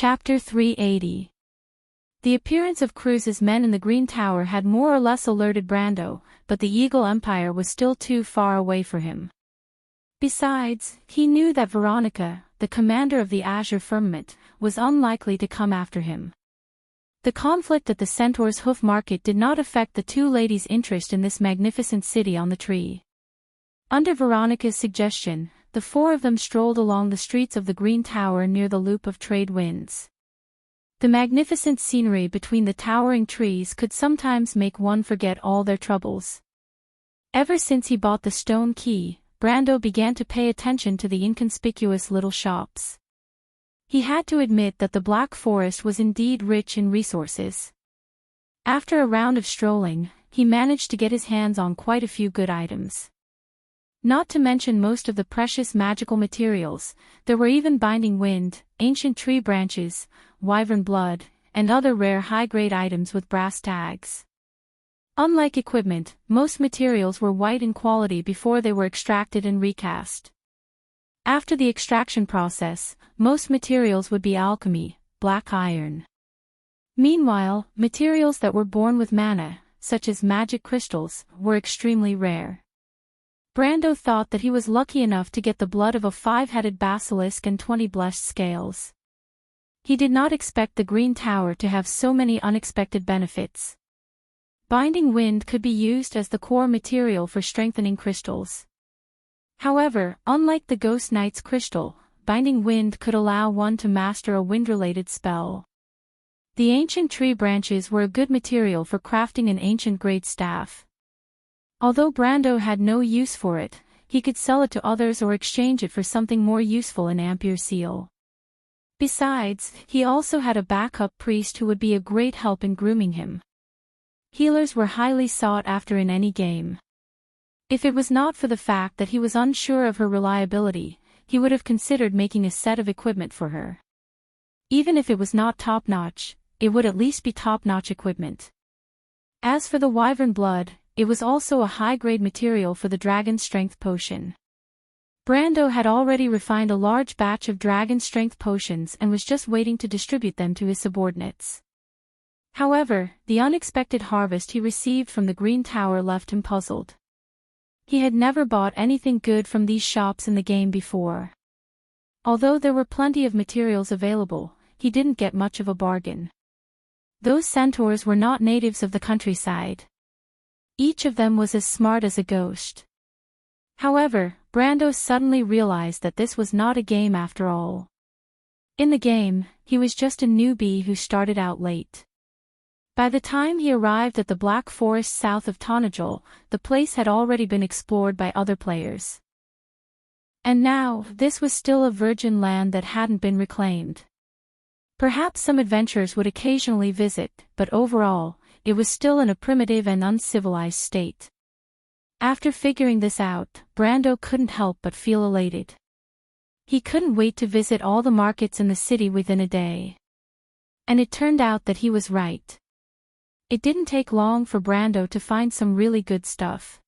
Chapter 380. The appearance of Cruz's men in the Green Tower had more or less alerted Brando, but the Eagle Empire was still too far away for him. Besides, he knew that Veronica, the commander of the Azure Firmament, was unlikely to come after him. The conflict at the Centaur's Hoof Market did not affect the two ladies' interest in this magnificent city on the tree. Under Veronica's suggestion, the four of them strolled along the streets of the Green Tower near the loop of trade winds. The magnificent scenery between the towering trees could sometimes make one forget all their troubles. Ever since he bought the stone key, Brando began to pay attention to the inconspicuous little shops. He had to admit that the Black Forest was indeed rich in resources. After a round of strolling, he managed to get his hands on quite a few good items. Not to mention most of the precious magical materials, there were even binding wind, ancient tree branches, wyvern blood, and other rare high-grade items with brass tags. Unlike equipment, most materials were white in quality before they were extracted and recast. After the extraction process, most materials would be alchemy, black iron. Meanwhile, materials that were born with mana, such as magic crystals, were extremely rare. Brando thought that he was lucky enough to get the blood of a 5-headed basilisk and 20 blessed scales. He did not expect the Green Tower to have so many unexpected benefits. Binding wind could be used as the core material for strengthening crystals. However, unlike the Ghost Knight's crystal, binding wind could allow one to master a wind-related spell. The ancient tree branches were a good material for crafting an ancient great staff. Although Brando had no use for it, he could sell it to others or exchange it for something more useful in Ampere Seal. Besides, he also had a backup priest who would be a great help in grooming him. Healers were highly sought after in any game. If it was not for the fact that he was unsure of her reliability, he would have considered making a set of equipment for her. Even if it was not top-notch, it would at least be top-notch equipment. As for the wyvern blood, it was also a high-grade material for the dragon strength potion. Brando had already refined a large batch of dragon strength potions and was just waiting to distribute them to his subordinates. However, the unexpected harvest he received from the Green Tower left him puzzled. He had never bought anything good from these shops in the game before. Although there were plenty of materials available, he didn't get much of a bargain. Those centaurs were not natives of the countryside. Each of them was as smart as a ghost. However, Brando suddenly realized that this was not a game after all. In the game, he was just a newbie who started out late. By the time he arrived at the Black Forest south of Tonajol, the place had already been explored by other players. And now, this was still a virgin land that hadn't been reclaimed. Perhaps some adventurers would occasionally visit, but overall, it was still in a primitive and uncivilized state. After figuring this out, Brando couldn't help but feel elated. He couldn't wait to visit all the markets in the city within a day. And it turned out that he was right. It didn't take long for Brando to find some really good stuff.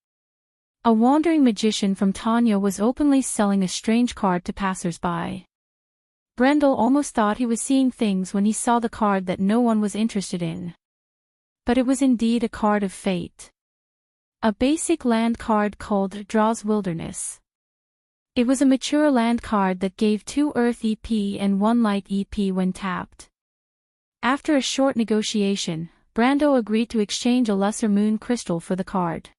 A wandering magician from Tanya was openly selling a strange card to passers-by. Brando almost thought he was seeing things when he saw the card that no one was interested in. But it was indeed a card of fate. A basic land card called Draw's Wilderness. It was a mature land card that gave 2 Earth EP and 1 Light EP when tapped. After a short negotiation, Brando agreed to exchange a lesser moon crystal for the card.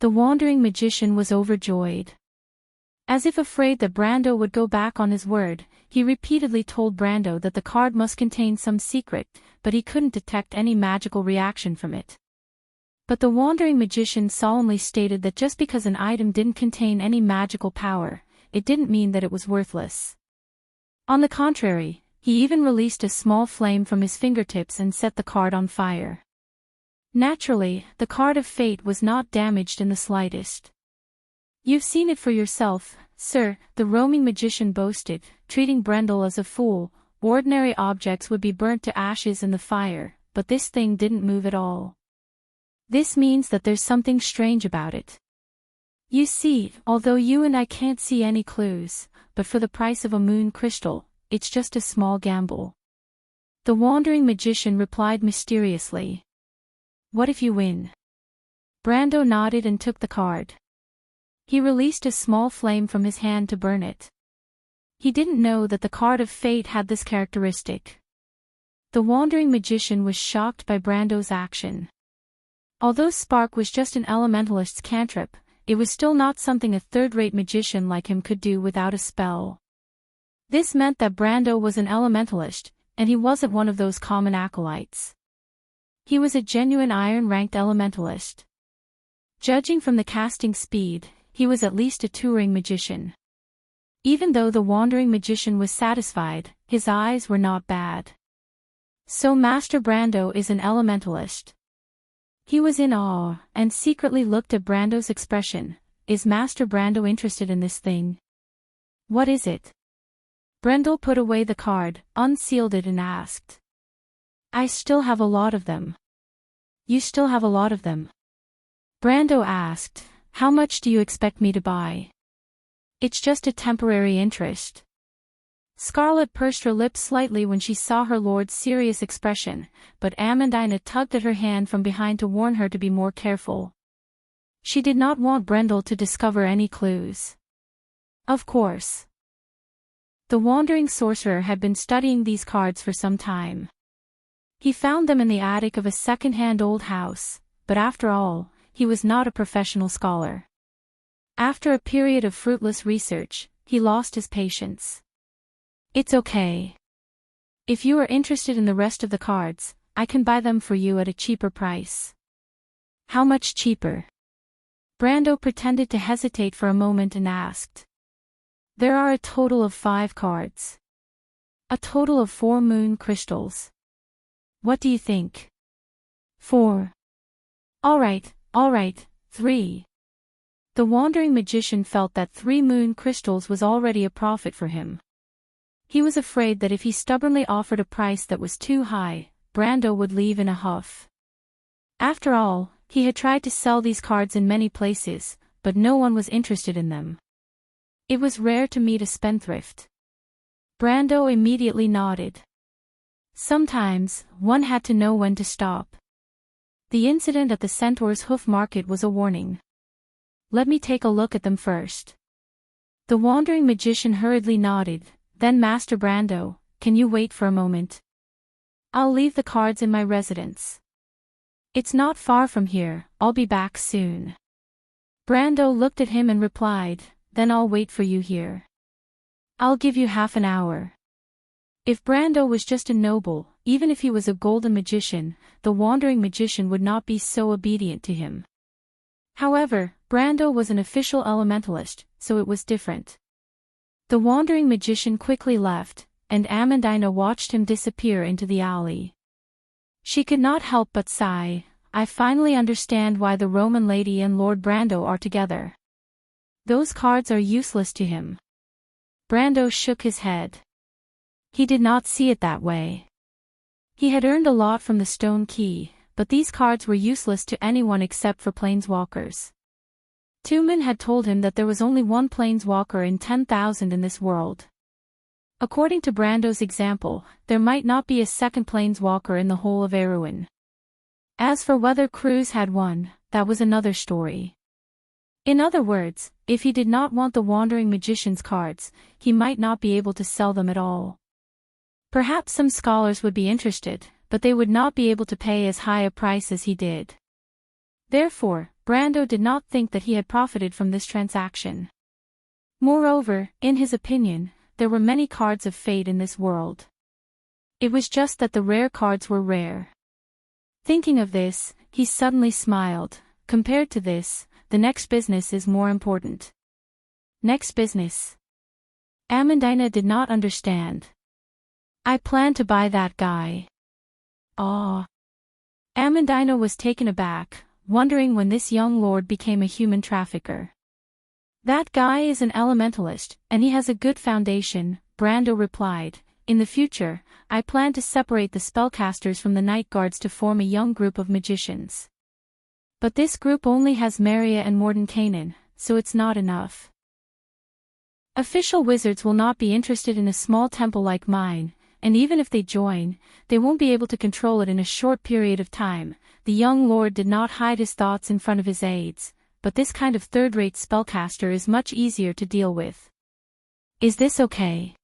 The wandering magician was overjoyed. As if afraid that Brando would go back on his word, he repeatedly told Brando that the card must contain some secret, but he couldn't detect any magical reaction from it. But the wandering magician solemnly stated that just because an item didn't contain any magical power, it didn't mean that it was worthless. On the contrary, he even released a small flame from his fingertips and set the card on fire. Naturally, the card of fate was not damaged in the slightest. "You've seen it for yourself, sir," the roaming magician boasted, treating Brendel as a fool. Ordinary objects would be burnt to ashes in the fire, but this thing didn't move at all. This means that there's something strange about it. You see, although you and I can't see any clues, but for the price of a moon crystal, it's just a small gamble. The wandering magician replied mysteriously. What if you win? Brando nodded and took the card. He released a small flame from his hand to burn it. He didn't know that the card of fate had this characteristic. The wandering magician was shocked by Brando's action. Although spark was just an elementalist's cantrip, it was still not something a third-rate magician like him could do without a spell. This meant that Brando was an elementalist, and he wasn't one of those common acolytes. He was a genuine iron-ranked elementalist. Judging from the casting speed, he was at least a touring magician. Even though the wandering magician was satisfied, his eyes were not bad. So Master Brando is an elementalist. He was in awe, and secretly looked at Brando's expression. Is Master Brando interested in this thing? What is it? Brando put away the card, unsealed it and asked. I still have a lot of them. You still have a lot of them? Brando asked, how much do you expect me to buy? It's just a temporary interest. Scarlet pursed her lips slightly when she saw her lord's serious expression, but Amandina tugged at her hand from behind to warn her to be more careful. She did not want Brendel to discover any clues. Of course. The wandering sorcerer had been studying these cards for some time. He found them in the attic of a second-hand old house, but after all, he was not a professional scholar. After a period of fruitless research, he lost his patience. It's okay. If you are interested in the rest of the cards, I can buy them for you at a cheaper price. How much cheaper? Brando pretended to hesitate for a moment and asked. There are a total of 5 cards. A total of 4 moon crystals. What do you think? 4. All right, 3. The wandering magician felt that 3 moon crystals was already a profit for him. He was afraid that if he stubbornly offered a price that was too high, Brando would leave in a huff. After all, he had tried to sell these cards in many places, but no one was interested in them. It was rare to meet a spendthrift. Brando immediately nodded. Sometimes, one had to know when to stop. The incident at the Centaur's Hoof Market was a warning. Let me take a look at them first. The wandering magician hurriedly nodded. Then Master Brando, can you wait for a moment? I'll leave the cards in my residence. It's not far from here, I'll be back soon. Brando looked at him and replied, then I'll wait for you here. I'll give you half an hour. If Brando was just a noble, even if he was a golden magician, the wandering magician would not be so obedient to him. However, Brando was an official elementalist, so it was different. The wandering magician quickly left, and Amandina watched him disappear into the alley. She could not help but sigh. I finally understand why the Roman lady and Lord Brando are together. Those cards are useless to him. Brando shook his head. He did not see it that way. He had earned a lot from the stone key, but these cards were useless to anyone except for planeswalkers. Tumen had told him that there was only one planeswalker in 10,000 in this world. According to Brando's example, there might not be a second planeswalker in the whole of Erewhon. As for whether Cruz had one, that was another story. In other words, if he did not want the wandering magician's cards, he might not be able to sell them at all. Perhaps some scholars would be interested, but they would not be able to pay as high a price as he did. Therefore, Brando did not think that he had profited from this transaction. Moreover, in his opinion, there were many cards of fate in this world. It was just that the rare cards were rare. Thinking of this, he suddenly smiled. Compared to this, the next business is more important. Next business? Amandina did not understand. I plan to buy that guy. Ah. Amandina was taken aback, wondering when this young lord became a human trafficker. That guy is an elementalist, and he has a good foundation, Brando replied. In the future, I plan to separate the spellcasters from the night guards to form a young group of magicians. But this group only has Maria and Mordenkainen, so it's not enough. Official wizards will not be interested in a small temple like mine, and even if they join, they won't be able to control it in a short period of time. The young lord did not hide his thoughts in front of his aides, but this kind of third-rate spellcaster is much easier to deal with. Is this okay?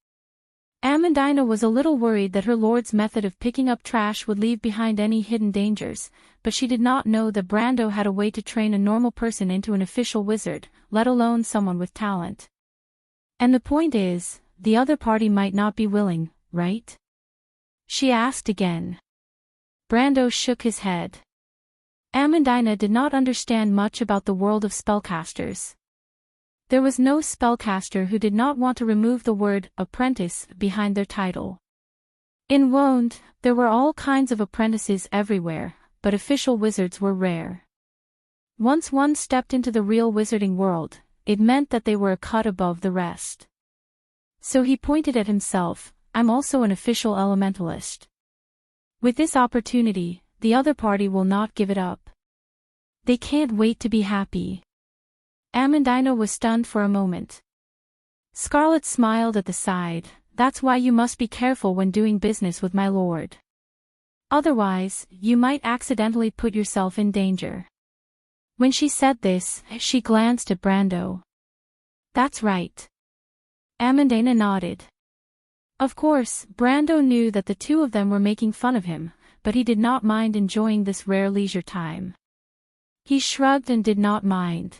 Amandina was a little worried that her lord's method of picking up trash would leave behind any hidden dangers, but she did not know that Brando had a way to train a normal person into an official wizard, let alone someone with talent. And the point is, the other party might not be willing, right? She asked again. Brando shook his head. Amandina did not understand much about the world of spellcasters. There was no spellcaster who did not want to remove the word apprentice behind their title. In Wand, there were all kinds of apprentices everywhere, but official wizards were rare. Once one stepped into the real wizarding world, it meant that they were a cut above the rest. So he pointed at himself, I'm also an official elementalist. With this opportunity, the other party will not give it up. They can't wait to be happy. Amandina was stunned for a moment. Scarlet smiled at the side, that's why you must be careful when doing business with my lord. Otherwise, you might accidentally put yourself in danger. When she said this, she glanced at Brando. That's right. Amandina nodded. Of course, Brando knew that the two of them were making fun of him, but he did not mind enjoying this rare leisure time. He shrugged and did not mind.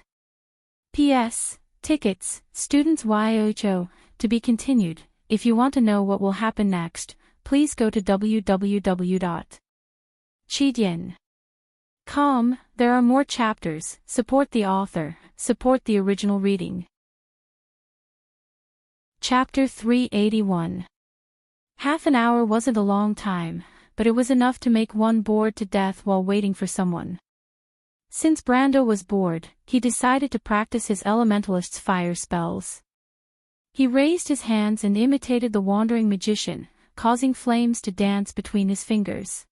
P.S. Tickets, students YHO, to be continued. If you want to know what will happen next, please go to www.chidian.com. There are more chapters. Support the author, support the original reading. Chapter 381. Half an hour wasn't a long time, but it was enough to make one bored to death while waiting for someone. Since Brando was bored, he decided to practice his elementalist's fire spells. He raised his hands and imitated the wandering magician, causing flames to dance between his fingers.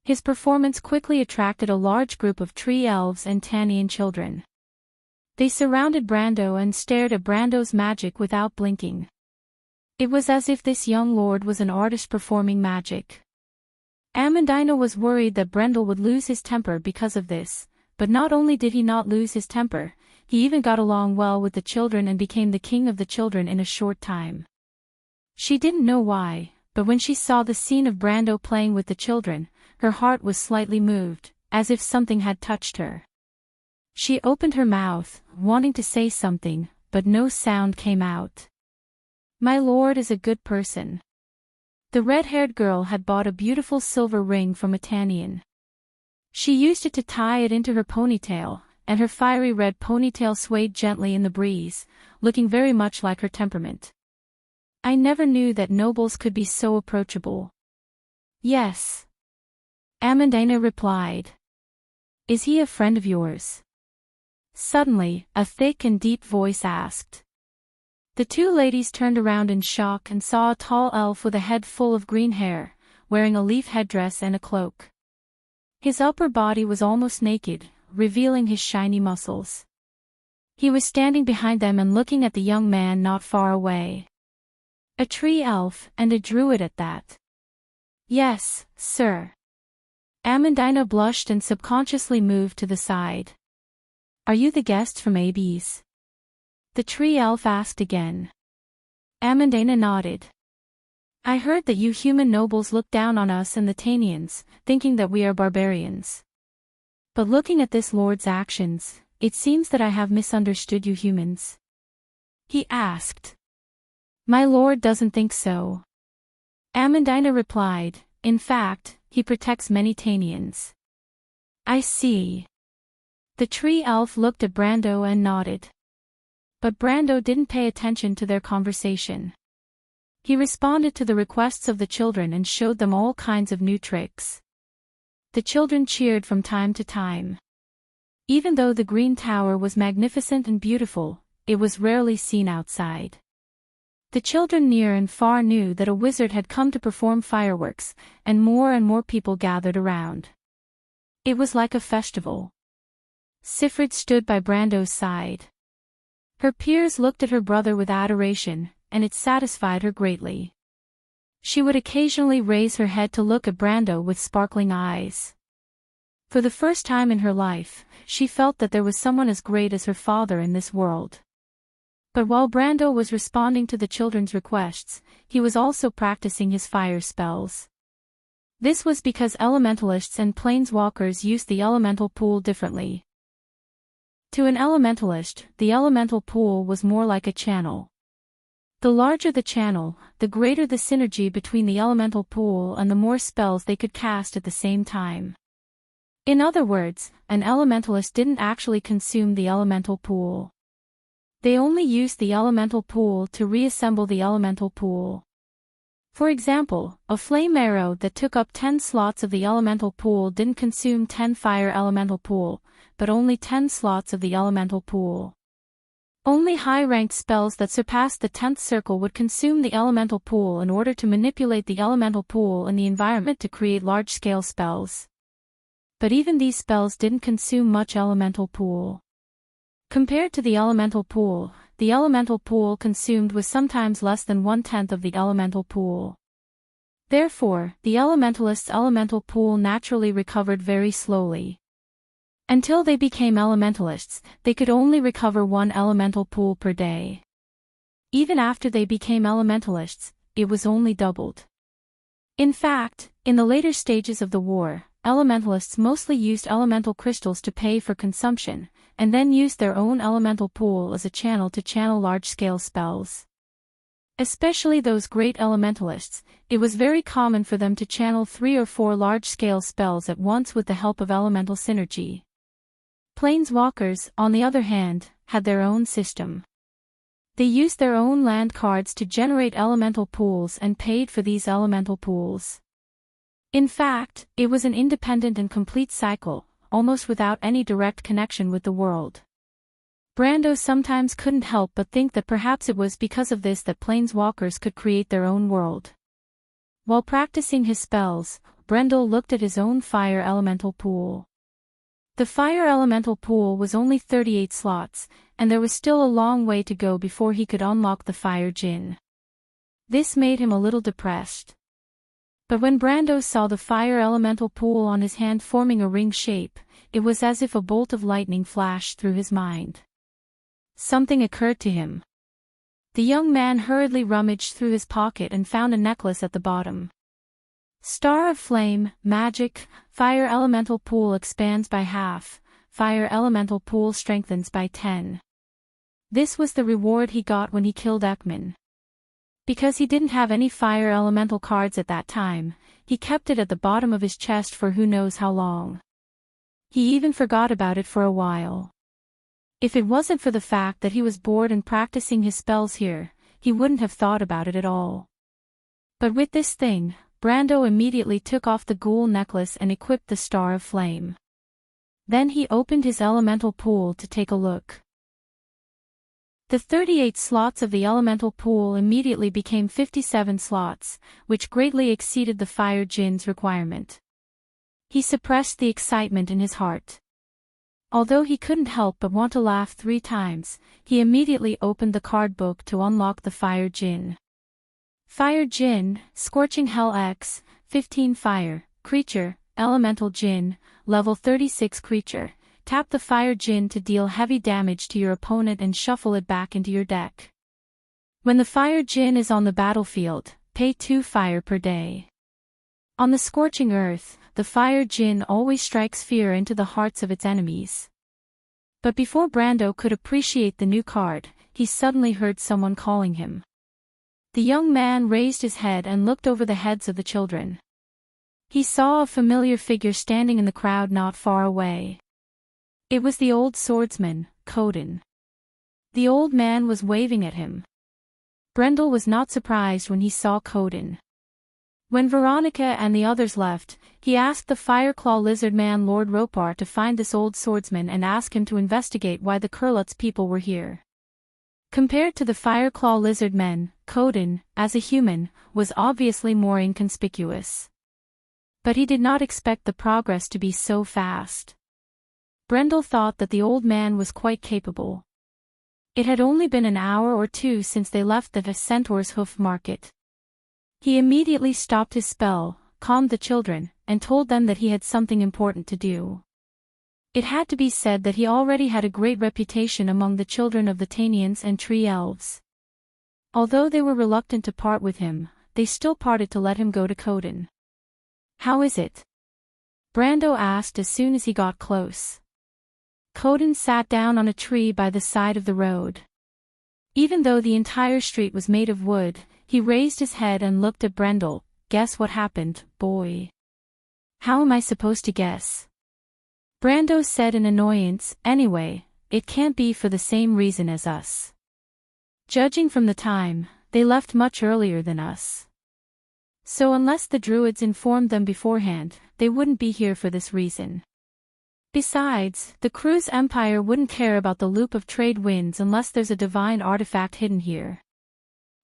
His performance quickly attracted a large group of tree elves and Tanian children. They surrounded Brando and stared at Brando's magic without blinking. It was as if this young lord was an artist performing magic. Amandina was worried that Brendel would lose his temper because of this, but not only did he not lose his temper, he even got along well with the children and became the king of the children in a short time. She didn't know why, but when she saw the scene of Brando playing with the children, her heart was slightly moved, as if something had touched her. She opened her mouth, wanting to say something, but no sound came out. My lord is a good person. The red-haired girl had bought a beautiful silver ring from a Tanian. She used it to tie it into her ponytail, and her fiery red ponytail swayed gently in the breeze, looking very much like her temperament. I never knew that nobles could be so approachable. Yes. Amandina replied. Is he a friend of yours? Suddenly, a thick and deep voice asked. The two ladies turned around in shock and saw a tall elf with a head full of green hair, wearing a leaf headdress and a cloak. His upper body was almost naked, revealing his shiny muscles. He was standing behind them and looking at the young man not far away. A tree elf, and a druid at that. Yes, sir. Amandina blushed and subconsciously moved to the side. Are you the guests from Abes? The tree elf asked again. Amandina nodded. I heard that you human nobles look down on us and the Tanians, thinking that we are barbarians. But looking at this lord's actions, it seems that I have misunderstood you humans. He asked. My lord doesn't think so. Amandina replied, in fact, he protects many Tanians. I see. The tree elf looked at Brando and nodded. But Brando didn't pay attention to their conversation. He responded to the requests of the children and showed them all kinds of new tricks. The children cheered from time to time. Even though the green tower was magnificent and beautiful, it was rarely seen outside. The children near and far knew that a wizard had come to perform fireworks, and more people gathered around. It was like a festival. Sifrid stood by Brando's side. Her peers looked at her brother with adoration, and it satisfied her greatly. She would occasionally raise her head to look at Brando with sparkling eyes. For the first time in her life, she felt that there was someone as great as her father in this world. But while Brando was responding to the children's requests, he was also practicing his fire spells. This was because elementalists and planeswalkers used the elemental pool differently. To an elementalist, the elemental pool was more like a channel. The larger the channel, the greater the synergy between the elemental pool and the more spells they could cast at the same time. In other words, an elementalist didn't actually consume the elemental pool. They only used the elemental pool to reassemble the elemental pool. For example, a flame arrow that took up 10 slots of the elemental pool didn't consume 10 fire elemental pool, but only 10 slots of the elemental pool. Only high-ranked spells that surpassed the 10th circle would consume the elemental pool in order to manipulate the elemental pool in the environment to create large-scale spells. But even these spells didn't consume much elemental pool. Compared to the elemental pool consumed was sometimes less than 1/10 of the elemental pool. Therefore, the elementalist's elemental pool naturally recovered very slowly. Until they became elementalists, they could only recover 1 elemental pool per day. Even after they became elementalists, it was only doubled. In fact, in the later stages of the war, elementalists mostly used elemental crystals to pay for consumption, and then used their own elemental pool as a channel to channel large-scale spells. Especially those great elementalists, it was very common for them to channel 3 or 4 large-scale spells at once with the help of elemental synergy. Planeswalkers, on the other hand, had their own system. They used their own land cards to generate elemental pools and paid for these elemental pools. In fact, it was an independent and complete cycle, almost without any direct connection with the world. Brando sometimes couldn't help but think that perhaps it was because of this that planeswalkers could create their own world. While practicing his spells, Brando looked at his own fire elemental pool. The fire elemental pool was only 38 slots, and there was still a long way to go before he could unlock the fire djinn. This made him a little depressed. But when Brando saw the fire elemental pool on his hand forming a ring shape, it was as if a bolt of lightning flashed through his mind. Something occurred to him. The young man hurriedly rummaged through his pocket and found a necklace at the bottom. Star of Flame, Magic, Fire Elemental Pool expands by half, Fire Elemental Pool strengthens by 10. This was the reward he got when he killed Ekman. Because he didn't have any fire elemental cards at that time, he kept it at the bottom of his chest for who knows how long. He even forgot about it for a while. If it wasn't for the fact that he was bored and practicing his spells here, he wouldn't have thought about it at all. But with this thing, Brando immediately took off the ghoul necklace and equipped the Star of Flame. Then he opened his elemental pool to take a look. The 38 slots of the elemental pool immediately became 57 slots, which greatly exceeded the fire djinn's requirement. He suppressed the excitement in his heart. Although he couldn't help but want to laugh 3 times, he immediately opened the card book to unlock the fire djinn. Fire Djinn, Scorching Hell X, 15 Fire, Creature, Elemental Djinn, Level 36 Creature. Tap the Fire Djinn to deal heavy damage to your opponent and shuffle it back into your deck. When the Fire Djinn is on the battlefield, pay 2 fire per day. On the scorching earth, the Fire Djinn always strikes fear into the hearts of its enemies. But before Brando could appreciate the new card, he suddenly heard someone calling him. The young man raised his head and looked over the heads of the children. He saw a familiar figure standing in the crowd not far away. It was the old swordsman, Coden. The old man was waving at him. Brendel was not surprised when he saw Coden. When Veronica and the others left, he asked the Fireclaw lizard man Lord Ropar to find this old swordsman and ask him to investigate why the Kurlutz people were here. Compared to the Fireclaw lizard men, Coden, as a human, was obviously more inconspicuous. But he did not expect the progress to be so fast. Brendel thought that the old man was quite capable. It had only been an hour or 2 since they left the Centaur's Hoof Market. He immediately stopped his spell, calmed the children, and told them that he had something important to do. It had to be said that he already had a great reputation among the children of the Tanians and Tree Elves. Although they were reluctant to part with him, they still parted to let him go to Coden. "How is it?" Brando asked as soon as he got close. Coden sat down on a tree by the side of the road. Even though the entire street was made of wood, he raised his head and looked at Brendel. "Guess what happened, boy?" "How am I supposed to guess?" Brando said in annoyance. "Anyway, it can't be for the same reason as us. Judging from the time, they left much earlier than us. So unless the druids informed them beforehand, they wouldn't be here for this reason. Besides, the Crew's empire wouldn't care about the loop of trade winds unless there's a divine artifact hidden here."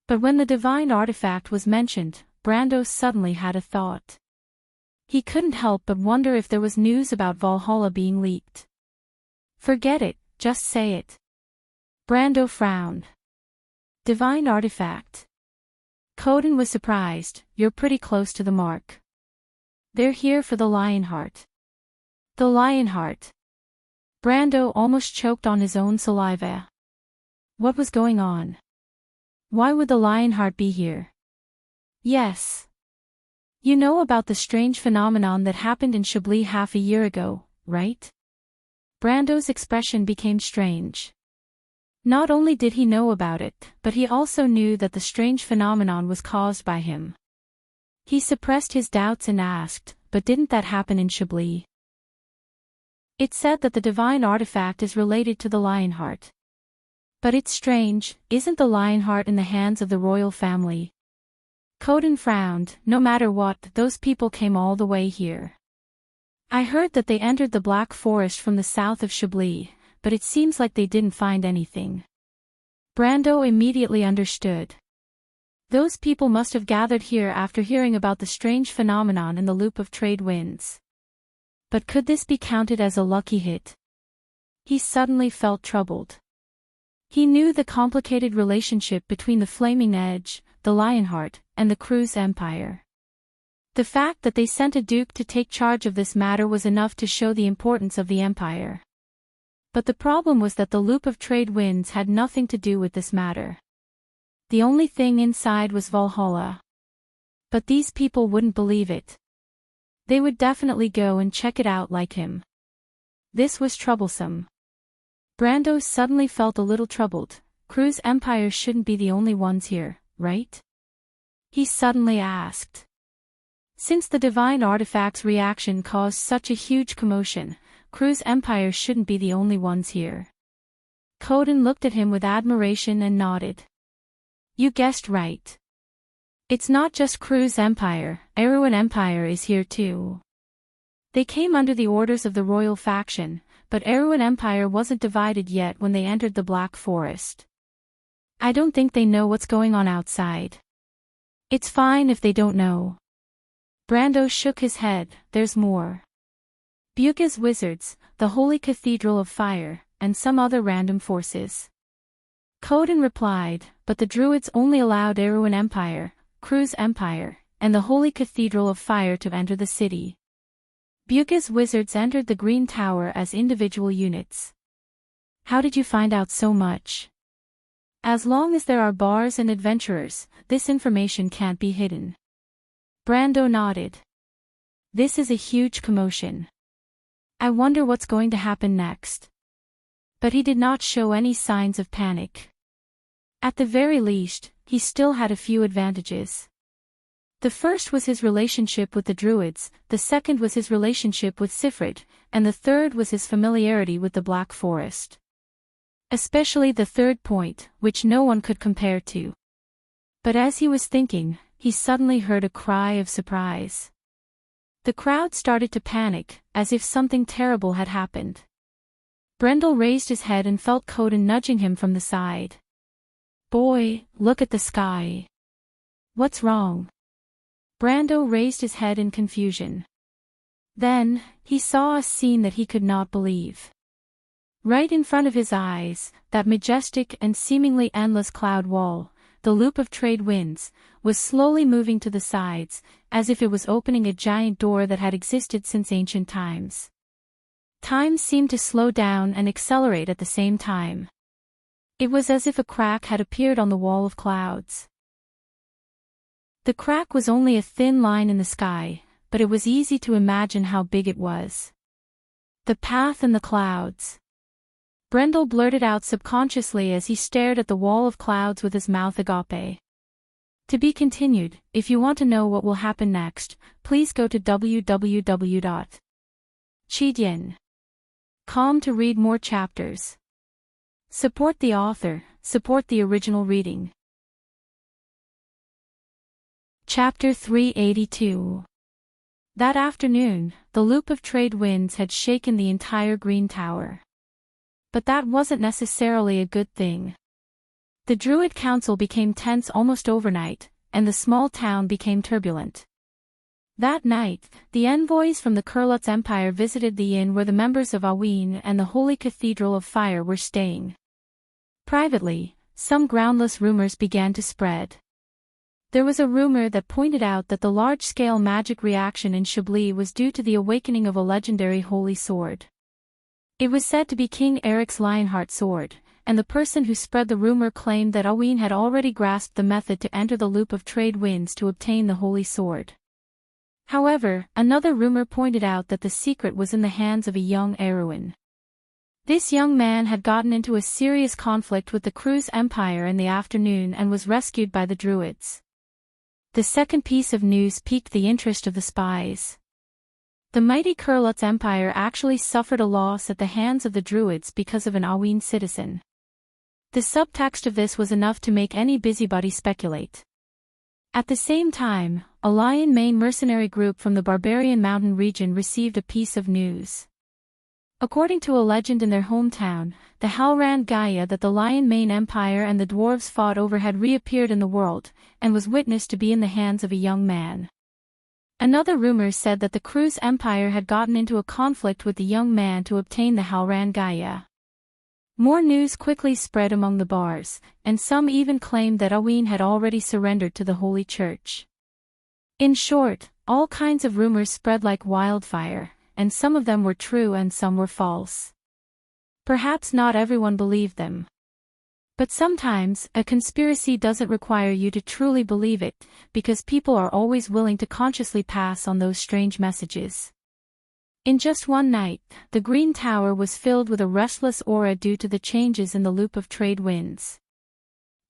But when the divine artifact was mentioned, Brando suddenly had a thought. He couldn't help but wonder if there was news about Valhalla being leaked. "Forget it, just say it." Brando frowned. "Divine artifact?" Coden was surprised. "You're pretty close to the mark. They're here for the Lionheart." The Lionheart. Brando almost choked on his own saliva. What was going on? Why would the Lionheart be here? "Yes. You know about the strange phenomenon that happened in Chablis half a year ago, right?" Brando's expression became strange. Not only did he know about it, but he also knew that the strange phenomenon was caused by him. He suppressed his doubts and asked, "But didn't that happen in Chablis?" "It said that the divine artifact is related to the Lionheart. But it's strange, isn't the Lionheart in the hands of the royal family?" Coden frowned. "No matter what, those people came all the way here. I heard that they entered the Black Forest from the south of Chablis, but it seems like they didn't find anything." Brando immediately understood. Those people must have gathered here after hearing about the strange phenomenon in the loop of trade winds. But could this be counted as a lucky hit? He suddenly felt troubled. He knew the complicated relationship between the Flaming Edge, the Lionheart, and the Crew's empire. The fact that they sent a duke to take charge of this matter was enough to show the importance of the empire. But the problem was that the loop of trade winds had nothing to do with this matter. The only thing inside was Valhalla. But these people wouldn't believe it. They would definitely go and check it out like him. This was troublesome. Brando suddenly felt a little troubled. Crew's empire shouldn't be the only ones here, right? He suddenly asked. Since the divine artifact's reaction caused such a huge commotion, Crew's empire shouldn't be the only ones here. Coden looked at him with admiration and nodded. "You guessed right. It's not just Crew's empire, Erewhon empire is here too. They came under the orders of the royal faction, but Erewhon empire wasn't divided yet when they entered the Black Forest. I don't think they know what's going on outside. It's fine if they don't know." Brando shook his head. "There's more. Buga's wizards, the Holy Cathedral of Fire, and some other random forces." Coden replied, "But the druids only allowed Erewhon empire, Crew's empire, and the Holy Cathedral of Fire to enter the city. Buga's wizards entered the Green Tower as individual units." "How did you find out so much?" "As long as there are bars and adventurers, this information can't be hidden." Brando nodded. "This is a huge commotion. I wonder what's going to happen next." But he did not show any signs of panic. At the very least, he still had a few advantages. The first was his relationship with the druids, the second was his relationship with Sifrid, and the third was his familiarity with the Black Forest. Especially the third point, which no one could compare to. But as he was thinking, he suddenly heard a cry of surprise. The crowd started to panic, as if something terrible had happened. Brendel raised his head and felt Coden nudging him from the side. "Boy, look at the sky. What's wrong?" Brando raised his head in confusion. Then, he saw a scene that he could not believe. Right in front of his eyes, that majestic and seemingly endless cloud wall, the loop of trade winds, was slowly moving to the sides, as if it was opening a giant door that had existed since ancient times. Time seemed to slow down and accelerate at the same time. It was as if a crack had appeared on the wall of clouds. The crack was only a thin line in the sky, but it was easy to imagine how big it was. The path and the clouds. Brendel blurted out subconsciously as he stared at the wall of clouds with his mouth agape. To be continued. If you want to know what will happen next, please go to www.chidien.com to read more chapters. Support the author, support the original reading. Chapter 382. That afternoon, the loop of trade winds had shaken the entire Green Tower. But that wasn't necessarily a good thing. The Druid Council became tense almost overnight, and the small town became turbulent. That night, the envoys from the Kurlutz Empire visited the inn where the members of Aween and the Holy Cathedral of Fire were staying. Privately, some groundless rumors began to spread. There was a rumor that pointed out that the large-scale magic reaction in Chablis was due to the awakening of a legendary holy sword. It was said to be King Eric's Lionheart sword, and the person who spread the rumor claimed that Aween had already grasped the method to enter the loop of trade winds to obtain the holy sword. However, another rumor pointed out that the secret was in the hands of a young Erewhon. This young man had gotten into a serious conflict with the Cruz Empire in the afternoon and was rescued by the Druids. The second piece of news piqued the interest of the spies. The mighty Kurlutz Empire actually suffered a loss at the hands of the Druids because of an Aween citizen. The subtext of this was enough to make any busybody speculate. At the same time, a Lion Mane mercenary group from the Barbarian Mountain region received a piece of news. According to a legend in their hometown, the Halrand Gaia that the Lion Mane Empire and the dwarves fought over had reappeared in the world, and was witnessed to be in the hands of a young man. Another rumor said that the Cruz Empire had gotten into a conflict with the young man to obtain the Halrand Gaia. More news quickly spread among the bars, and some even claimed that Aween had already surrendered to the Holy Church. In short, all kinds of rumors spread like wildfire, and some of them were true and some were false. Perhaps not everyone believed them. But sometimes, a conspiracy doesn't require you to truly believe it, because people are always willing to consciously pass on those strange messages. In just one night, the Green Tower was filled with a restless aura due to the changes in the loop of trade winds.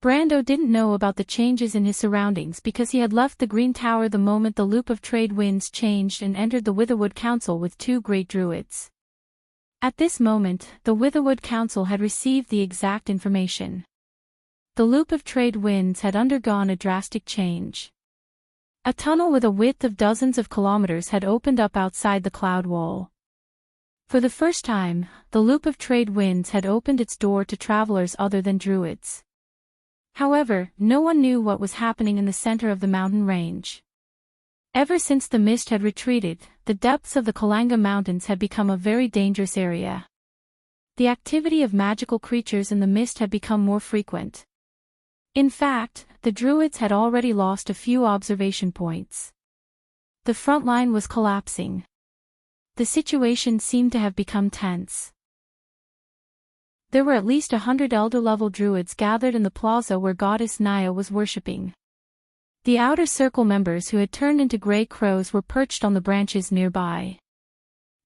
Brando didn't know about the changes in his surroundings because he had left the Green Tower the moment the loop of trade winds changed and entered the Witherwood Council with two great druids. At this moment, the Witherwood Council had received the exact information. The loop of trade winds had undergone a drastic change. A tunnel with a width of dozens of kilometers had opened up outside the cloud wall. For the first time, the loop of trade winds had opened its door to travelers other than druids. However, no one knew what was happening in the center of the mountain range. Ever since the mist had retreated, the depths of the Kalanga Mountains had become a very dangerous area. The activity of magical creatures in the mist had become more frequent. In fact, the druids had already lost a few observation points. The front line was collapsing. The situation seemed to have become tense. There were at least 100 elder-level druids gathered in the plaza where goddess Naya was worshipping. The outer circle members who had turned into gray crows were perched on the branches nearby.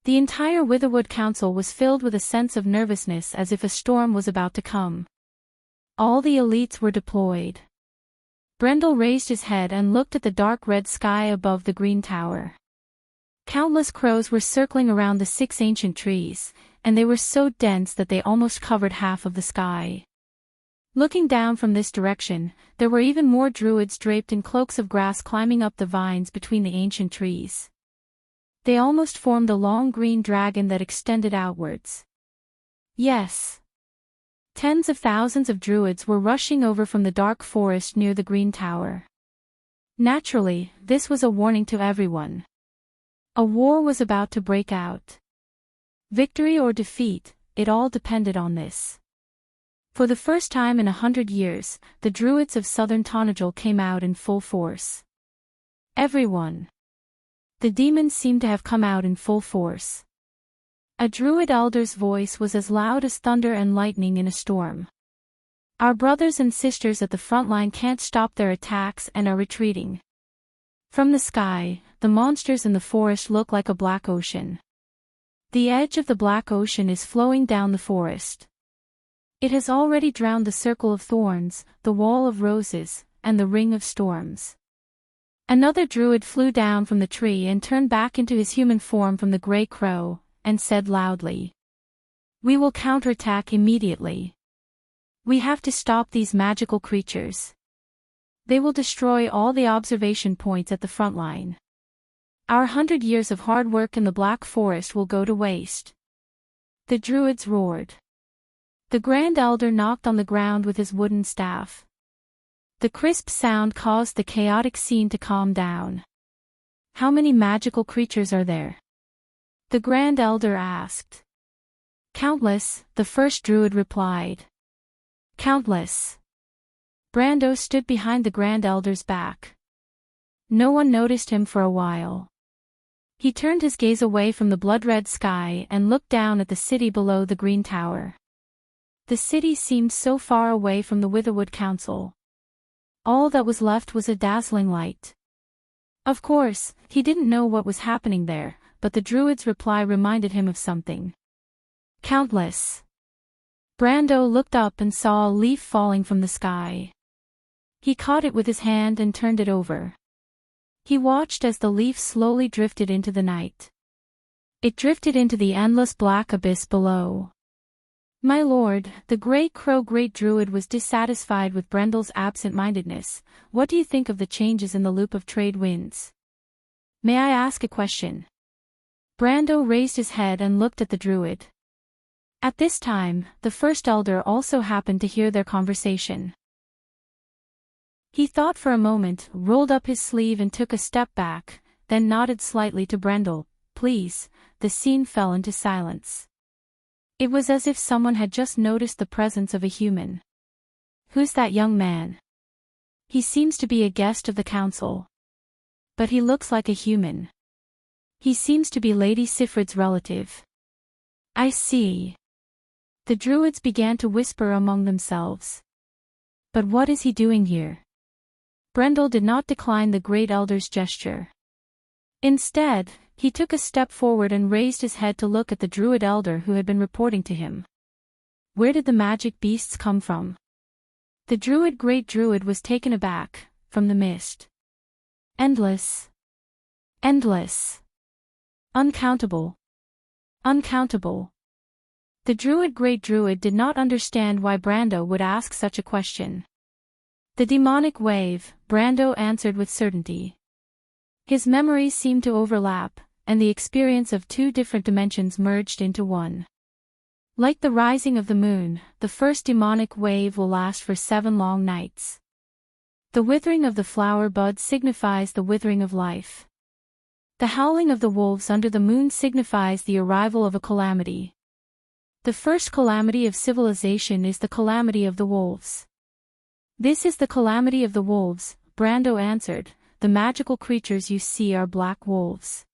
The entire Witherwood Council was filled with a sense of nervousness as if a storm was about to come. All the elites were deployed. Brendel raised his head and looked at the dark red sky above the Green Tower. Countless crows were circling around the 6 ancient trees, and they were so dense that they almost covered half of the sky. Looking down from this direction, there were even more druids draped in cloaks of grass climbing up the vines between the ancient trees. They almost formed a long green dragon that extended outwards. Yes. Tens of thousands of druids were rushing over from the dark forest near the Green Tower. Naturally, this was a warning to everyone. A war was about to break out. Victory or defeat, it all depended on this. For the first time in 100 years, the druids of southern Tonajal came out in full force. Everyone. The demons seemed to have come out in full force. A druid elder's voice was as loud as thunder and lightning in a storm. Our brothers and sisters at the front line can't stop their attacks and are retreating. From the sky, the monsters in the forest look like a black ocean. The edge of the black ocean is flowing down the forest. It has already drowned the circle of thorns, the wall of roses, and the ring of storms. Another druid flew down from the tree and turned back into his human form from the gray crow, and said loudly, "We will counterattack immediately. We have to stop these magical creatures. They will destroy all the observation points at the front line. Our 100 years of hard work in the Black Forest will go to waste." The druids roared. The Grand Elder knocked on the ground with his wooden staff. The crisp sound caused the chaotic scene to calm down. "How many magical creatures are there?" the Grand Elder asked. "Countless," the first druid replied. "Countless." Brando stood behind the Grand Elder's back. No one noticed him for a while. He turned his gaze away from the blood-red sky and looked down at the city below the green tower. The city seemed so far away from the Witherwood Council. All that was left was a dazzling light. Of course, he didn't know what was happening there, but the druid's reply reminded him of something. "Countless." Brando looked up and saw a leaf falling from the sky. He caught it with his hand and turned it over. He watched as the leaf slowly drifted into the night. It drifted into the endless black abyss below. "My lord," the great great druid was dissatisfied with Brendel's absent-mindedness. "What do you think of the changes in the loop of trade winds? May I ask a question?" Brando raised his head and looked at the druid. At this time, the first elder also happened to hear their conversation. He thought for a moment, rolled up his sleeve and took a step back, then nodded slightly to Brendel. "Please." The scene fell into silence. It was as if someone had just noticed the presence of a human. "Who's that young man? He seems to be a guest of the council. But he looks like a human. He seems to be Lady Sifrid's relative." "I see." The druids began to whisper among themselves. "But what is he doing here?" Brendel did not decline the great elder's gesture. Instead, he took a step forward and raised his head to look at the druid elder who had been reporting to him. Where did the magic beasts come from? The great druid was taken aback. From the mist. Endless. Endless. Uncountable. Uncountable. The great druid did not understand why Brando would ask such a question. "The demonic wave," Brando answered with certainty. His memories seemed to overlap, and the experience of two different dimensions merged into one. Like the rising of the moon, the first demonic wave will last for 7 long nights. The withering of the flower bud signifies the withering of life. The howling of the wolves under the moon signifies the arrival of a calamity. The first calamity of civilization is the calamity of the wolves. "This is the calamity of the wolves," Brando answered. "The magical creatures you see are black wolves."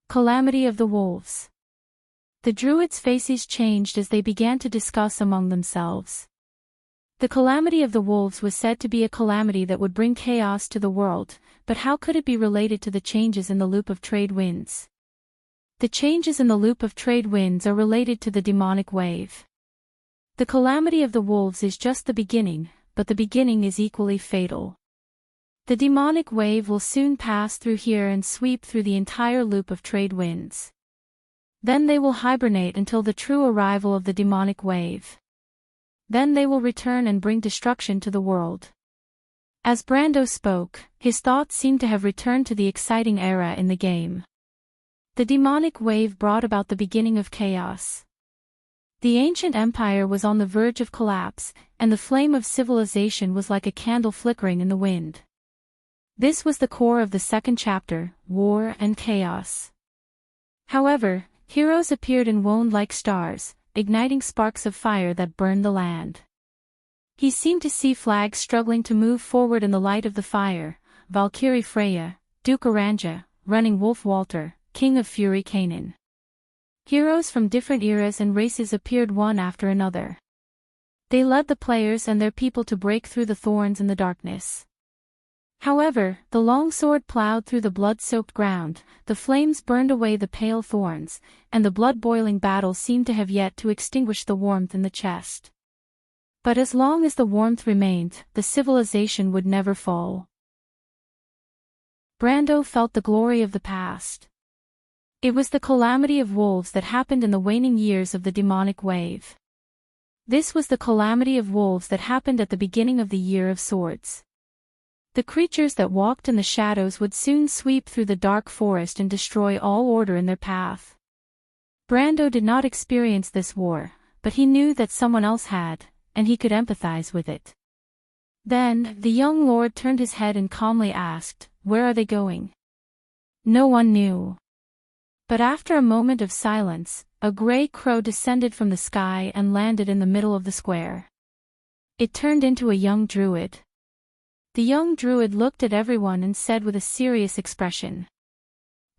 Calamity of the wolves. The druids' faces changed as they began to discuss among themselves. The calamity of the wolves was said to be a calamity that would bring chaos to the world, but how could it be related to the changes in the loop of trade winds? The changes in the loop of trade winds are related to the demonic wave. The calamity of the wolves is just the beginning, but the beginning is equally fatal. The demonic wave will soon pass through here and sweep through the entire loop of trade winds. Then they will hibernate until the true arrival of the demonic wave. Then they will return and bring destruction to the world. As Brando spoke, his thoughts seemed to have returned to the exciting era in the game. The demonic wave brought about the beginning of chaos. The ancient empire was on the verge of collapse, and the flame of civilization was like a candle flickering in the wind. This was the core of the second chapter, war and chaos. However, heroes appeared and shone like stars, igniting sparks of fire that burned the land. He seemed to see flags struggling to move forward in the light of the fire: Valkyrie Freya, Duke Oranja, Running Wolf Walter, King of Fury Kanan. Heroes from different eras and races appeared one after another. They led the players and their people to break through the thorns in the darkness. However, the longsword plowed through the blood-soaked ground, the flames burned away the pale thorns, and the blood-boiling battle seemed to have yet to extinguish the warmth in the chest. But as long as the warmth remained, the civilization would never fall. Brando felt the glory of the past. It was the calamity of wolves that happened in the waning years of the demonic wave. This was the calamity of wolves that happened at the beginning of the Year of Swords. The creatures that walked in the shadows would soon sweep through the dark forest and destroy all order in their path. Brando did not experience this war, but he knew that someone else had, and he could empathize with it. Then, the young lord turned his head and calmly asked, "Where are they going?" No one knew. But after a moment of silence, a gray crow descended from the sky and landed in the middle of the square. It turned into a young druid. The young druid looked at everyone and said with a serious expression.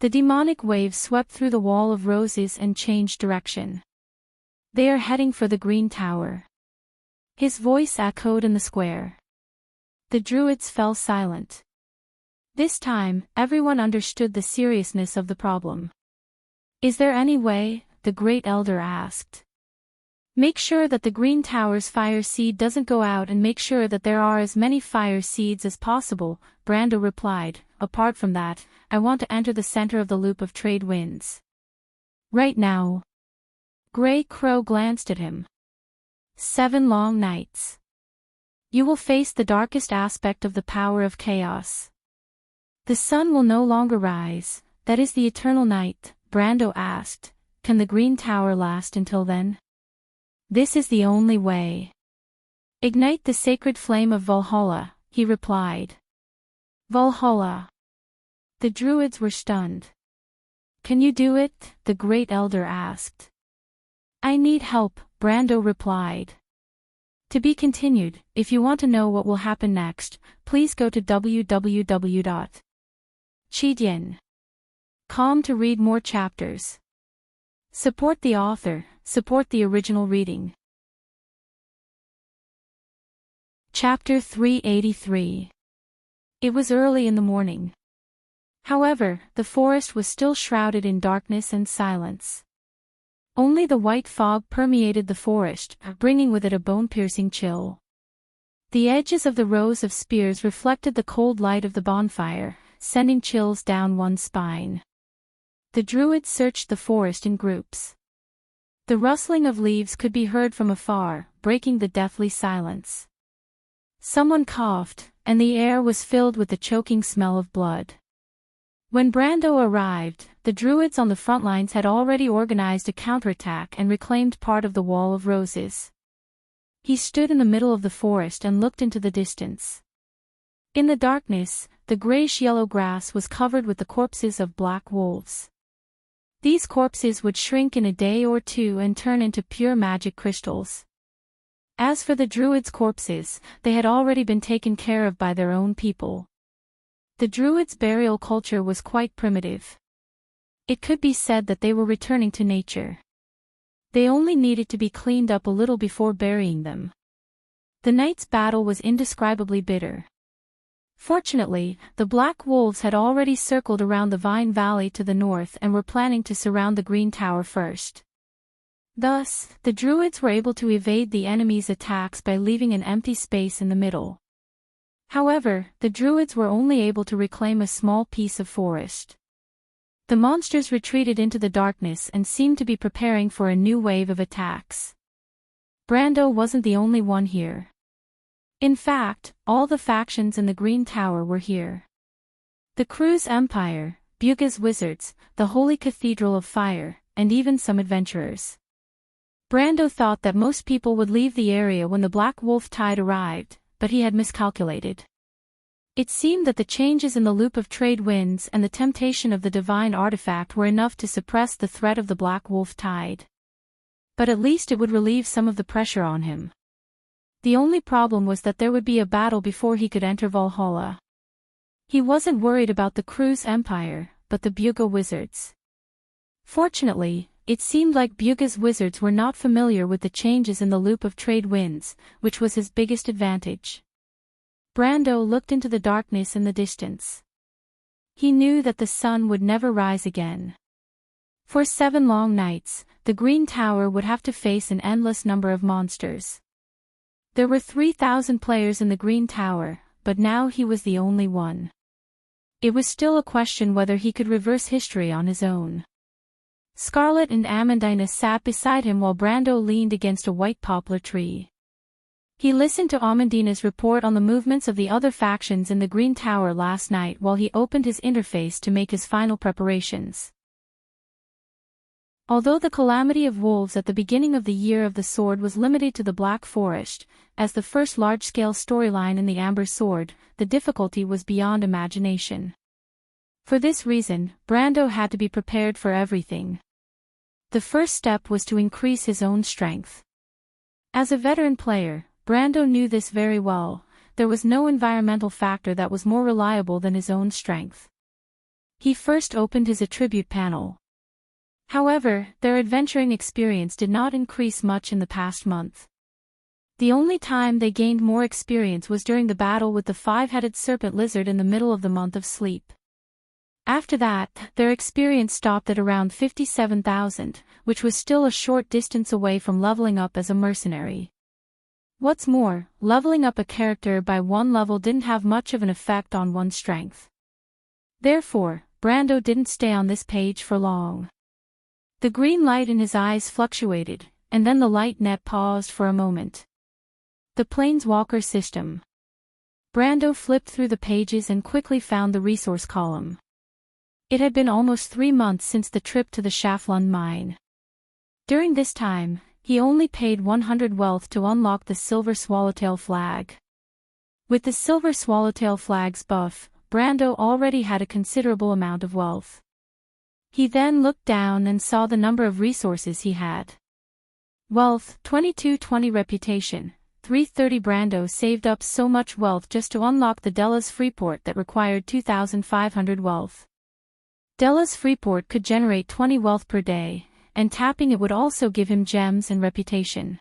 The demonic wave swept through the wall of roses and changed direction. They are heading for the Green Tower. His voice echoed in the square. The druids fell silent. This time, everyone understood the seriousness of the problem. Is there any way? The great elder asked. Make sure that the Green Tower's fire seed doesn't go out and make sure that there are as many fire seeds as possible, Brando replied. Apart from that, I want to enter the center of the loop of trade winds. Right now. Gray Crow glanced at him. 7 long nights. You will face the darkest aspect of the power of chaos. The sun will no longer rise, that is the eternal night, Brando asked. Can the Green Tower last until then? This is the only way. Ignite the sacred flame of Valhalla, he replied. Valhalla. The druids were stunned. Can you do it? The great elder asked. I need help, Brando replied. To be continued. If you want to know what will happen next, please go to www.chidien.com to read more chapters. Support the author, support the original reading. Chapter 383. It was early in the morning. However, the forest was still shrouded in darkness and silence. Only the white fog permeated the forest, bringing with it a bone-piercing chill. The edges of the rows of spears reflected the cold light of the bonfire, sending chills down one's spine. The druids searched the forest in groups. The rustling of leaves could be heard from afar, breaking the deathly silence. Someone coughed, and the air was filled with the choking smell of blood. When Brando arrived, the druids on the front lines had already organized a counterattack and reclaimed part of the Wall of Roses. He stood in the middle of the forest and looked into the distance. In the darkness, the grayish-yellow grass was covered with the corpses of black wolves. These corpses would shrink in a day or two and turn into pure magic crystals. As for the druids' corpses, they had already been taken care of by their own people. The druids' burial culture was quite primitive. It could be said that they were returning to nature. They only needed to be cleaned up a little before burying them. The night's battle was indescribably bitter. Fortunately, the black wolves had already circled around the Vine Valley to the north and were planning to surround the Green Tower first. Thus, the druids were able to evade the enemy's attacks by leaving an empty space in the middle. However, the druids were only able to reclaim a small piece of forest. The monsters retreated into the darkness and seemed to be preparing for a new wave of attacks. Brando wasn't the only one here. In fact, all the factions in the Green Tower were here. The Crew's Empire, Buga's Wizards, the Holy Cathedral of Fire, and even some adventurers. Brando thought that most people would leave the area when the Black Wolf tide arrived, but he had miscalculated. It seemed that the changes in the loop of trade winds and the temptation of the divine artifact were enough to suppress the threat of the Black Wolf tide. But at least it would relieve some of the pressure on him. The only problem was that there would be a battle before he could enter Valhalla. He wasn't worried about the Cruz Empire, but the Buga wizards. Fortunately, it seemed like Buga's wizards were not familiar with the changes in the loop of trade winds, which was his biggest advantage. Brando looked into the darkness in the distance. He knew that the sun would never rise again. For 7 long nights, the Green Tower would have to face an endless number of monsters. There were 3,000 players in the Green Tower, but now he was the only one. It was still a question whether he could reverse history on his own. Scarlet and Amandina sat beside him while Brando leaned against a white poplar tree. He listened to Amandina's report on the movements of the other factions in the Green Tower last night while he opened his interface to make his final preparations. Although the calamity of wolves at the beginning of the Year of the Sword was limited to the Black Forest, as the first large-scale storyline in the Amber Sword, the difficulty was beyond imagination. For this reason, Brando had to be prepared for everything. The first step was to increase his own strength. As a veteran player, Brando knew this very well. There was no environmental factor that was more reliable than his own strength. He first opened his attribute panel. However, their adventuring experience did not increase much in the past month. The only time they gained more experience was during the battle with the 5-headed serpent lizard in the middle of the month of sleep. After that, their experience stopped at around 57,000, which was still a short distance away from leveling up as a mercenary. What's more, leveling up a character by 1 level didn't have much of an effect on one's strength. Therefore, Brando didn't stay on this page for long. The green light in his eyes fluctuated, and then the light net paused for a moment. The Planeswalker system. Brando flipped through the pages and quickly found the resource column. It had been almost 3 months since the trip to the Schaflund mine. During this time, he only paid 100 wealth to unlock the Silver Swallowtail flag. With the Silver Swallowtail flag's buff, Brando already had a considerable amount of wealth. He then looked down and saw the number of resources he had. Wealth, 2220 reputation, 330. Brando saved up so much wealth just to unlock the Della's Freeport that required 2,500 wealth. Della's Freeport could generate 20 wealth per day, and tapping it would also give him gems and reputation.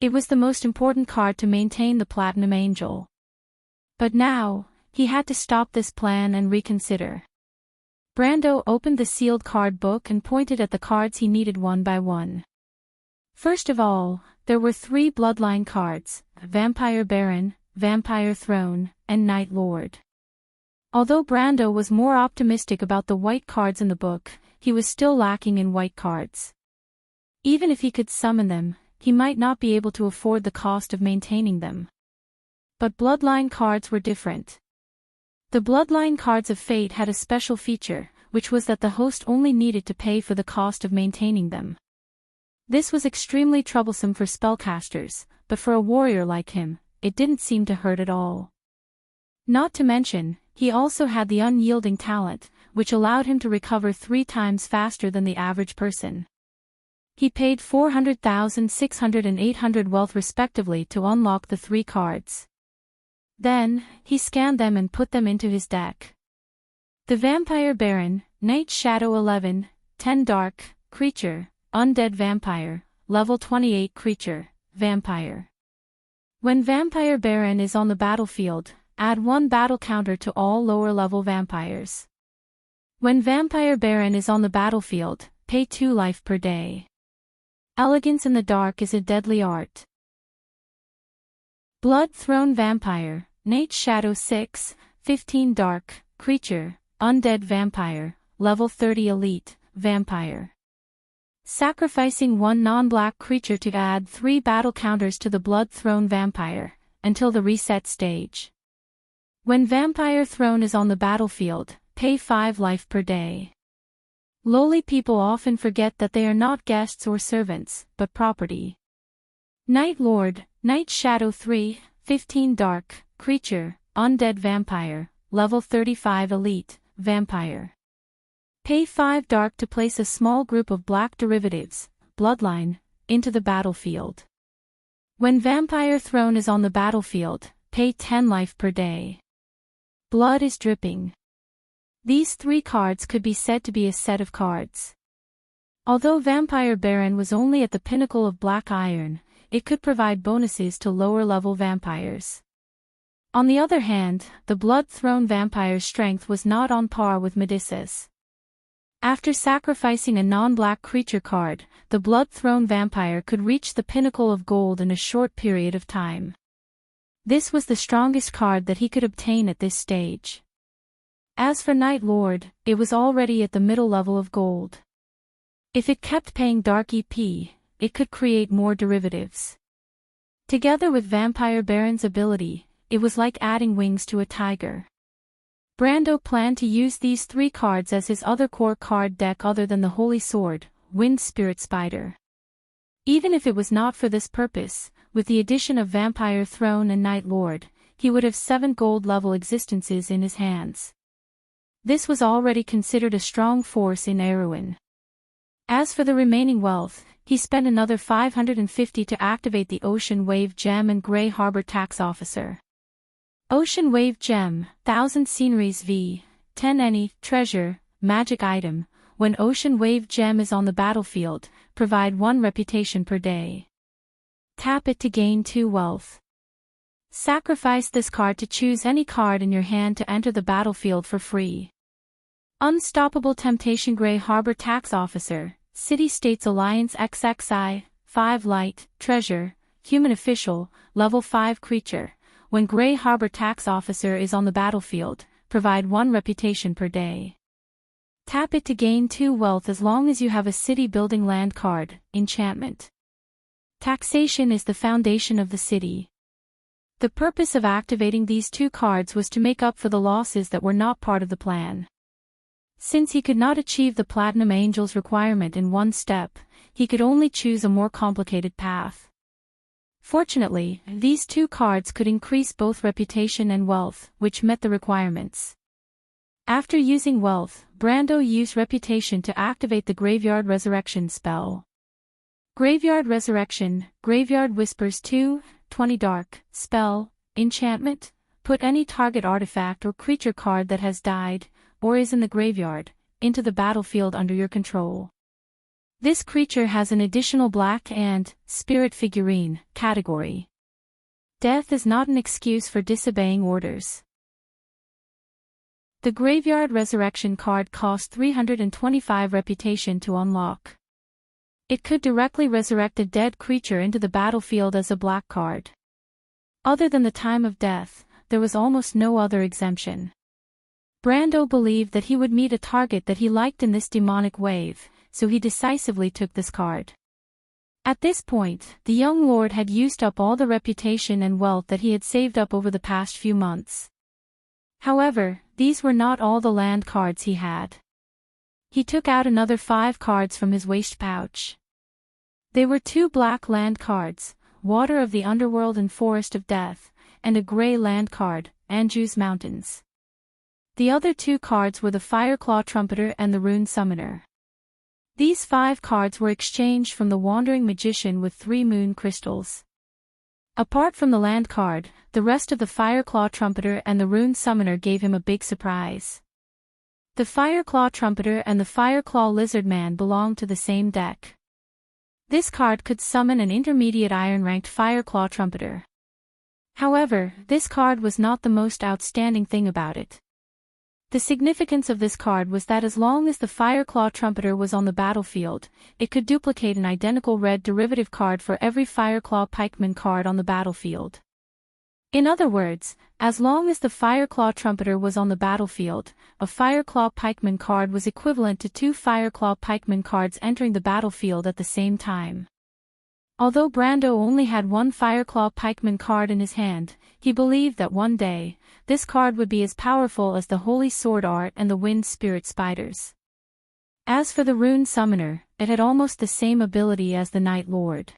It was the most important card to maintain the Platinum Angel. But now, he had to stop this plan and reconsider. Brando opened the sealed card book and pointed at the cards he needed one by one. First of all, there were 3 bloodline cards: Vampire Baron, Vampire Throne, and Night Lord. Although Brando was more optimistic about the white cards in the book, he was still lacking in white cards. Even if he could summon them, he might not be able to afford the cost of maintaining them. But bloodline cards were different. The bloodline cards of Fate had a special feature, which was that the host only needed to pay for the cost of maintaining them. This was extremely troublesome for spellcasters, but for a warrior like him, it didn't seem to hurt at all. Not to mention, he also had the unyielding talent, which allowed him to recover 3 times faster than the average person. He paid 400,000, 600 and 800 wealth respectively to unlock the 3 cards. Then, he scanned them and put them into his deck. The Vampire Baron, Night Shadow 11, 10 Dark, Creature, Undead Vampire, Level 28 Creature, Vampire. When Vampire Baron is on the battlefield, add 1 battle counter to all lower-level vampires. When Vampire Baron is on the battlefield, pay 2 life per day. Elegance in the dark is a deadly art. Blood Throne Vampire, Night Shadow 6, 15 Dark, Creature, Undead Vampire, Level 30 Elite, Vampire. Sacrificing 1 non-black creature to add 3 battle counters to the Blood Throne Vampire, until the reset stage. When Vampire Throne is on the battlefield, pay 5 life per day. Lowly people often forget that they are not guests or servants, but property. Night Lord, Night Shadow 3, 15 Dark, Creature, Undead Vampire, Level 35 Elite, Vampire. Pay 5 dark to place a small group of black derivatives, Bloodline, into the battlefield. When Vampire Throne is on the battlefield, pay 10 life per day. Blood is dripping. These 3 cards could be said to be a set of cards. Although Vampire Baron was only at the pinnacle of Black Iron, it could provide bonuses to lower-level vampires. On the other hand, the Blood Throne Vampire's strength was not on par with Medusa's. After sacrificing a non-black creature card, the Blood Throne Vampire could reach the pinnacle of gold in a short period of time. This was the strongest card that he could obtain at this stage. As for Night Lord, it was already at the middle level of gold. If it kept paying Dark EP, it could create more derivatives. Together with Vampire Baron's ability, it was like adding wings to a tiger. Brando planned to use these 3 cards as his other core card deck other than the Holy Sword, Wind Spirit Spider. Even if it was not for this purpose, with the addition of Vampire Throne and Night Lord, he would have 7 gold-level existences in his hands. This was already considered a strong force in Erewhon. As for the remaining wealth, he spent another 550 to activate the Ocean Wave Gem and Grey Harbor Tax Officer. Ocean Wave Gem, 1000 Sceneries v. 10 any, treasure, magic item. When Ocean Wave Gem is on the battlefield, provide 1 reputation per day. Tap it to gain 2 wealth. Sacrifice this card to choose any card in your hand to enter the battlefield for free. Unstoppable Temptation Grey Harbor Tax Officer, City States Alliance XXI, 5 light, treasure, human official, level 5 creature. When Grey Harbor Tax Officer is on the battlefield, provide 1 reputation per day. Tap it to gain 2 wealth as long as you have a city building land card, enchantment. Taxation is the foundation of the city. The purpose of activating these 2 cards was to make up for the losses that were not part of the plan. Since he could not achieve the Platinum Angel's requirement in 1 step, he could only choose a more complicated path. Fortunately, these 2 cards could increase both reputation and wealth, which met the requirements. After using wealth, Brando used reputation to activate the Graveyard Resurrection spell. Graveyard Resurrection, Graveyard Whispers 2, 20 dark, spell, enchantment, put any target artifact or creature card that has died, or is in the graveyard, into the battlefield under your control. This creature has an additional black and spirit figurine category. Death is not an excuse for disobeying orders. The Graveyard Resurrection card costs 325 reputation to unlock. It could directly resurrect a dead creature into the battlefield as a black card. Other than the time of death, there was almost no other exemption. Brando believed that he would meet a target that he liked in this demonic wave, so he decisively took this card. At this point, the young lord had used up all the reputation and wealth that he had saved up over the past few months. However, these were not all the land cards he had. He took out another 5 cards from his waist pouch. They were 2 black land cards, Water of the Underworld and Forest of Death, and a grey land card, Anju's Mountains. The other 2 cards were the Fireclaw Trumpeter and the Rune Summoner. These 5 cards were exchanged from the Wandering Magician with 3 moon crystals. Apart from the land card, the rest of the Fireclaw Trumpeter and the Rune Summoner gave him a big surprise. The Fireclaw Trumpeter and the Fireclaw Lizardman belonged to the same deck. This card could summon an intermediate iron-ranked Fireclaw Trumpeter. However, this card was not the most outstanding thing about it. The significance of this card was that as long as the Fireclaw Trumpeter was on the battlefield, it could duplicate an identical red derivative card for every Fireclaw Pikeman card on the battlefield. In other words, as long as the Fireclaw Trumpeter was on the battlefield, a Fireclaw Pikeman card was equivalent to 2 Fireclaw Pikeman cards entering the battlefield at the same time. Although Brando only had 1 Fireclaw Pikeman card in his hand, he believed that one day, this card would be as powerful as the Holy Sword Art and the Wind Spirit Spiders. As for the Rune Summoner, it had almost the same ability as the Night Lord.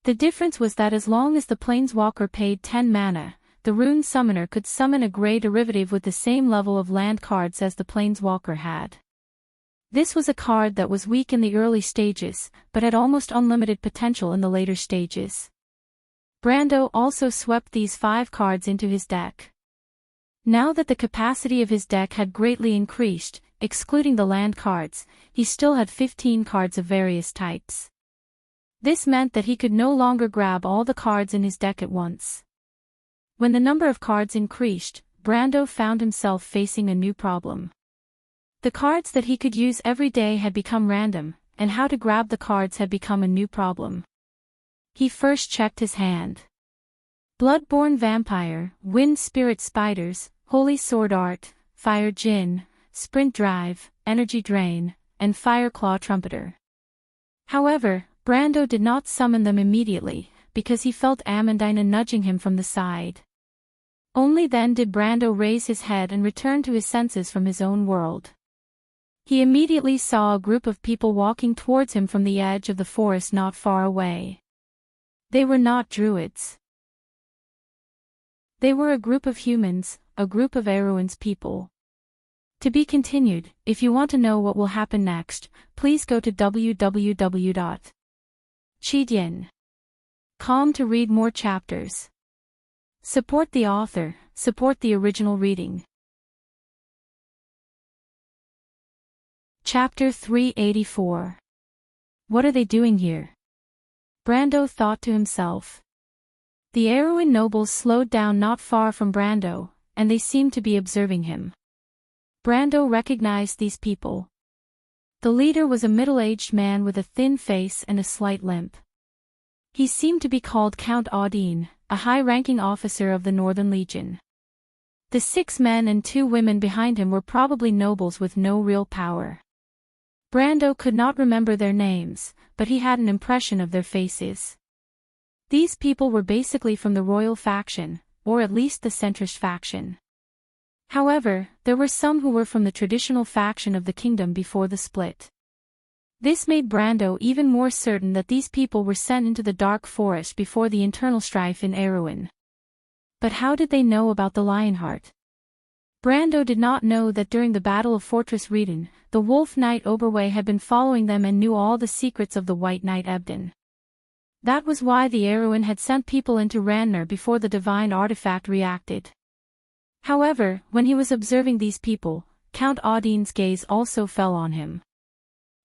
The difference was that as long as the Planeswalker paid 10 mana, the Rune Summoner could summon a grey derivative with the same level of land cards as the Planeswalker had. This was a card that was weak in the early stages, but had almost unlimited potential in the later stages. Brando also swept these 5 cards into his deck. Now that the capacity of his deck had greatly increased, excluding the land cards, he still had 15 cards of various types. This meant that he could no longer grab all the cards in his deck at once. When the number of cards increased, Brando found himself facing a new problem. The cards that he could use every day had become random, and how to grab the cards had become a new problem. He first checked his hand. Bloodborne Vampire, Wind Spirit Spiders, Holy Sword Art, Fire Djinn, Sprint Drive, Energy Drain, and Fire Claw Trumpeter. However, Brando did not summon them immediately, because he felt Amandina nudging him from the side. Only then did Brando raise his head and return to his senses from his own world. He immediately saw a group of people walking towards him from the edge of the forest not far away. They were not druids. They were a group of humans, a group of Erewhon's people. To be continued. If you want to know what will happen next, please go to www.chidien.com to read more chapters. Support the author, support the original reading. Chapter 384. What are they doing here? Brando thought to himself. The Erewhon nobles slowed down not far from Brando, and they seemed to be observing him. Brando recognized these people. The leader was a middle-aged man with a thin face and a slight limp. He seemed to be called Count Audine, a high-ranking officer of the Northern Legion. The 6 men and 2 women behind him were probably nobles with no real power. Brando could not remember their names, but he had an impression of their faces. These people were basically from the royal faction, or at least the centrist faction. However, there were some who were from the traditional faction of the kingdom before the split. This made Brando even more certain that these people were sent into the dark forest before the internal strife in Erewhon. But how did they know about the Lionheart? Brando did not know that during the Battle of Fortress Reden, the Wolf Knight Oberway had been following them and knew all the secrets of the White Knight Ebden. That was why the Erewhon had sent people into Ranner before the divine artifact reacted. However, when he was observing these people, Count Audine's gaze also fell on him.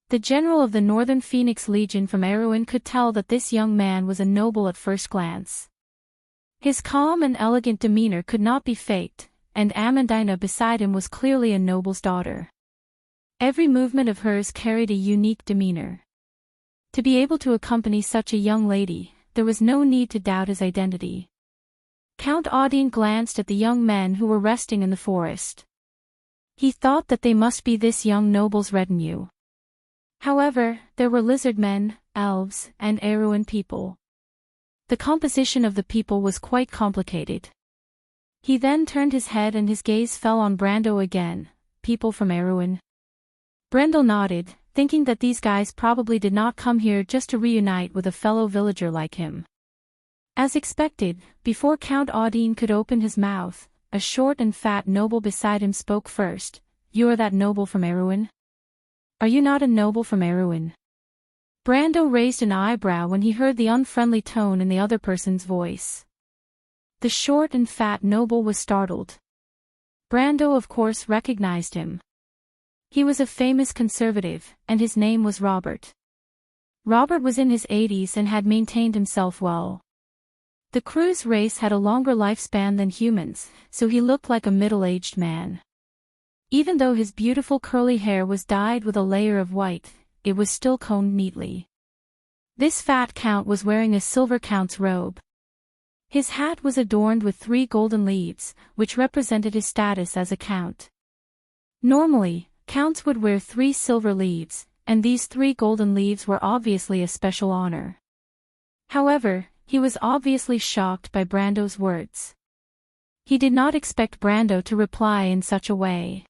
The general of the Northern Phoenix Legion from Erewhon could tell that this young man was a noble at first glance. His calm and elegant demeanor could not be faked, and Amandina beside him was clearly a noble's daughter. Every movement of hers carried a unique demeanor. To be able to accompany such a young lady, there was no need to doubt his identity. Count Audine glanced at the young men who were resting in the forest. He thought that they must be this young noble's retinue. However, there were lizard men, elves, and Erewhon people. The composition of the people was quite complicated. He then turned his head and his gaze fell on Brando again. People from Erewhon. Brando nodded, thinking that these guys probably did not come here just to reunite with a fellow villager like him. As expected, before Count Audine could open his mouth, a short and fat noble beside him spoke first. You are that noble from Erewhon? Are you not a noble from Erewhon? Brando raised an eyebrow when he heard the unfriendly tone in the other person's voice. The short and fat noble was startled. Brando of course recognized him. He was a famous conservative, and his name was Robert. Robert was in his 80s and had maintained himself well. The crew's race had a longer lifespan than humans, so he looked like a middle-aged man. Even though his beautiful curly hair was dyed with a layer of white, it was still combed neatly. This fat count was wearing a silver count's robe. His hat was adorned with 3 golden leaves, which represented his status as a count. Normally, counts would wear 3 silver leaves, and these 3 golden leaves were obviously a special honor. However, he was obviously shocked by Brando's words. He did not expect Brando to reply in such a way.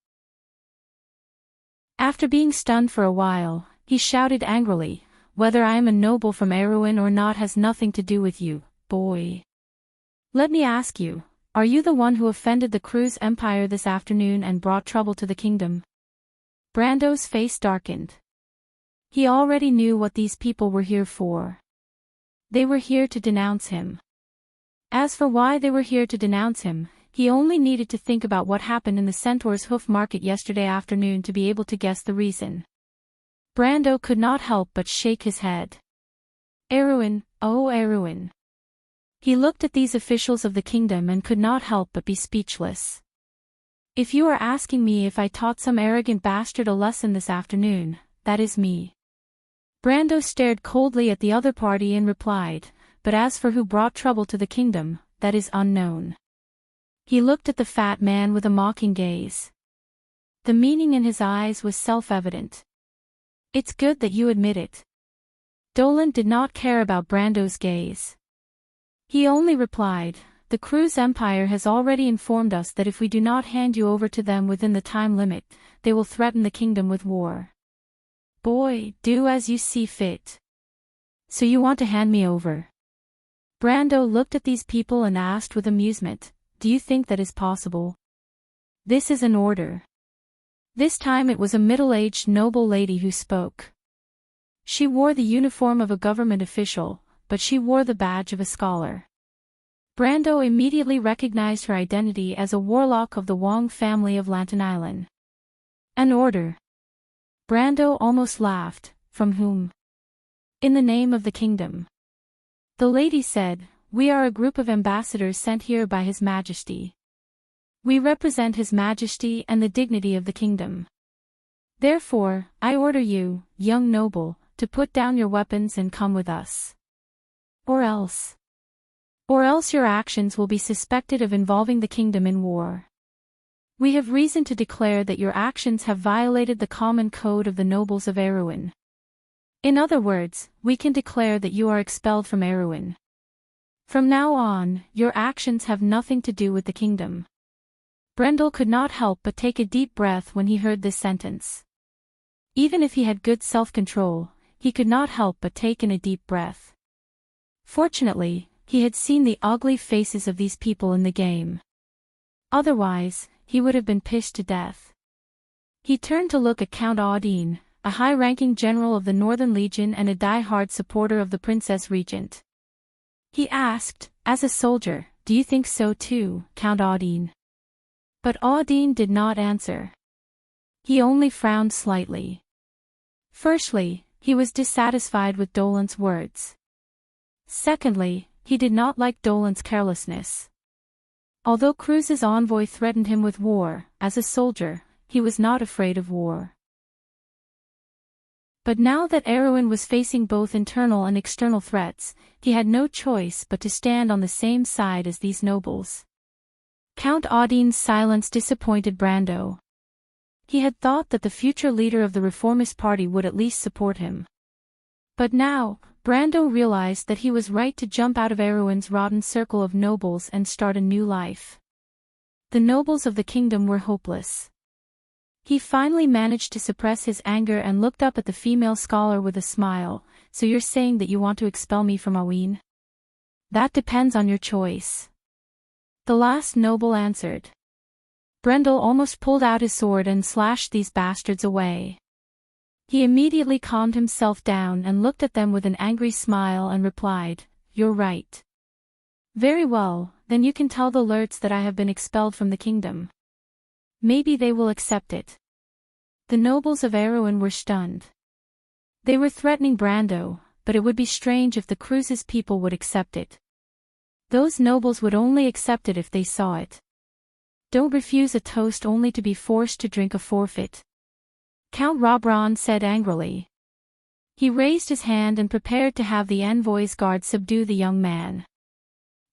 After being stunned for a while, he shouted angrily, "Whether I am a noble from Erewhon or not has nothing to do with you, boy. Let me ask you, are you the one who offended the crew's empire this afternoon and brought trouble to the kingdom?" Brando's face darkened. He already knew what these people were here for. They were here to denounce him. As for why they were here to denounce him, he only needed to think about what happened in the Centaur's Hoof Market yesterday afternoon to be able to guess the reason. Brando could not help but shake his head. Erwin, oh Erwin. He looked at these officials of the kingdom and could not help but be speechless. If you are asking me if I taught some arrogant bastard a lesson this afternoon, that is me. Brando stared coldly at the other party and replied, but as for who brought trouble to the kingdom, that is unknown. He looked at the fat man with a mocking gaze. The meaning in his eyes was self-evident. It's good that you admit it. Dolan did not care about Brando's gaze. He only replied, the Cruz Empire has already informed us that if we do not hand you over to them within the time limit, they will threaten the kingdom with war. Boy, do as you see fit. So you want to hand me over? Brando looked at these people and asked with amusement, do you think that is possible? This is an order. This time it was a middle-aged noble lady who spoke. She wore the uniform of a government official, but she wore the badge of a scholar. Brando immediately recognized her identity as a warlock of the Wong family of Lantern Island. An order. Brando almost laughed, from whom? In the name of the kingdom. The lady said, we are a group of ambassadors sent here by His Majesty. We represent His Majesty and the dignity of the kingdom. Therefore, I order you, young noble, to put down your weapons and come with us. Or else your actions will be suspected of involving the kingdom in war. We have reason to declare that your actions have violated the common code of the nobles of Erewhon. In other words, we can declare that you are expelled from Erewhon. From now on, your actions have nothing to do with the kingdom. Brendel could not help but take a deep breath when he heard this sentence. Even if he had good self-control, he could not help but take in a deep breath. Fortunately, he had seen the ugly faces of these people in the game. Otherwise, he would have been pissed to death. He turned to look at Count Audine, a high-ranking general of the Northern Legion and a die-hard supporter of the Princess Regent. He asked, as a soldier, do you think so too, Count Audine? But Audine did not answer. He only frowned slightly. Firstly, he was dissatisfied with Dolan's words. Secondly, he did not like Dolan's carelessness. Although Cruz's envoy threatened him with war, as a soldier, he was not afraid of war. But now that Erewhon was facing both internal and external threats, he had no choice but to stand on the same side as these nobles. Count Audine's silence disappointed Brando. He had thought that the future leader of the Reformist Party would at least support him. But now, Brando realized that he was right to jump out of Erewhon's rotten circle of nobles and start a new life. The nobles of the kingdom were hopeless. He finally managed to suppress his anger and looked up at the female scholar with a smile. So you're saying that you want to expel me from Aween? That depends on your choice. The last noble answered. Brendel almost pulled out his sword and slashed these bastards away. He immediately calmed himself down and looked at them with an angry smile and replied, you're right. Very well, then you can tell the Lurts that I have been expelled from the kingdom. Maybe they will accept it. The nobles of Erewhon were stunned. They were threatening Brando, but it would be strange if the Cruz's people would accept it. Those nobles would only accept it if they saw it. Don't refuse a toast only to be forced to drink a forfeit. Count Robron said angrily. He raised his hand and prepared to have the envoy's guard subdue the young man.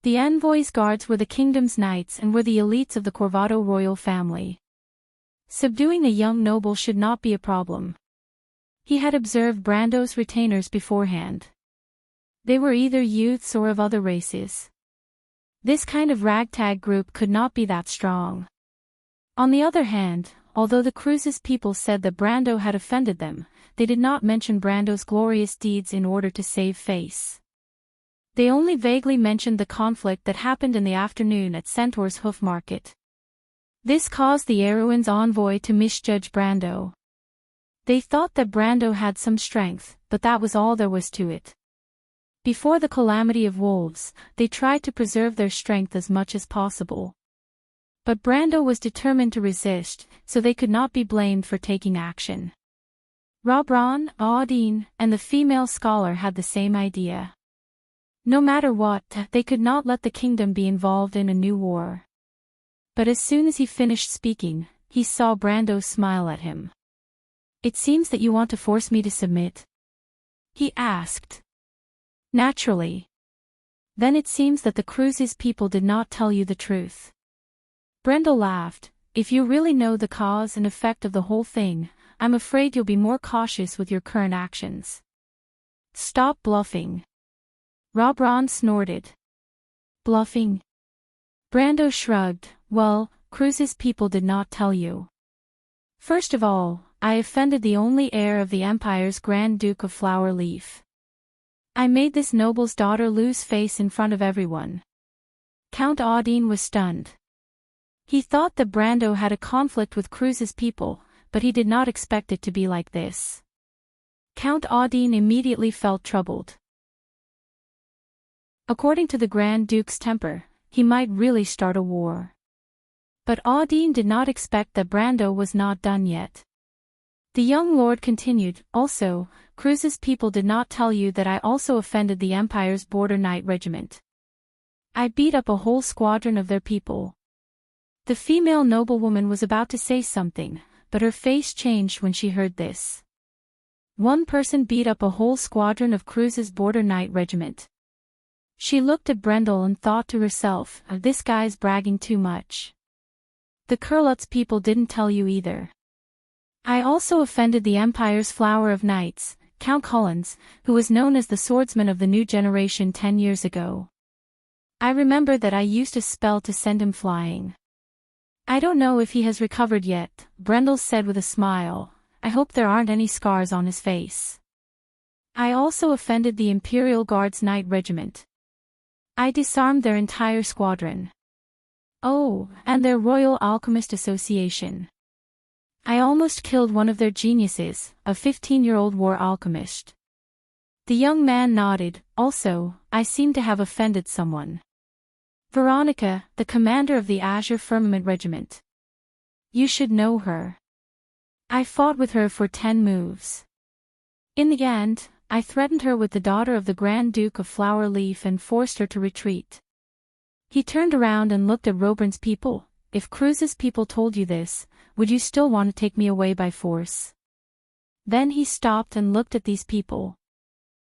The envoy's guards were the kingdom's knights and were the elites of the Corvado royal family. Subduing a young noble should not be a problem. He had observed Brando's retainers beforehand. They were either youths or of other races. This kind of ragtag group could not be that strong. On the other hand, although the Cruz's people said that Brando had offended them, they did not mention Brando's glorious deeds in order to save face. They only vaguely mentioned the conflict that happened in the afternoon at Centaur's Hoof Market. This caused the Erewhon's envoy to misjudge Brando. They thought that Brando had some strength, but that was all there was to it. Before the calamity of wolves, they tried to preserve their strength as much as possible. But Brando was determined to resist, so they could not be blamed for taking action. Robron, Audine, and the female scholar had the same idea. No matter what, they could not let the kingdom be involved in a new war. But as soon as he finished speaking, he saw Brando smile at him. "It seems that you want to force me to submit?" he asked. "Naturally. Then it seems that the Cruises people did not tell you the truth." Brando laughed. "If you really know the cause and effect of the whole thing, I'm afraid you'll be more cautious with your current actions." "Stop bluffing." Robron snorted. "Bluffing?" Brando shrugged. "Well, Cruises people did not tell you. First of all, I offended the only heir of the Empire's Grand Duke of Flower Leaf. I made this noble's daughter lose face in front of everyone." Count Audine was stunned. He thought that Brando had a conflict with Cruises people, but he did not expect it to be like this. Count Audine immediately felt troubled. According to the Grand Duke's temper, he might really start a war. But Audine did not expect that Brando was not done yet. The young lord continued, "Also, Cruises people did not tell you that I also offended the Empire's Border Knight Regiment. I beat up a whole squadron of their people." The female noblewoman was about to say something, but her face changed when she heard this. One person beat up a whole squadron of Cruises' Border Knight Regiment. She looked at Brendel and thought to herself, "This guy's bragging too much. The Kurlutz people didn't tell you either." "I also offended the Empire's Flower of Knights, Count Collins, who was known as the swordsman of the new generation 10 years ago. I remember that I used a spell to send him flying. I don't know if he has recovered yet," Brendel said with a smile. "I hope there aren't any scars on his face. I also offended the Imperial Guards Knight Regiment. I disarmed their entire squadron. Oh, and their Royal Alchemist Association. I almost killed one of their geniuses, a 15-year-old war alchemist." The young man nodded. "Also, I seem to have offended someone. Veronica, the commander of the Azure Firmament Regiment. You should know her. I fought with her for 10 moves. In the end, I threatened her with the daughter of the Grand Duke of Flower Leaf and forced her to retreat." He turned around and looked at Roburn's people. "If Cruises people told you this, would you still want to take me away by force?" Then he stopped and looked at these people.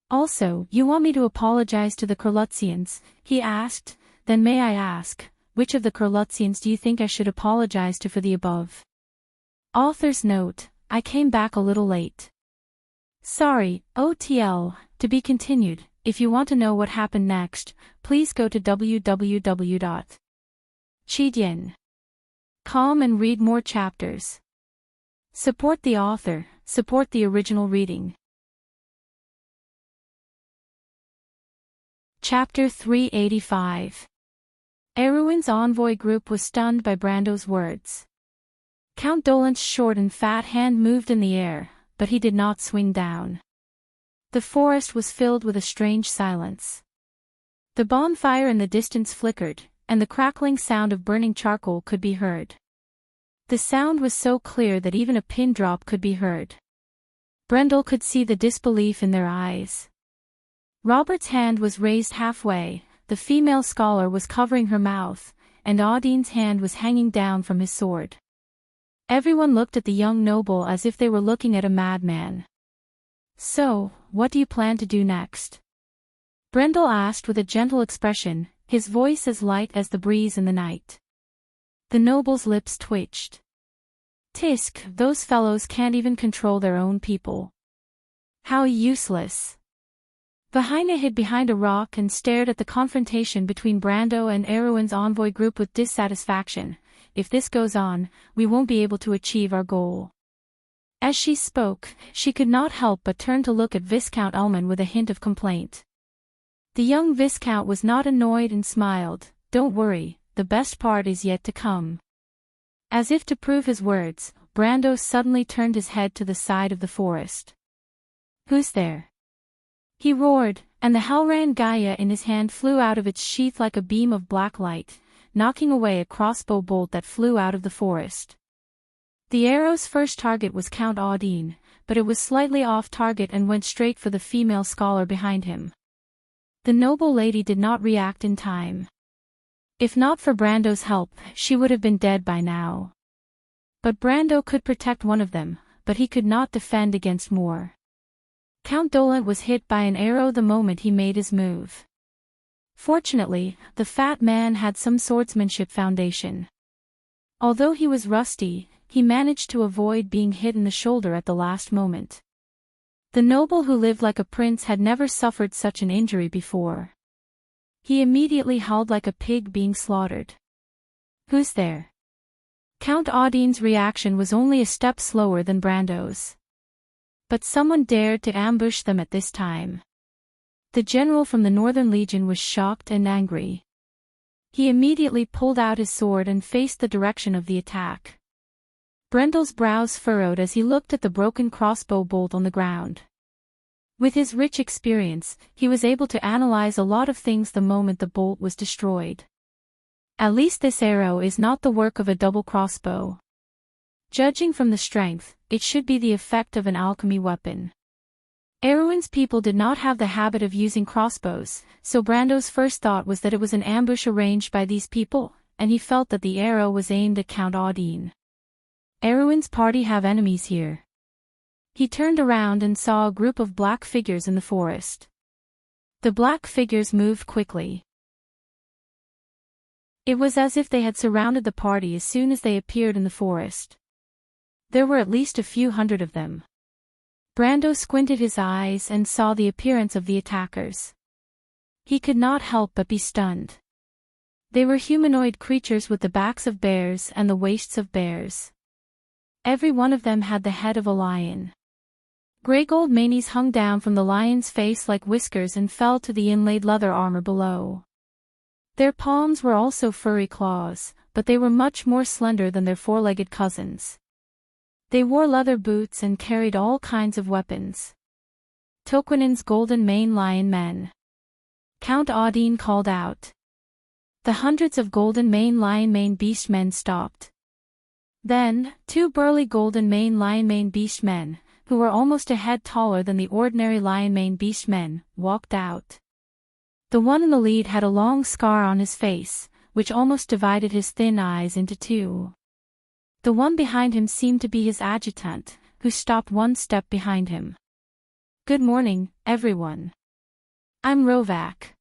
"Also, you want me to apologize to the Kurlutzians?" he asked. "Then may I ask, which of the Kurlutzians do you think I should apologize to for the above?" Author's note: I came back a little late. Sorry, OTL, to be continued. If you want to know what happened next, please go to www.chidian.com and read more chapters. Support the author, support the original reading. Chapter 385. Erwin's envoy group was stunned by Brando's words. Count Dolant's short and fat hand moved in the air, but he did not swing down. The forest was filled with a strange silence. The bonfire in the distance flickered, and the crackling sound of burning charcoal could be heard. The sound was so clear that even a pin drop could be heard. Brendel could see the disbelief in their eyes. Robert's hand was raised halfway, the female scholar was covering her mouth, and Audine's hand was hanging down from his sword. Everyone looked at the young noble as if they were looking at a madman. So, what do you plan to do next? Brendel asked with a gentle expression, his voice as light as the breeze in the night. The noble's lips twitched. Tisk, those fellows can't even control their own people. How useless. Vahina hid behind a rock and stared at the confrontation between Brando and Erwin's envoy group with dissatisfaction. If this goes on, we won't be able to achieve our goal. As she spoke, she could not help but turn to look at Viscount Ullman with a hint of complaint. The young Viscount was not annoyed and smiled. Don't worry, the best part is yet to come. As if to prove his words, Brando suddenly turned his head to the side of the forest. Who's there? He roared, and the Hellran Gaia in his hand flew out of its sheath like a beam of black light, knocking away a crossbow bolt that flew out of the forest. The arrow's first target was Count Audine, but it was slightly off target and went straight for the female scholar behind him. The noble lady did not react in time. If not for Brando's help, she would have been dead by now. But Brando could protect one of them, but he could not defend against more. Count Dolent was hit by an arrow the moment he made his move. Fortunately, the fat man had some swordsmanship foundation. Although he was rusty, he managed to avoid being hit in the shoulder at the last moment. The noble who lived like a prince had never suffered such an injury before. He immediately howled like a pig being slaughtered. "Who's there?" Count Audine's reaction was only a step slower than Brando's. But someone dared to ambush them at this time. The general from the Northern Legion was shocked and angry. He immediately pulled out his sword and faced the direction of the attack. Brendel's brows furrowed as he looked at the broken crossbow bolt on the ground. With his rich experience, he was able to analyze a lot of things the moment the bolt was destroyed. At least this arrow is not the work of a double crossbow. Judging from the strength, it should be the effect of an alchemy weapon. Erwin's people did not have the habit of using crossbows, so Brando's first thought was that it was an ambush arranged by these people, and he felt that the arrow was aimed at Count Audine. Erwin's party have enemies here. He turned around and saw a group of black figures in the forest. The black figures moved quickly. It was as if they had surrounded the party as soon as they appeared in the forest. There were at least a few hundred of them. Brando squinted his eyes and saw the appearance of the attackers. He could not help but be stunned. They were humanoid creatures with the backs of bears and the waists of bears. Every one of them had the head of a lion. Grey gold manes hung down from the lion's face like whiskers and fell to the inlaid leather armor below. Their palms were also furry claws, but they were much more slender than their four-legged cousins. They wore leather boots and carried all kinds of weapons. Toquinen's golden mane lion men. Count Audine called out. The hundreds of golden mane lion mane beast men stopped. Then, two burly golden mane lion mane beast men, who were almost a head taller than the ordinary lion mane beast men, walked out. The one in the lead had a long scar on his face, which almost divided his thin eyes into two. The one behind him seemed to be his adjutant, who stopped one step behind him. "Good morning, everyone. I'm Rovac.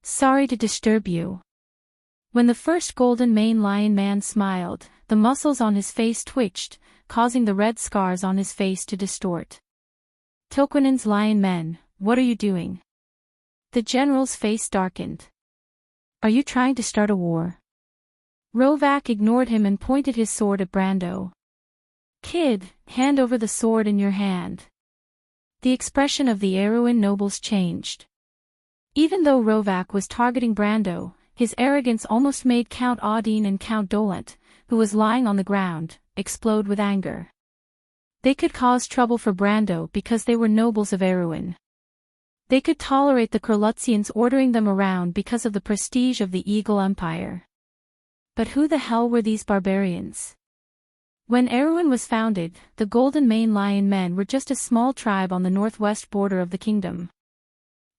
Sorry to disturb you." When the first golden mane lion man smiled, the muscles on his face twitched, causing the red scars on his face to distort. "Toquinen's lion men, what are you doing?" The general's face darkened. "Are you trying to start a war?" Rovac ignored him and pointed his sword at Brando. "Kid, hand over the sword in your hand." The expression of the Erwin nobles changed. Even though Rovac was targeting Brando, his arrogance almost made Count Audine and Count Dolent, who was lying on the ground, explode with anger. They could cause trouble for Brando because they were nobles of Erwin. They could tolerate the Kurlutzians ordering them around because of the prestige of the Eagle Empire. But who the hell were these barbarians? When Erwin was founded, the Golden Mane Lion men were just a small tribe on the northwest border of the kingdom.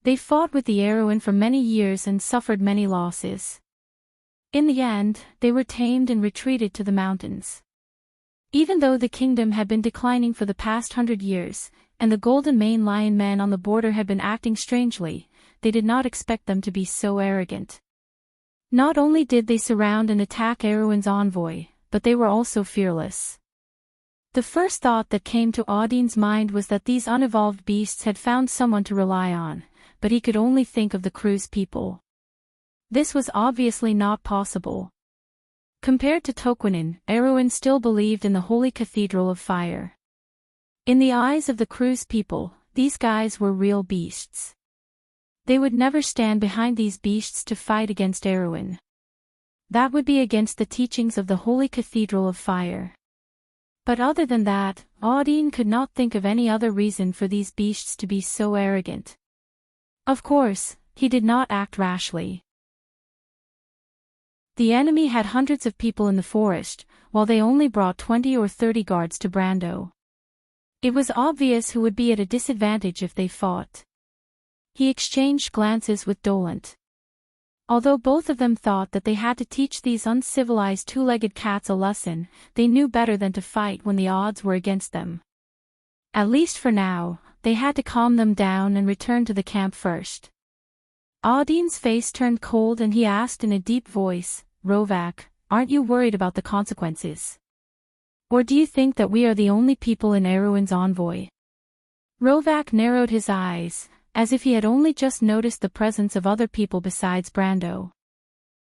They fought with the Erwin for many years and suffered many losses. In the end, they were tamed and retreated to the mountains. Even though the kingdom had been declining for the past 100 years, and the Golden Mane Lion men on the border had been acting strangely, they did not expect them to be so arrogant. Not only did they surround and attack Erwin's envoy, but they were also fearless. The first thought that came to Audine's mind was that these unevolved beasts had found someone to rely on, but he could only think of the crew's people. This was obviously not possible. Compared to Toquinen, Erwin still believed in the Holy Cathedral of Fire. In the eyes of the crew's people, these guys were real beasts. They would never stand behind these beasts to fight against Erwin. That would be against the teachings of the Holy Cathedral of Fire. But other than that, Audine could not think of any other reason for these beasts to be so arrogant. Of course, he did not act rashly. The enemy had hundreds of people in the forest, while they only brought 20 or 30 guards to Brando. It was obvious who would be at a disadvantage if they fought. He exchanged glances with Dolent. Although both of them thought that they had to teach these uncivilized two-legged cats a lesson, they knew better than to fight when the odds were against them. At least for now, they had to calm them down and return to the camp first. Audine's face turned cold and he asked in a deep voice, "Rovak, aren't you worried about the consequences? Or do you think that we are the only people in Erwin's envoy?" Rovak narrowed his eyes, as if he had only just noticed the presence of other people besides Brando.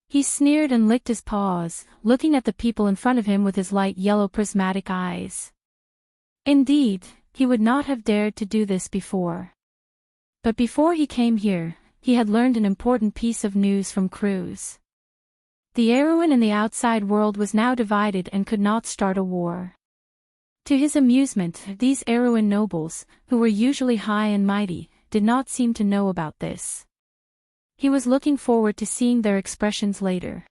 He sneered and licked his paws, looking at the people in front of him with his light yellow prismatic eyes. Indeed, he would not have dared to do this before. But before he came here, he had learned an important piece of news from Cruz. The Erwin in the outside world was now divided and could not start a war. To his amusement, these Erwin nobles, who were usually high and mighty, did not seem to know about this. He was looking forward to seeing their expressions later.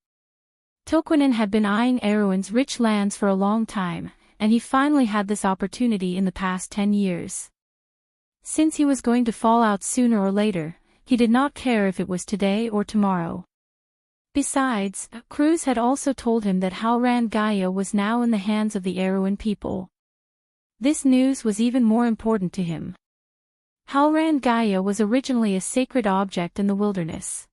Toquinen had been eyeing Erwin's rich lands for a long time, and he finally had this opportunity in the past 10 years. Since he was going to fall out sooner or later, he did not care if it was today or tomorrow. Besides, Cruz had also told him that Halran Gaia was now in the hands of the Erwin people. This news was even more important to him. Halran Gaia was originally a sacred object in the wilderness.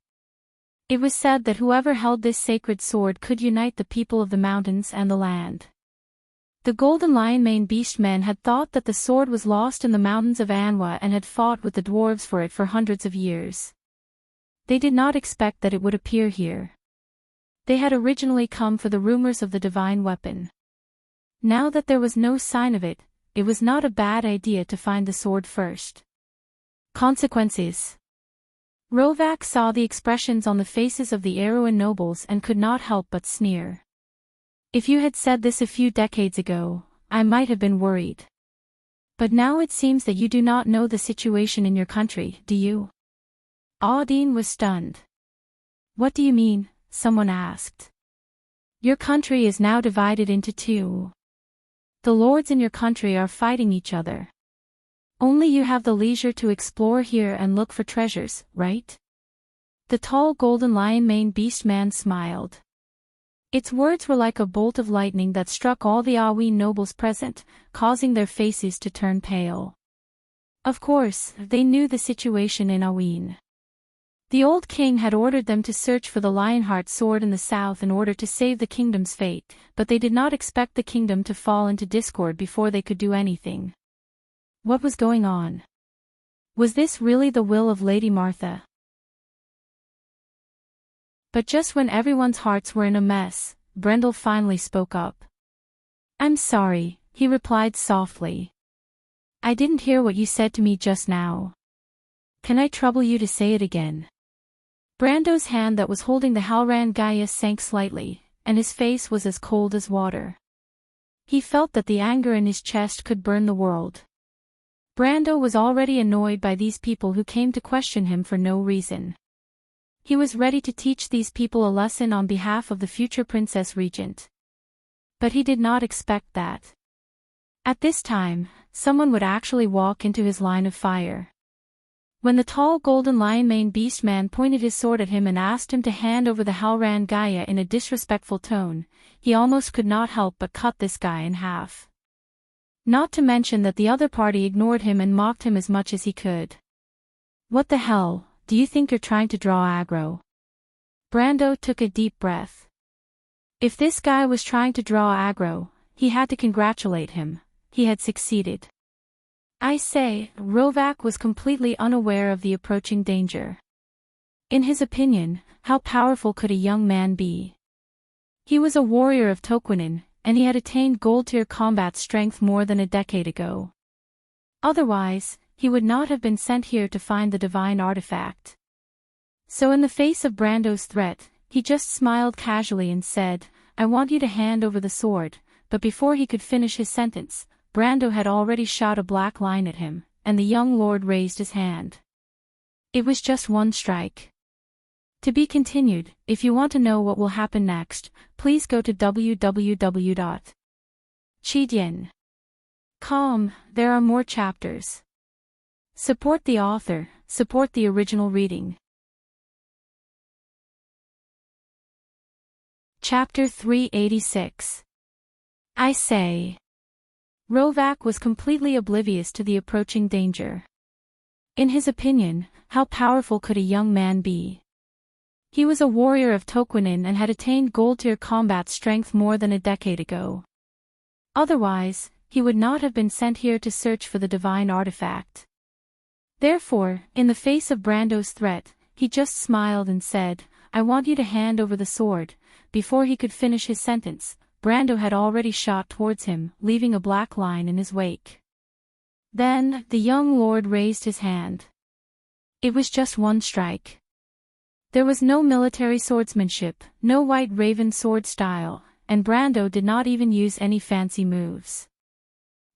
It was said that whoever held this sacred sword could unite the people of the mountains and the land. The Golden Lion-Mane Beast men had thought that the sword was lost in the mountains of Anwa and had fought with the dwarves for it for hundreds of years. They did not expect that it would appear here. They had originally come for the rumors of the divine weapon. Now that there was no sign of it, it was not a bad idea to find the sword first. Consequences. Rovak saw the expressions on the faces of the Erwin nobles and could not help but sneer. If you had said this a few decades ago, I might have been worried. But now it seems that you do not know the situation in your country, do you? Audine was stunned. What do you mean? Someone asked. Your country is now divided into two. The lords in your country are fighting each other. Only you have the leisure to explore here and look for treasures, right? The tall Golden Lion-Mane Beast man smiled. Its words were like a bolt of lightning that struck all the Aween nobles present, causing their faces to turn pale. Of course, they knew the situation in Aween. The old king had ordered them to search for the Lionheart sword in the south in order to save the kingdom's fate, but they did not expect the kingdom to fall into discord before they could do anything. What was going on? Was this really the will of Lady Martha? But just when everyone's hearts were in a mess, Brendel finally spoke up. I'm sorry, he replied softly. I didn't hear what you said to me just now. Can I trouble you to say it again? Brando's hand that was holding the Halran Gaia sank slightly, and his face was as cold as water. He felt that the anger in his chest could burn the world. Brando was already annoyed by these people who came to question him for no reason. He was ready to teach these people a lesson on behalf of the future Princess Regent. But he did not expect that. At this time, someone would actually walk into his line of fire. When the tall Golden Lion-Mane Beast man pointed his sword at him and asked him to hand over the Halran Gaia in a disrespectful tone, he almost could not help but cut this guy in half. Not to mention that the other party ignored him and mocked him as much as he could. What the hell, do you think you're trying to draw aggro? Brando took a deep breath. If this guy was trying to draw aggro, he had to congratulate him. He had succeeded. I say, Rovak was completely unaware of the approaching danger. In his opinion, how powerful could a young man be? He was a warrior of Toquinen, and he had attained gold-tier combat strength more than a decade ago. Otherwise, he would not have been sent here to find the divine artifact. So in the face of Brando's threat, he just smiled casually and said, I want you to hand over the sword, but before he could finish his sentence, Brando had already shot a black line at him, and the young lord raised his hand. It was just one strike. To be continued. If you want to know what will happen next, please go to www.cheedian.com. There are more chapters. Support the author, support the original reading. Chapter 386. I say. Rovak was completely oblivious to the approaching danger. In his opinion, how powerful could a young man be? He was a warrior of Toquinin and had attained gold-tier combat strength more than a decade ago. Otherwise, he would not have been sent here to search for the divine artifact. Therefore, in the face of Brando's threat, he just smiled and said, "I want you to hand over the sword." Before he could finish his sentence, Brando had already shot towards him, leaving a black line in his wake. Then, the young lord raised his hand. It was just one strike. There was no military swordsmanship, no white raven sword style, and Brando did not even use any fancy moves.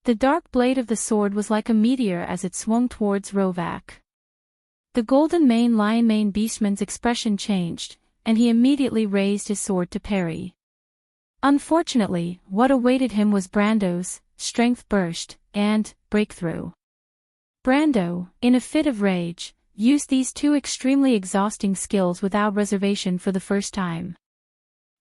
The dark blade of the sword was like a meteor as it swung towards Rovak. The golden mane lion-mane beastman's expression changed, and he immediately raised his sword to parry. Unfortunately, what awaited him was Brando's strength burst and breakthrough. Brando, in a fit of rage, used these two extremely exhausting skills without reservation for the first time.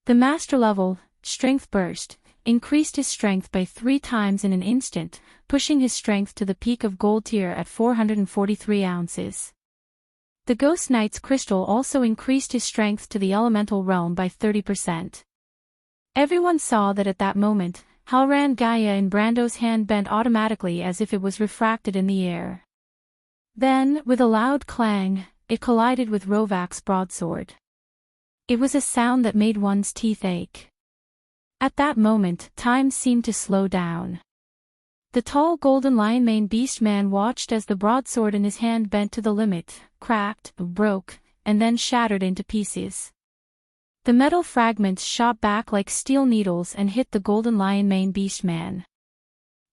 The master level, strength burst, increased his strength by 3 times in an instant, pushing his strength to the peak of gold tier at 443 ounces. The Ghost Knight's crystal also increased his strength to the elemental realm by 30%. Everyone saw that at that moment, Halran Gaia in Brando's hand bent automatically as if it was refracted in the air. Then, with a loud clang, it collided with Rovak's broadsword. It was a sound that made one's teeth ache. At that moment, time seemed to slow down. The tall golden lion-mane beastman watched as the broadsword in his hand bent to the limit, cracked, broke, and then shattered into pieces. The metal fragments shot back like steel needles and hit the golden lion-mane beastman.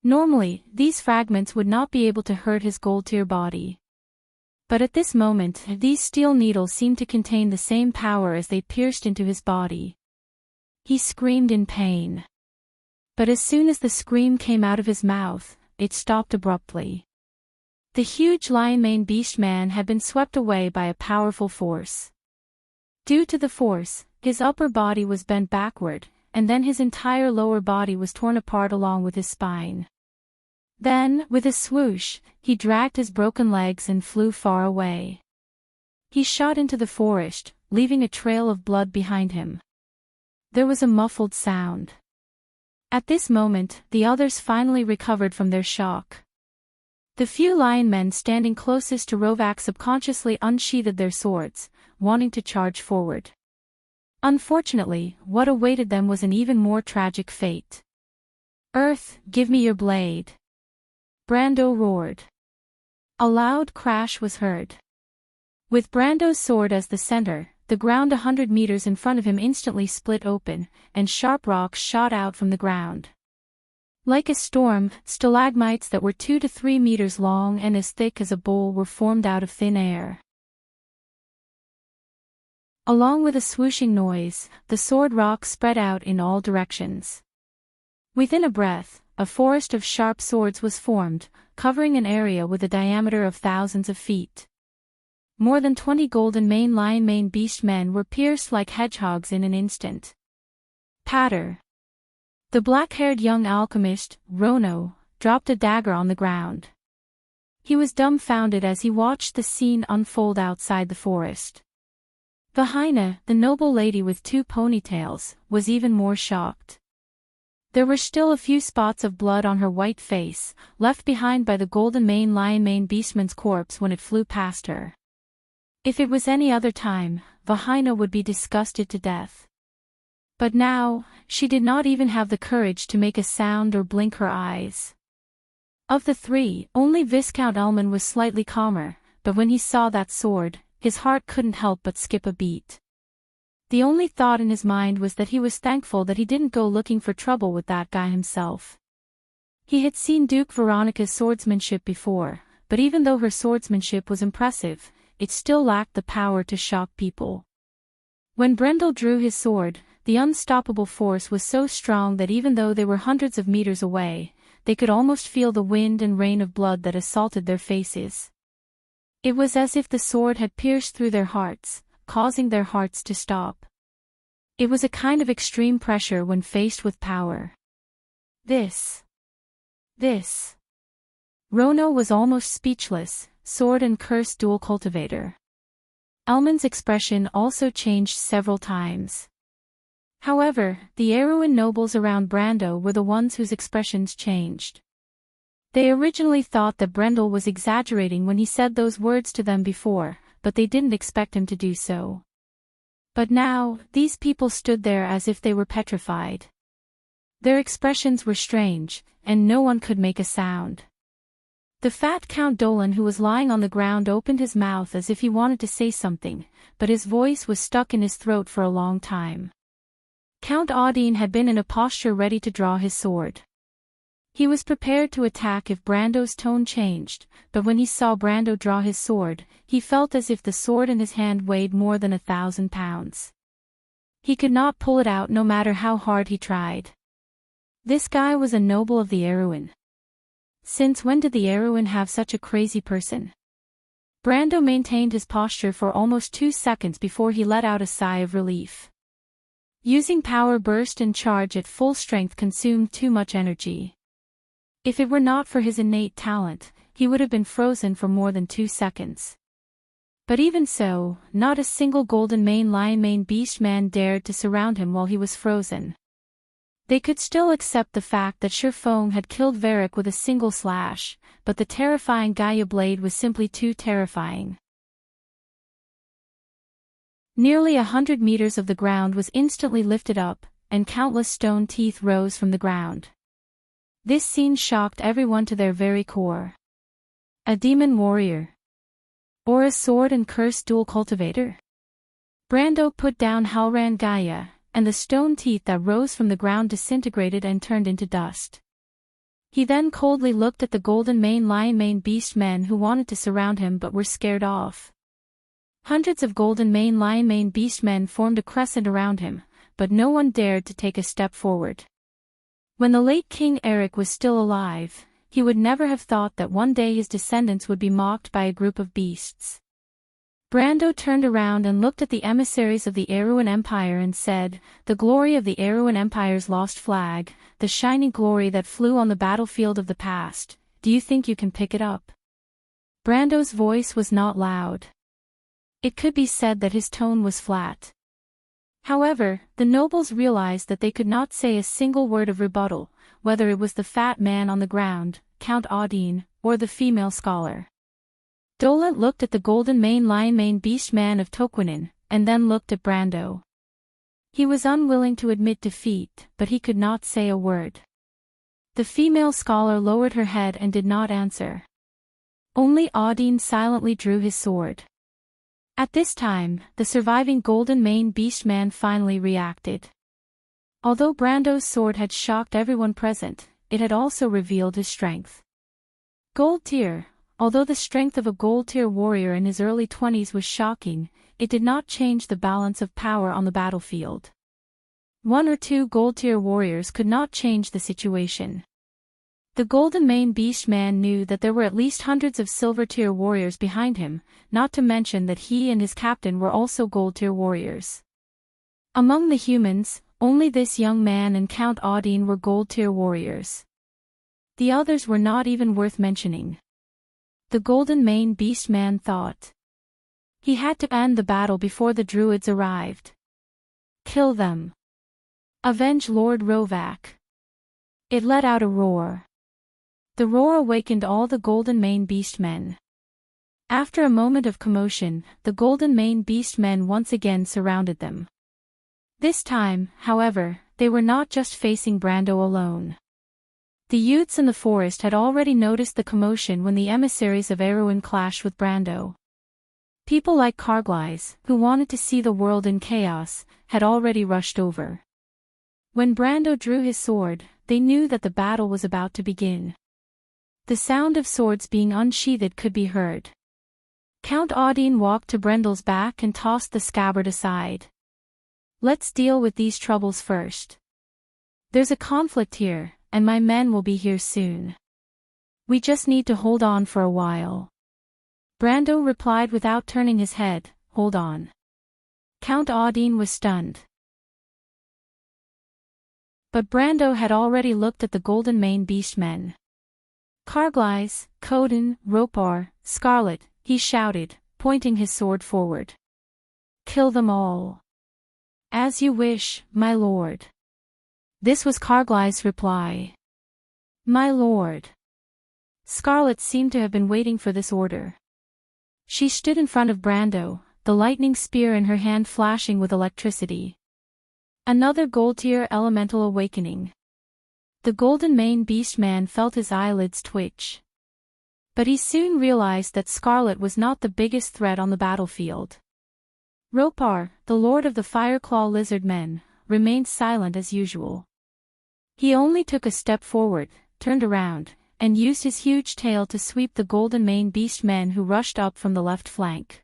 Normally, these fragments would not be able to hurt his gold-tier body. But at this moment, these steel needles seemed to contain the same power as they pierced into his body. He screamed in pain. But as soon as the scream came out of his mouth, it stopped abruptly. The huge lion-mane beastman had been swept away by a powerful force. Due to the force, his upper body was bent backward, and then his entire lower body was torn apart along with his spine. Then, with a swoosh, he dragged his broken legs and flew far away. He shot into the forest, leaving a trail of blood behind him. There was a muffled sound. At this moment, the others finally recovered from their shock. The few lion men standing closest to Rovak subconsciously unsheathed their swords, wanting to charge forward. Unfortunately, what awaited them was an even more tragic fate. "Earth, give me your blade!" Brando roared. A loud crash was heard. With Brando's sword as the center, the ground 100 meters in front of him instantly split open, and sharp rocks shot out from the ground. Like a storm, stalagmites that were 2 to 3 meters long and as thick as a bowl were formed out of thin air. Along with a swooshing noise, the sword rocks spread out in all directions. Within a breath, a forest of sharp swords was formed, covering an area with a diameter of thousands of feet. More than 20 golden mane lion-mane beastmen were pierced like hedgehogs in an instant. Patter. The black-haired young alchemist, Rono, dropped a dagger on the ground. He was dumbfounded as he watched the scene unfold outside the forest. Vahina, the noble lady with 2 ponytails, was even more shocked. There were still a few spots of blood on her white face, left behind by the golden mane lion-mane beastman's corpse when it flew past her. If it was any other time, Vahina would be disgusted to death. But now, she did not even have the courage to make a sound or blink her eyes. Of the 3, only Viscount Elman was slightly calmer, but when he saw that sword, his heart couldn't help but skip a beat. The only thought in his mind was that he was thankful that he didn't go looking for trouble with that guy himself. He had seen Duke Veronica's swordsmanship before, but even though her swordsmanship was impressive, it still lacked the power to shock people. When Brendel drew his sword, the unstoppable force was so strong that even though they were hundreds of meters away, they could almost feel the wind and rain of blood that assaulted their faces. It was as if the sword had pierced through their hearts, causing their hearts to stop. It was a kind of extreme pressure when faced with power. This. Rono was almost speechless, sword and curse dual cultivator. Elman's expression also changed several times. However, the Erewhon nobles around Brando were the ones whose expressions changed. They originally thought that Brendel was exaggerating when he said those words to them before, but they didn't expect him to do so. But now, these people stood there as if they were petrified. Their expressions were strange, and no one could make a sound. The fat Count Dolan, who was lying on the ground, opened his mouth as if he wanted to say something, but his voice was stuck in his throat for a long time. Count Audine had been in a posture ready to draw his sword. He was prepared to attack if Brando's tone changed, but when he saw Brando draw his sword, he felt as if the sword in his hand weighed more than 1,000 pounds. He could not pull it out no matter how hard he tried. This guy was a noble of the Erewhon. Since when did the Erewhon have such a crazy person? Brando maintained his posture for almost 2 seconds before he let out a sigh of relief. Using power burst and charge at full strength consumed too much energy. If it were not for his innate talent, he would have been frozen for more than 2 seconds. But even so, not a single golden mane lion mane beast man dared to surround him while he was frozen. They could still accept the fact that Sherfong had killed Varric with a single slash, but the terrifying Gaia blade was simply too terrifying. Nearly 100 meters of the ground was instantly lifted up, and countless stone teeth rose from the ground. This scene shocked everyone to their very core. A demon warrior? Or a sword and curse dual cultivator? Brando put down Halran Gaia, and the stone teeth that rose from the ground disintegrated and turned into dust. He then coldly looked at the golden mane lion mane beast men who wanted to surround him but were scared off. Hundreds of golden mane lion mane beast men formed a crescent around him, but no one dared to take a step forward. When the late King Eric was still alive, he would never have thought that one day his descendants would be mocked by a group of beasts. Brando turned around and looked at the emissaries of the Erewhon Empire and said, "The glory of the Erewhon Empire's lost flag, the shining glory that flew on the battlefield of the past, do you think you can pick it up?" Brando's voice was not loud. It could be said that his tone was flat. However, the nobles realized that they could not say a single word of rebuttal, whether it was the fat man on the ground, Count Audine, or the female scholar. Dolent looked at the golden mane lion mane beast man of Toquinin, and then looked at Brando. He was unwilling to admit defeat, but he could not say a word. The female scholar lowered her head and did not answer. Only Audine silently drew his sword. At this time, the surviving golden mane beast man finally reacted. Although Brando's sword had shocked everyone present, it had also revealed his strength. Gold tier. Although the strength of a gold-tier warrior in his early 20s was shocking, it did not change the balance of power on the battlefield. 1 or 2 gold-tier warriors could not change the situation. The golden mane beast man knew that there were at least hundreds of silver-tier warriors behind him, not to mention that he and his captain were also gold-tier warriors. Among the humans, only this young man and Count Audine were gold-tier warriors. The others were not even worth mentioning. The golden mane beast man thought. He had to end the battle before the druids arrived. Kill them. Avenge Lord Rovak. It let out a roar. The roar awakened all the golden mane beast men. After a moment of commotion, the golden mane beast men once again surrounded them. This time, however, they were not just facing Brando alone. The youths in the forest had already noticed the commotion when the emissaries of Erewhon clashed with Brando. People like Carglass, who wanted to see the world in chaos, had already rushed over. When Brando drew his sword, they knew that the battle was about to begin. The sound of swords being unsheathed could be heard. Count Audine walked to Brendel's back and tossed the scabbard aside. Let's deal with these troubles first. There's a conflict here, and my men will be here soon. We just need to hold on for a while. Brando replied without turning his head, hold on. Count Audine was stunned. But Brando had already looked at the golden mane beast men. Carglass, Coden, Ropar, Scarlet, he shouted, pointing his sword forward. Kill them all. As you wish, my lord. This was Carglass' reply. My lord. Scarlet seemed to have been waiting for this order. She stood in front of Brando, the lightning spear in her hand flashing with electricity. Another gold-tier elemental awakening. The golden mane beast man felt his eyelids twitch. But he soon realized that Scarlet was not the biggest threat on the battlefield. Ropar, the lord of the Fireclaw lizard men, remained silent as usual. He only took a step forward, turned around, and used his huge tail to sweep the golden mane beast men who rushed up from the left flank.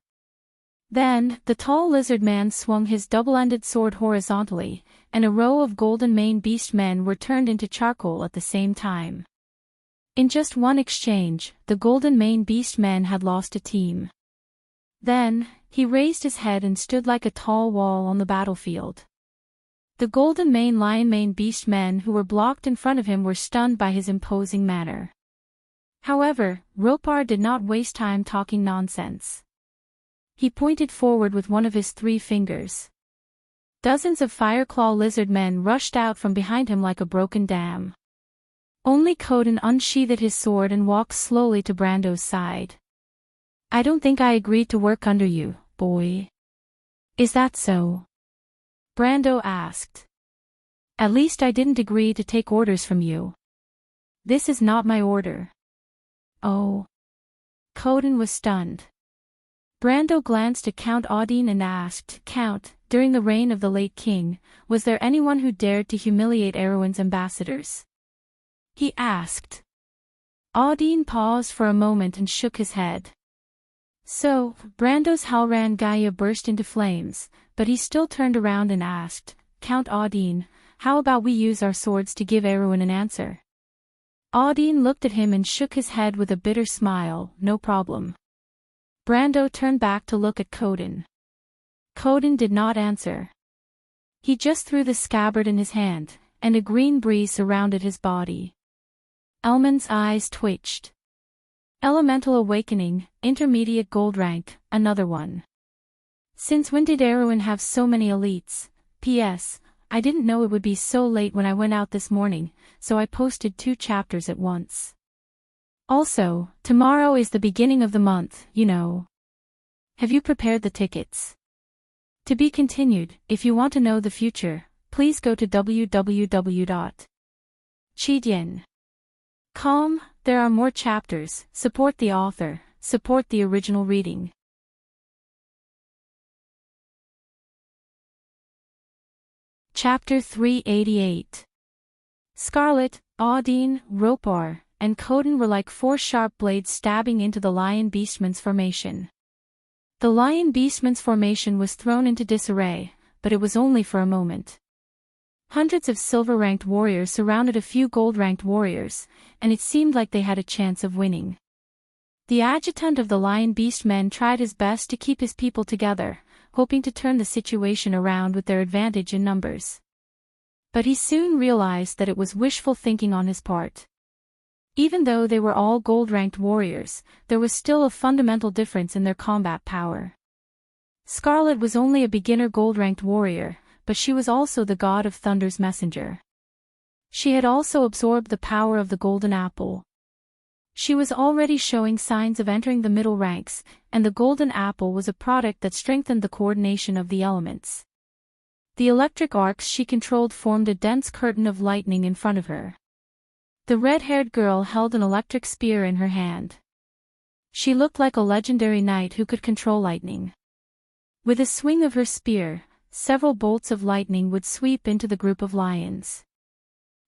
Then, the tall lizard man swung his double-ended sword horizontally, and a row of golden mane beast men were turned into charcoal at the same time. In just one exchange, the golden mane beast men had lost a team. Then, he raised his head and stood like a tall wall on the battlefield. The golden mane lion mane beast men who were blocked in front of him were stunned by his imposing manner. However, Ropar did not waste time talking nonsense. He pointed forward with one of his 3 fingers. Dozens of Fireclaw lizard men rushed out from behind him like a broken dam. Only Coden unsheathed his sword and walked slowly to Brando's side. I don't think I agreed to work under you, boy. Is that so? Brando asked. At least I didn't agree to take orders from you. This is not my order. Oh. Coden was stunned. Brando glanced at Count Audine and asked, Count, during the reign of the late king, was there anyone who dared to humiliate Erewhon's ambassadors? He asked. Audine paused for a moment and shook his head. So, Brando's Halran Gaia burst into flames, but he still turned around and asked, Count Audine, how about we use our swords to give Erewhon an answer? Audine looked at him and shook his head with a bitter smile, no problem. Brando turned back to look at Coden. Coden did not answer. He just threw the scabbard in his hand, and a green breeze surrounded his body. Elman's eyes twitched. Elemental Awakening, Intermediate Gold Rank, another one. Since when did Erewhon have so many elites? P.S. I didn't know it would be so late when I went out this morning, so I posted 2 chapters at once. Also, tomorrow is the beginning of the month, you know. Have you prepared the tickets? To be continued. If you want to know the future, please go to www.chidien.com. There are more chapters. Support the author, support the original reading. Chapter 388. Scarlet, Audine, Ropar, and Coden were like 4 sharp blades stabbing into the Lion Beastman's formation. The Lion Beastman's formation was thrown into disarray, but it was only for a moment. Hundreds of silver-ranked warriors surrounded a few gold-ranked warriors, and it seemed like they had a chance of winning. The adjutant of the Lion Beastmen tried his best to keep his people together, hoping to turn the situation around with their advantage in numbers. But he soon realized that it was wishful thinking on his part. Even though they were all gold-ranked warriors, there was still a fundamental difference in their combat power. Scarlet was only a beginner gold-ranked warrior, but she was also the god of Thunder's messenger. She had also absorbed the power of the Golden Apple. She was already showing signs of entering the middle ranks, and the Golden Apple was a product that strengthened the coordination of the elements. The electric arcs she controlled formed a dense curtain of lightning in front of her. The red-haired girl held an electric spear in her hand. She looked like a legendary knight who could control lightning. With a swing of her spear, several bolts of lightning would sweep into the group of lions.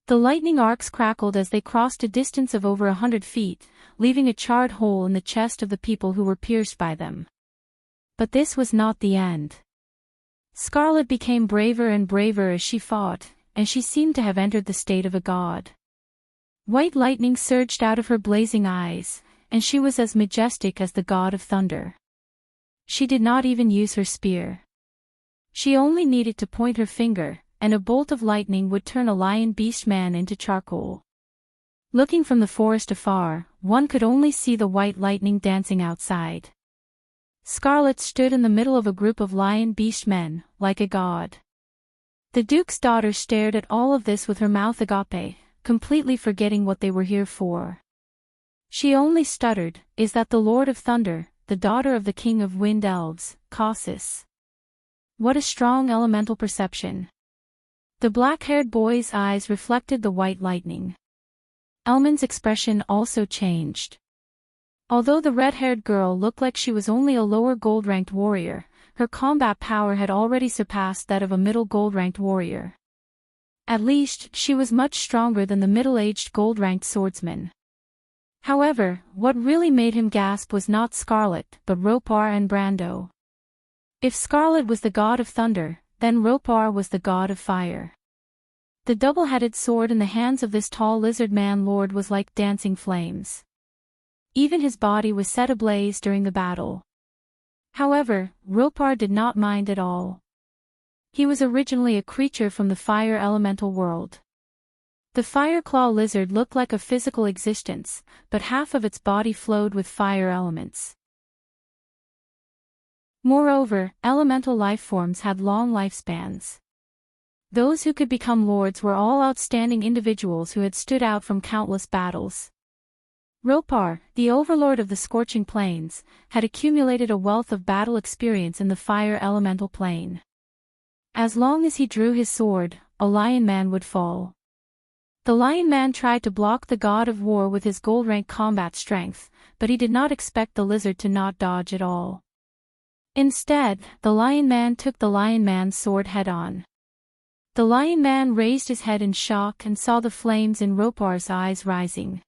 The lightning arcs crackled as they crossed a distance of over 100 feet, leaving a charred hole in the chest of the people who were pierced by them. But this was not the end. Scarlet became braver and braver as she fought, and she seemed to have entered the state of a god. White lightning surged out of her blazing eyes, and she was as majestic as the god of thunder. She did not even use her spear. She only needed to point her finger, and a bolt of lightning would turn a lion beast man into charcoal. Looking from the forest afar, one could only see the white lightning dancing outside. Scarlet stood in the middle of a group of lion beast men, like a god. The duke's daughter stared at all of this with her mouth agape, completely forgetting what they were here for. She only stuttered, "Is that the Lord of Thunder, the daughter of the King of Wind Elves, Caucasus?" What a strong elemental perception. The black-haired boy's eyes reflected the white lightning. Elman's expression also changed. Although the red-haired girl looked like she was only a lower gold-ranked warrior, her combat power had already surpassed that of a middle gold-ranked warrior. At least, she was much stronger than the middle-aged gold-ranked swordsman. However, what really made him gasp was not Scarlet, but Ropar and Brando. If Scarlet was the god of thunder, then Ropar was the god of fire. The double-headed sword in the hands of this tall lizard-man lord was like dancing flames. Even his body was set ablaze during the battle. However, Ropar did not mind at all. He was originally a creature from the fire elemental world. The fire-claw lizard looked like a physical existence, but half of its body flowed with fire elements. Moreover, elemental lifeforms had long lifespans. Those who could become lords were all outstanding individuals who had stood out from countless battles. Ropar, the overlord of the scorching plains, had accumulated a wealth of battle experience in the fire elemental plane. As long as he drew his sword, a lion man would fall. The lion man tried to block the god of war with his gold-rank combat strength, but he did not expect the lizard to not dodge at all. Instead, the lion man took the lion man's sword head-on. The lion man raised his head in shock and saw the flames in Ropar's eyes rising.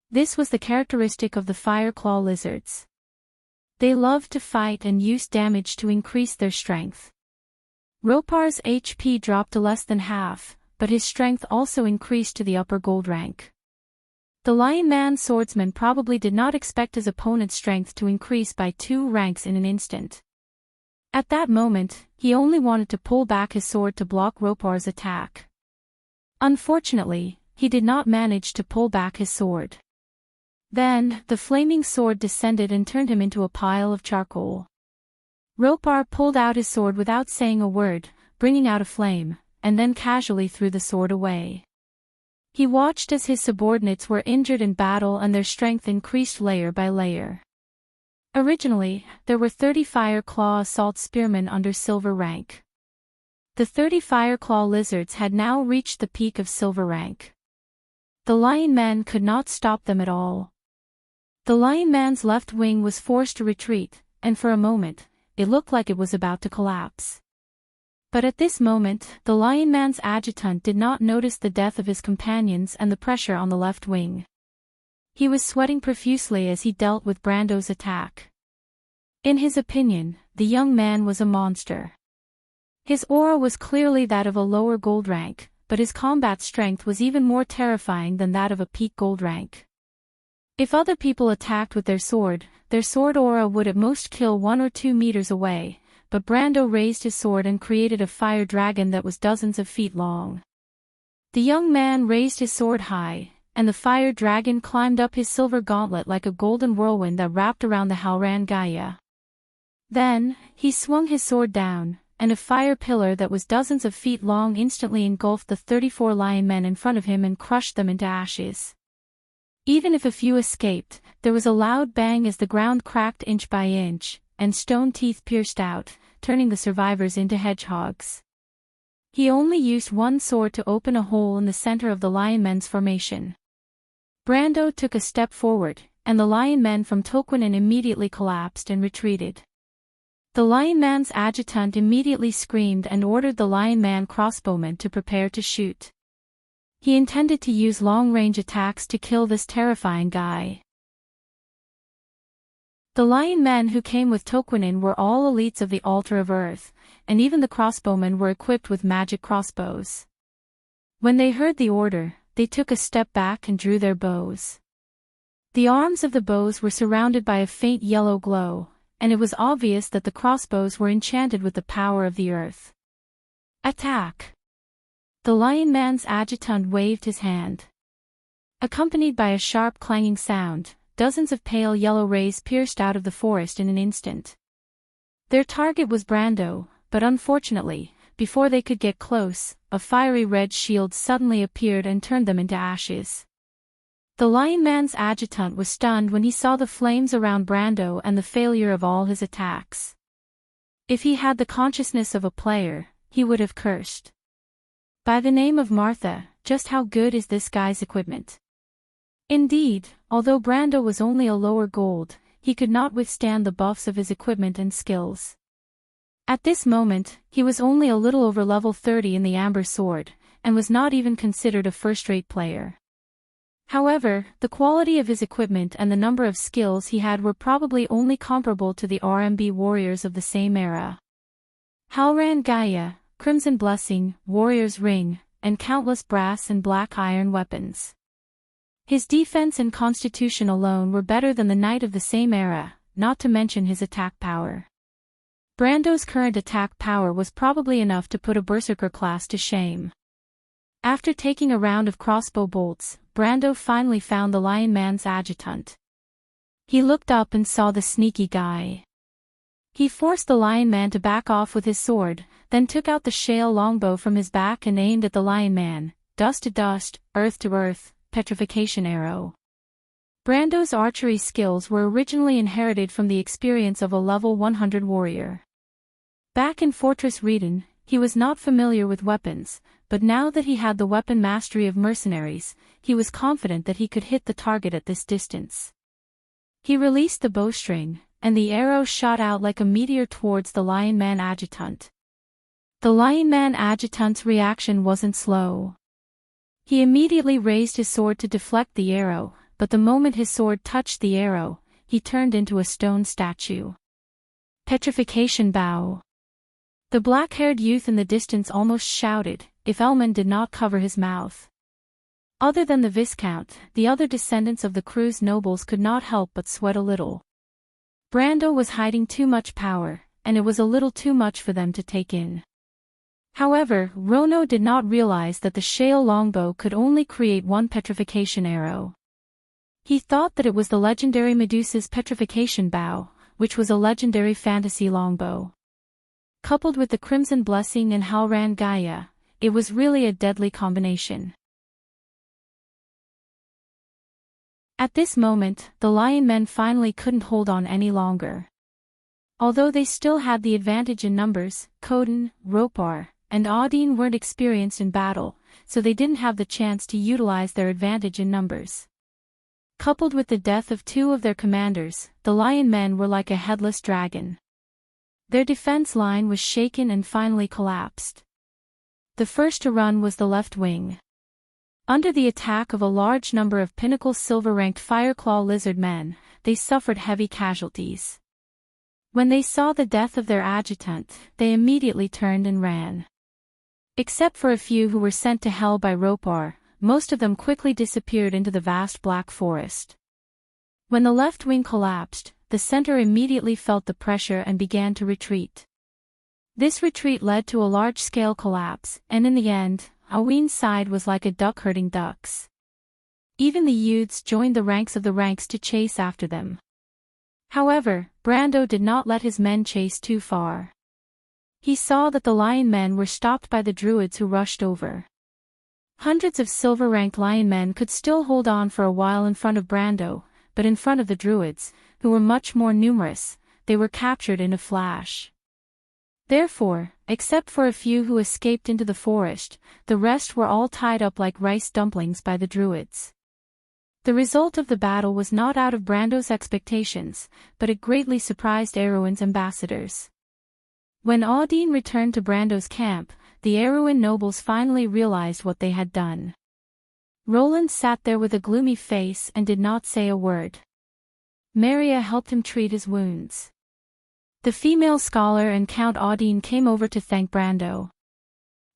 This was the characteristic of the fire-claw lizards. They loved to fight and used damage to increase their strength. Ropar's HP dropped to less than half, but his strength also increased to the upper gold rank. The lion man swordsman probably did not expect his opponent's strength to increase by 2 ranks in an instant. At that moment, he only wanted to pull back his sword to block Ropar's attack. Unfortunately, he did not manage to pull back his sword. Then, the flaming sword descended and turned him into a pile of charcoal. Ropar pulled out his sword without saying a word, bringing out a flame, and then casually threw the sword away. He watched as his subordinates were injured in battle and their strength increased layer by layer. Originally, there were 30 Fire-Claw assault spearmen under silver rank. The 30 Fire-Claw lizards had now reached the peak of silver rank. The lion men could not stop them at all. The lion man's left wing was forced to retreat, and for a moment, it looked like it was about to collapse. But at this moment, the lion man's adjutant did not notice the death of his companions and the pressure on the left wing. He was sweating profusely as he dealt with Brando's attack. In his opinion, the young man was a monster. His aura was clearly that of a lower gold rank, but his combat strength was even more terrifying than that of a peak gold rank. If other people attacked with their sword aura would at most kill 1 or 2 meters away, but Brando raised his sword and created a fire dragon that was dozens of feet long. The young man raised his sword high, and the fire dragon climbed up his silver gauntlet like a golden whirlwind that wrapped around the Halran Gaia. Then, he swung his sword down, and a fire pillar that was dozens of feet long instantly engulfed the 34 lion men in front of him and crushed them into ashes. Even if a few escaped, there was a loud bang as the ground cracked inch by inch, and stone teeth pierced out, turning the survivors into hedgehogs. He only used one sword to open a hole in the center of the lion men's formation. Brando took a step forward, and the lion men from Toquinen immediately collapsed and retreated. The lion man's adjutant immediately screamed and ordered the lion man crossbowmen to prepare to shoot. He intended to use long-range attacks to kill this terrifying guy. The lion men who came with Toquinin were all elites of the Altar of Earth, and even the crossbowmen were equipped with magic crossbows. When they heard the order, they took a step back and drew their bows. The arms of the bows were surrounded by a faint yellow glow, and it was obvious that the crossbows were enchanted with the power of the earth. Attack! The lion man's adjutant waved his hand. Accompanied by a sharp clanging sound, dozens of pale yellow rays pierced out of the forest in an instant. Their target was Brando, but unfortunately, before they could get close, a fiery red shield suddenly appeared and turned them into ashes. The lion man's adjutant was stunned when he saw the flames around Brando and the failure of all his attacks. If he had the consciousness of a player, he would have cursed. By the name of Martha, just how good is this guy's equipment? Indeed, although Brando was only a lower gold, he could not withstand the buffs of his equipment and skills. At this moment, he was only a little over level 30 in the Amber Sword, and was not even considered a first-rate player. However, the quality of his equipment and the number of skills he had were probably only comparable to the RMB warriors of the same era. Halran Gaia, Crimson Blessing, Warrior's Ring, and countless brass and black iron weapons. His defense and constitution alone were better than the knight of the same era, not to mention his attack power. Brando's current attack power was probably enough to put a berserker class to shame. After taking a round of crossbow bolts, Brando finally found the lion man's adjutant. He looked up and saw the sneaky guy. He forced the lion man to back off with his sword, then took out the shale longbow from his back and aimed at the lion man, dust to dust, earth to earth, petrification arrow. Brando's archery skills were originally inherited from the experience of a level 100 warrior. Back in Fortress Reden, he was not familiar with weapons, but now that he had the weapon mastery of mercenaries, he was confident that he could hit the target at this distance. He released the bowstring, and the arrow shot out like a meteor towards the lion man adjutant. The lion man adjutant's reaction wasn't slow. He immediately raised his sword to deflect the arrow, but the moment his sword touched the arrow, he turned into a stone statue. Petrification bow. The black-haired youth in the distance almost shouted, if Elman did not cover his mouth. Other than the Viscount, the other descendants of the Cruz nobles could not help but sweat a little. Brando was hiding too much power, and it was a little too much for them to take in. However, Rono did not realize that the shale longbow could only create one petrification arrow. He thought that it was the legendary Medusa's petrification bow, which was a legendary fantasy longbow. Coupled with the Crimson Blessing and Halran Gaia, it was really a deadly combination. At this moment, the lion men finally couldn't hold on any longer. Although they still had the advantage in numbers, Coden, Ropar, and Audine weren't experienced in battle, so they didn't have the chance to utilize their advantage in numbers. Coupled with the death of two of their commanders, the lion men were like a headless dragon. Their defense line was shaken and finally collapsed. The first to run was the left wing. Under the attack of a large number of Pinnacle silver-ranked Fireclaw lizard men, they suffered heavy casualties. When they saw the death of their adjutant, they immediately turned and ran. Except for a few who were sent to hell by Ropar, most of them quickly disappeared into the vast black forest. When the left wing collapsed, the center immediately felt the pressure and began to retreat. This retreat led to a large-scale collapse, and in the end, Aween's side was like a duck herding ducks. Even the youths joined the ranks of the ranks to chase after them. However, Brando did not let his men chase too far. He saw that the lion men were stopped by the druids who rushed over. Hundreds of silver-ranked lion men could still hold on for a while in front of Brando, but in front of the druids, who were much more numerous, they were captured in a flash. Therefore, except for a few who escaped into the forest, the rest were all tied up like rice dumplings by the druids. The result of the battle was not out of Brando's expectations, but it greatly surprised Erwin's ambassadors. When Audine returned to Brando's camp, the Erwin nobles finally realized what they had done. Roland sat there with a gloomy face and did not say a word. Maria helped him treat his wounds. The female scholar and Count Audine came over to thank Brando.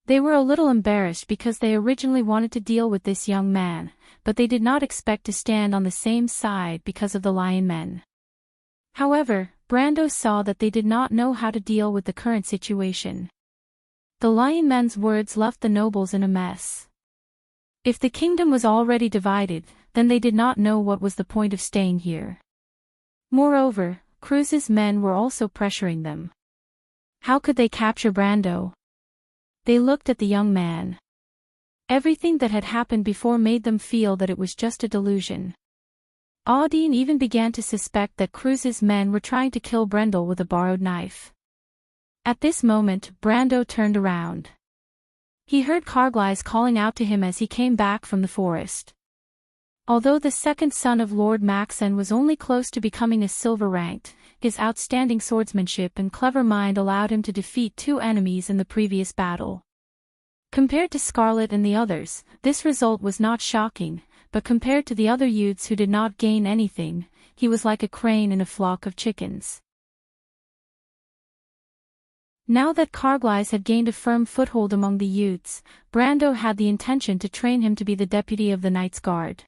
They were a little embarrassed because they originally wanted to deal with this young man, but they did not expect to stand on the same side because of the Lion Men. However, Brando saw that they did not know how to deal with the current situation. The Lion Men's words left the nobles in a mess. If the kingdom was already divided, then they did not know what was the point of staying here. Moreover, Cruz's men were also pressuring them. How could they capture Brando? They looked at the young man. Everything that had happened before made them feel that it was just a delusion. Audine even began to suspect that Cruz's men were trying to kill Brendel with a borrowed knife. At this moment, Brando turned around. He heard Carglass calling out to him as he came back from the forest. Although the second son of Lord Maxon was only close to becoming a silver-ranked, his outstanding swordsmanship and clever mind allowed him to defeat 2 enemies in the previous battle. Compared to Scarlet and the others, this result was not shocking, but compared to the other youths who did not gain anything, he was like a crane in a flock of chickens. Now that Carglass had gained a firm foothold among the youths, Brando had the intention to train him to be the deputy of the Knight's Guard.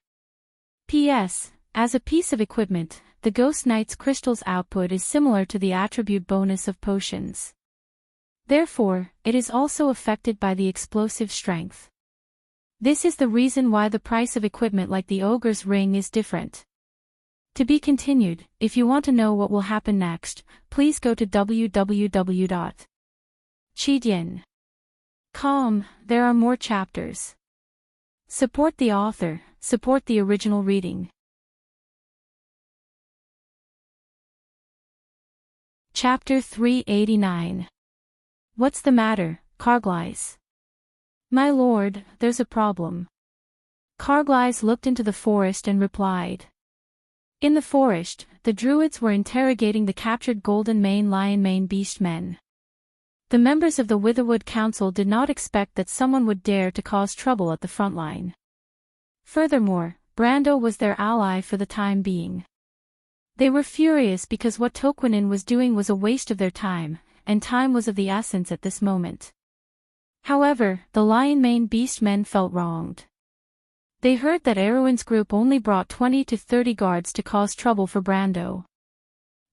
P.S. As a piece of equipment, the Ghost Knight's crystal's output is similar to the attribute bonus of potions. Therefore, it is also affected by the explosive strength. This is the reason why the price of equipment like the Ogre's Ring is different. To be continued. If you want to know what will happen next, please go to www.chidian.com. There are more chapters. Support the author, support the original reading. Chapter 389. What's the matter, Carglass? My lord, there's a problem. Carglass looked into the forest and replied. In the forest, the druids were interrogating the captured Golden Mane Lion Mane Beast men. The members of the Witherwood Council did not expect that someone would dare to cause trouble at the front line. Furthermore, Brando was their ally for the time being. They were furious because what Toquinin was doing was a waste of their time, and time was of the essence at this moment. However, the Lion Mane Beast men felt wronged. They heard that Erwin's group only brought 20 to 30 guards to cause trouble for Brando.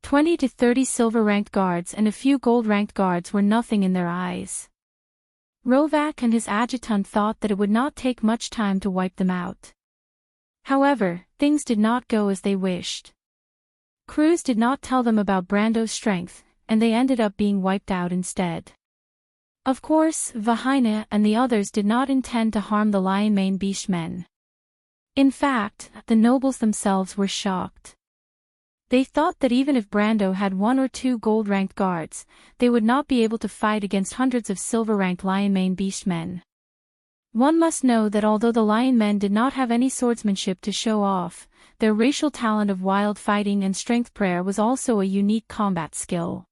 20 to 30 silver-ranked guards and a few gold-ranked guards were nothing in their eyes. Rovac and his adjutant thought that it would not take much time to wipe them out. However, things did not go as they wished. Cruz did not tell them about Brando's strength, and they ended up being wiped out instead. Of course, Vahina and the others did not intend to harm the Lion Mane Beast men. In fact, the nobles themselves were shocked. They thought that even if Brando had 1 or 2 gold-ranked guards, they would not be able to fight against hundreds of silver-ranked Lion Mane Beast men. One must know that although the Lion Men did not have any swordsmanship to show off, their racial talent of wild fighting and strength prayer was also a unique combat skill.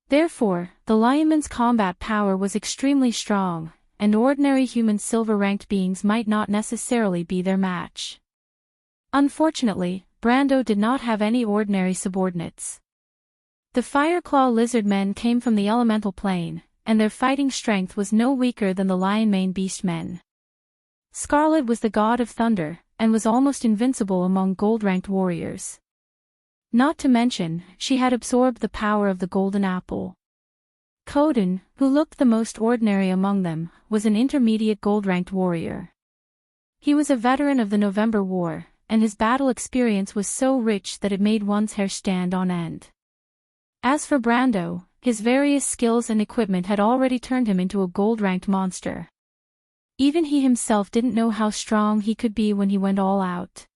Therefore, the Lionman's combat power was extremely strong, and ordinary human silver-ranked beings might not necessarily be their match. Unfortunately, Brando did not have any ordinary subordinates. The Fireclaw lizard men came from the elemental plane, and their fighting strength was no weaker than the Lion Mane Beast men. Scarlet was the god of thunder, and was almost invincible among gold-ranked warriors. Not to mention, she had absorbed the power of the Golden Apple. Coden, who looked the most ordinary among them, was an intermediate gold-ranked warrior. He was a veteran of the November War, and his battle experience was so rich that it made one's hair stand on end. As for Brando, his various skills and equipment had already turned him into a gold-ranked monster. Even he himself didn't know how strong he could be when he went all out.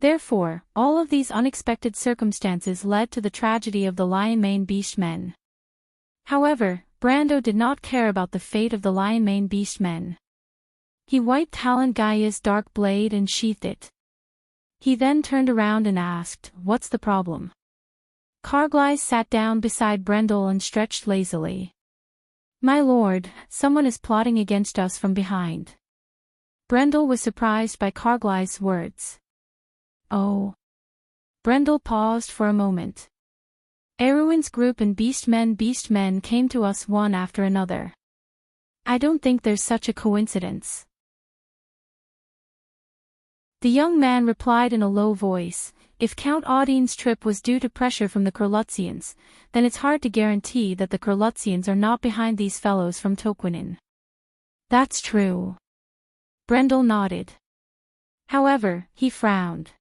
Therefore, all of these unexpected circumstances led to the tragedy of the Lion Mane Beast men. However, Brando did not care about the fate of the Lion Mane Beast men. He wiped Talon Gaia's dark blade and sheathed it. He then turned around and asked, "What's the problem?" Carglass sat down beside Brendel and stretched lazily. "My lord, someone is plotting against us from behind." Brendel was surprised by Cargly's words. Oh. Brendel paused for a moment. Erwin's group and beastmen came to us one after another. I don't think there's such a coincidence. The young man replied in a low voice, if Count Audine's trip was due to pressure from the Kurlutzians, then it's hard to guarantee that the Kurlutzians are not behind these fellows from Toquinen. That's true. Brendel nodded. However, he frowned.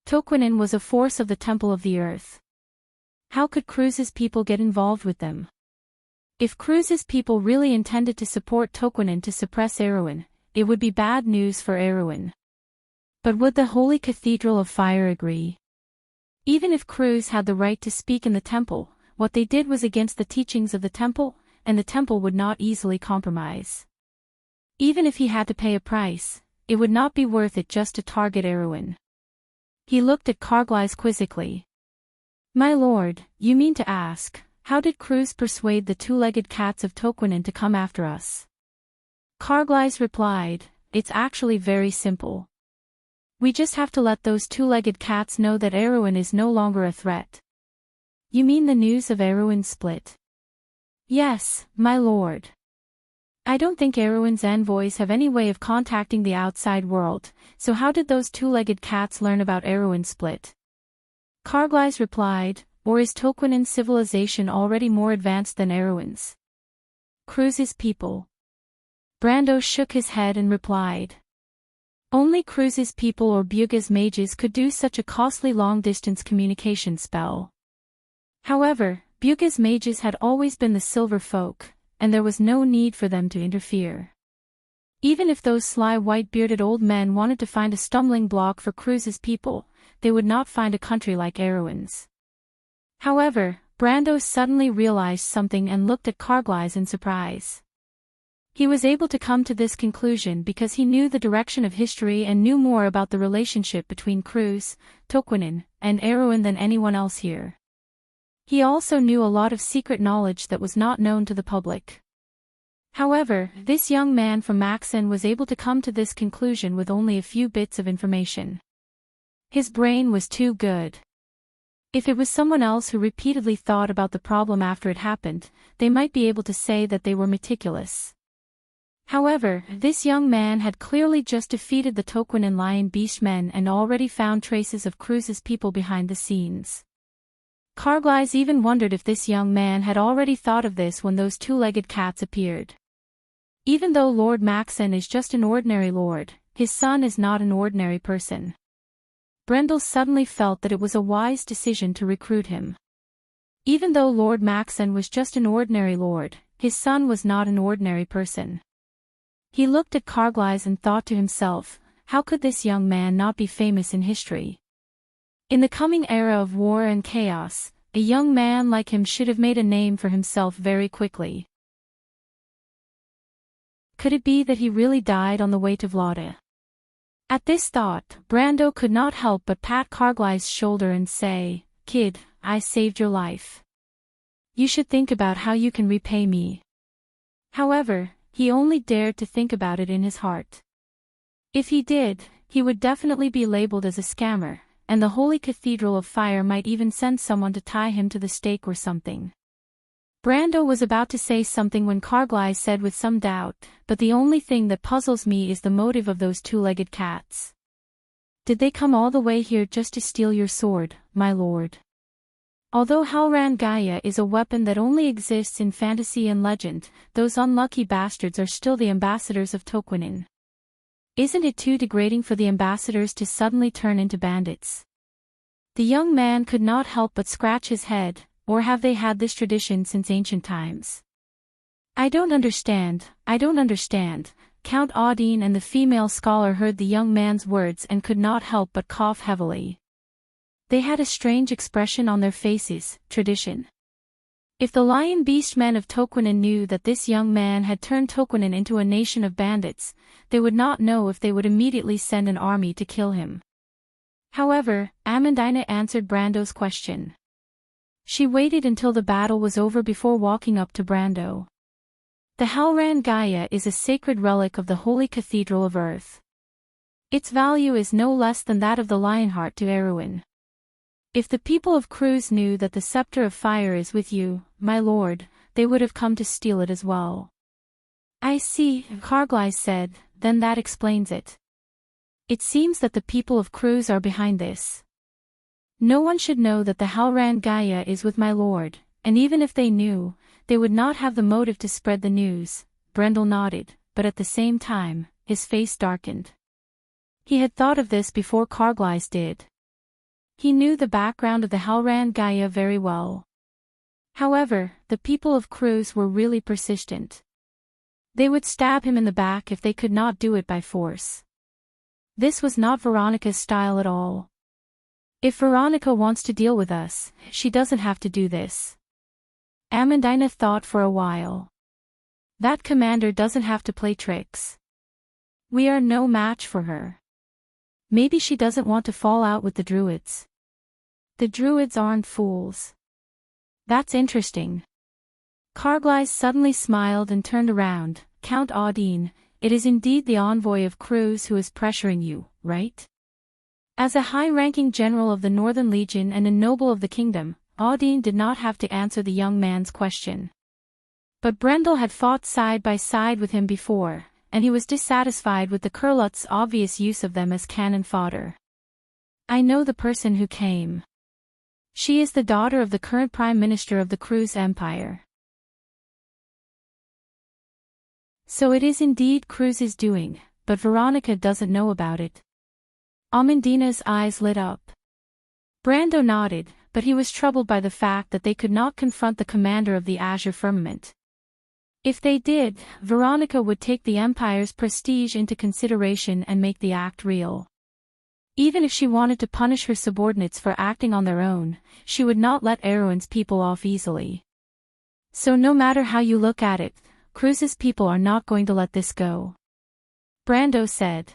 Toquinen was a force of the Temple of the Earth. How could Cruz's people get involved with them? If Cruz's people really intended to support Toquinen to suppress Erwin, it would be bad news for Erwin. But would the Holy Cathedral of Fire agree? Even if Cruz had the right to speak in the temple, what they did was against the teachings of the temple, and the temple would not easily compromise. Even if he had to pay a price, it would not be worth it just to target Erwin. He looked at Carglass quizzically. My lord, you mean to ask, how did Cruz persuade the two-legged cats of Toquinen to come after us? Carglass replied, it's actually very simple. We just have to let those two-legged cats know that Erwin is no longer a threat. You mean the news of Erwin's split? Yes, my lord. I don't think Erwin's envoys have any way of contacting the outside world, so how did those two-legged cats learn about Erwin's split? Carglass replied, or is Toquinen's civilization already more advanced than Erwin's? Cruz's people. Brando shook his head and replied. Only Cruz's people or Buga's mages could do such a costly long-distance communication spell. However, Buga's mages had always been the silver folk, and there was no need for them to interfere. Even if those sly white-bearded old men wanted to find a stumbling block for Cruz's people, they would not find a country like Erwin's. However, Brando suddenly realized something and looked at Carglass in surprise. He was able to come to this conclusion because he knew the direction of history and knew more about the relationship between Cruz, Toquinen, and Erwin than anyone else here. He also knew a lot of secret knowledge that was not known to the public. However, this young man from Maxen was able to come to this conclusion with only a few bits of information. His brain was too good. If it was someone else who repeatedly thought about the problem after it happened, they might be able to say that they were meticulous. However, this young man had clearly just defeated the Toquinen lion beastmen and already found traces of Cruz's people behind the scenes. Carglass even wondered if this young man had already thought of this when those two-legged cats appeared. Even though Lord Maxen is just an ordinary lord, his son is not an ordinary person. Brendel suddenly felt that it was a wise decision to recruit him. Even though Lord Maxen was just an ordinary lord, his son was not an ordinary person. He looked at Carglass and thought to himself, how could this young man not be famous in history? In the coming era of war and chaos, a young man like him should have made a name for himself very quickly. Could it be that he really died on the way to Vlada? At this thought, Brando could not help but pat Carglass' shoulder and say, Kid, I saved your life. You should think about how you can repay me. However, he only dared to think about it in his heart. If he did, he would definitely be labeled as a scammer, and the Holy Cathedral of Fire might even send someone to tie him to the stake or something. Brando was about to say something when Carglass said with some doubt, but the only thing that puzzles me is the motive of those two-legged cats. Did they come all the way here just to steal your sword, my lord? Although Halran Gaia is a weapon that only exists in fantasy and legend, those unlucky bastards are still the ambassadors of Toquinen. Isn't it too degrading for the ambassadors to suddenly turn into bandits? The young man could not help but scratch his head, or have they had this tradition since ancient times? I don't understand. Count Audine and the female scholar heard the young man's words and could not help but cough heavily. They had a strange expression on their faces, tradition. If the lion beast men of Toquinen knew that this young man had turned Toquinen into a nation of bandits, they would not know if they would immediately send an army to kill him. However, Amandina answered Brando's question. She waited until the battle was over before walking up to Brando. The Halran Gaia is a sacred relic of the Holy Cathedral of Earth. Its value is no less than that of the Lionheart to Erwin. If the people of Cruz knew that the Scepter of Fire is with you, my lord, they would have come to steal it as well. I see, Carglass said, then that explains it. It seems that the people of Cruz are behind this. No one should know that the Halran Gaia is with my lord, and even if they knew, they would not have the motive to spread the news. Brendel nodded, but at the same time, his face darkened. He had thought of this before Carglass did. He knew the background of the Halran Gaia very well. However, the people of Cruz were really persistent. They would stab him in the back if they could not do it by force. This was not Veronica's style at all. If Veronica wants to deal with us, she doesn't have to do this. Amandina thought for a while. That commander doesn't have to play tricks. We are no match for her. Maybe she doesn't want to fall out with the druids. The druids aren't fools. That's interesting. Carglass suddenly smiled and turned around. Count Audine, it is indeed the envoy of Cruz who is pressuring you, right? As a high-ranking general of the Northern Legion and a noble of the kingdom, Audine did not have to answer the young man's question. But Brendel had fought side by side with him before, and he was dissatisfied with the Kurlut's obvious use of them as cannon fodder. I know the person who came. She is the daughter of the current Prime Minister of the Cruz Empire. So it is indeed Cruz's doing, but Veronica doesn't know about it. Amandina's eyes lit up. Brando nodded, but he was troubled by the fact that they could not confront the commander of the Azure Firmament. If they did, Veronica would take the Empire's prestige into consideration and make the act real. Even if she wanted to punish her subordinates for acting on their own, she would not let Erwin's people off easily. So no matter how you look at it, Cruz's people are not going to let this go. Brando said.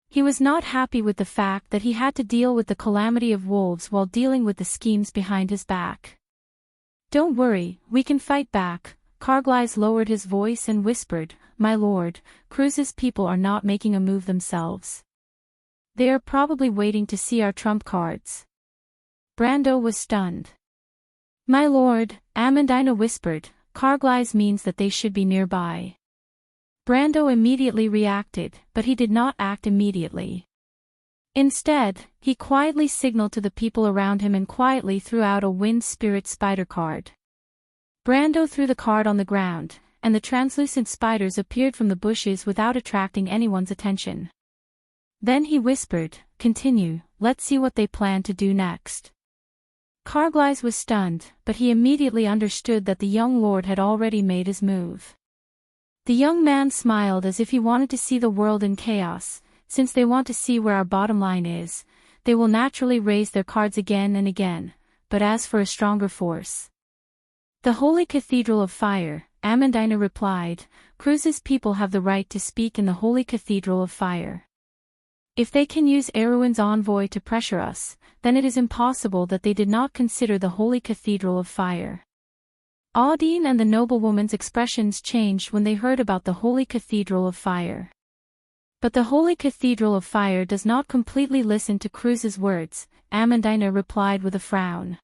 He was not happy with the fact that he had to deal with the calamity of wolves while dealing with the schemes behind his back. Don't worry, we can fight back. Carglass lowered his voice and whispered, my lord, Cruz's people are not making a move themselves. They are probably waiting to see our trump cards. Brando was stunned. My lord, Amandina whispered, Carglass means that they should be nearby. Brando immediately reacted, but he did not act immediately. Instead, he quietly signaled to the people around him and quietly threw out a wind spirit spider card. Brando threw the card on the ground, and the translucent spiders appeared from the bushes without attracting anyone's attention. Then he whispered, continue, let's see what they plan to do next. Carglass was stunned, but he immediately understood that the young lord had already made his move. The young man smiled as if he wanted to see the world in chaos. Since they want to see where our bottom line is, they will naturally raise their cards again and again, but as for a stronger force. The Holy Cathedral of Fire, Amandina replied, Cruz's people have the right to speak in the Holy Cathedral of Fire. If they can use Erwin's envoy to pressure us, then it is impossible that they did not consider the Holy Cathedral of Fire. Audine and the noblewoman's expressions changed when they heard about the Holy Cathedral of Fire. But the Holy Cathedral of Fire does not completely listen to Cruz's words, Amandina replied with a frown.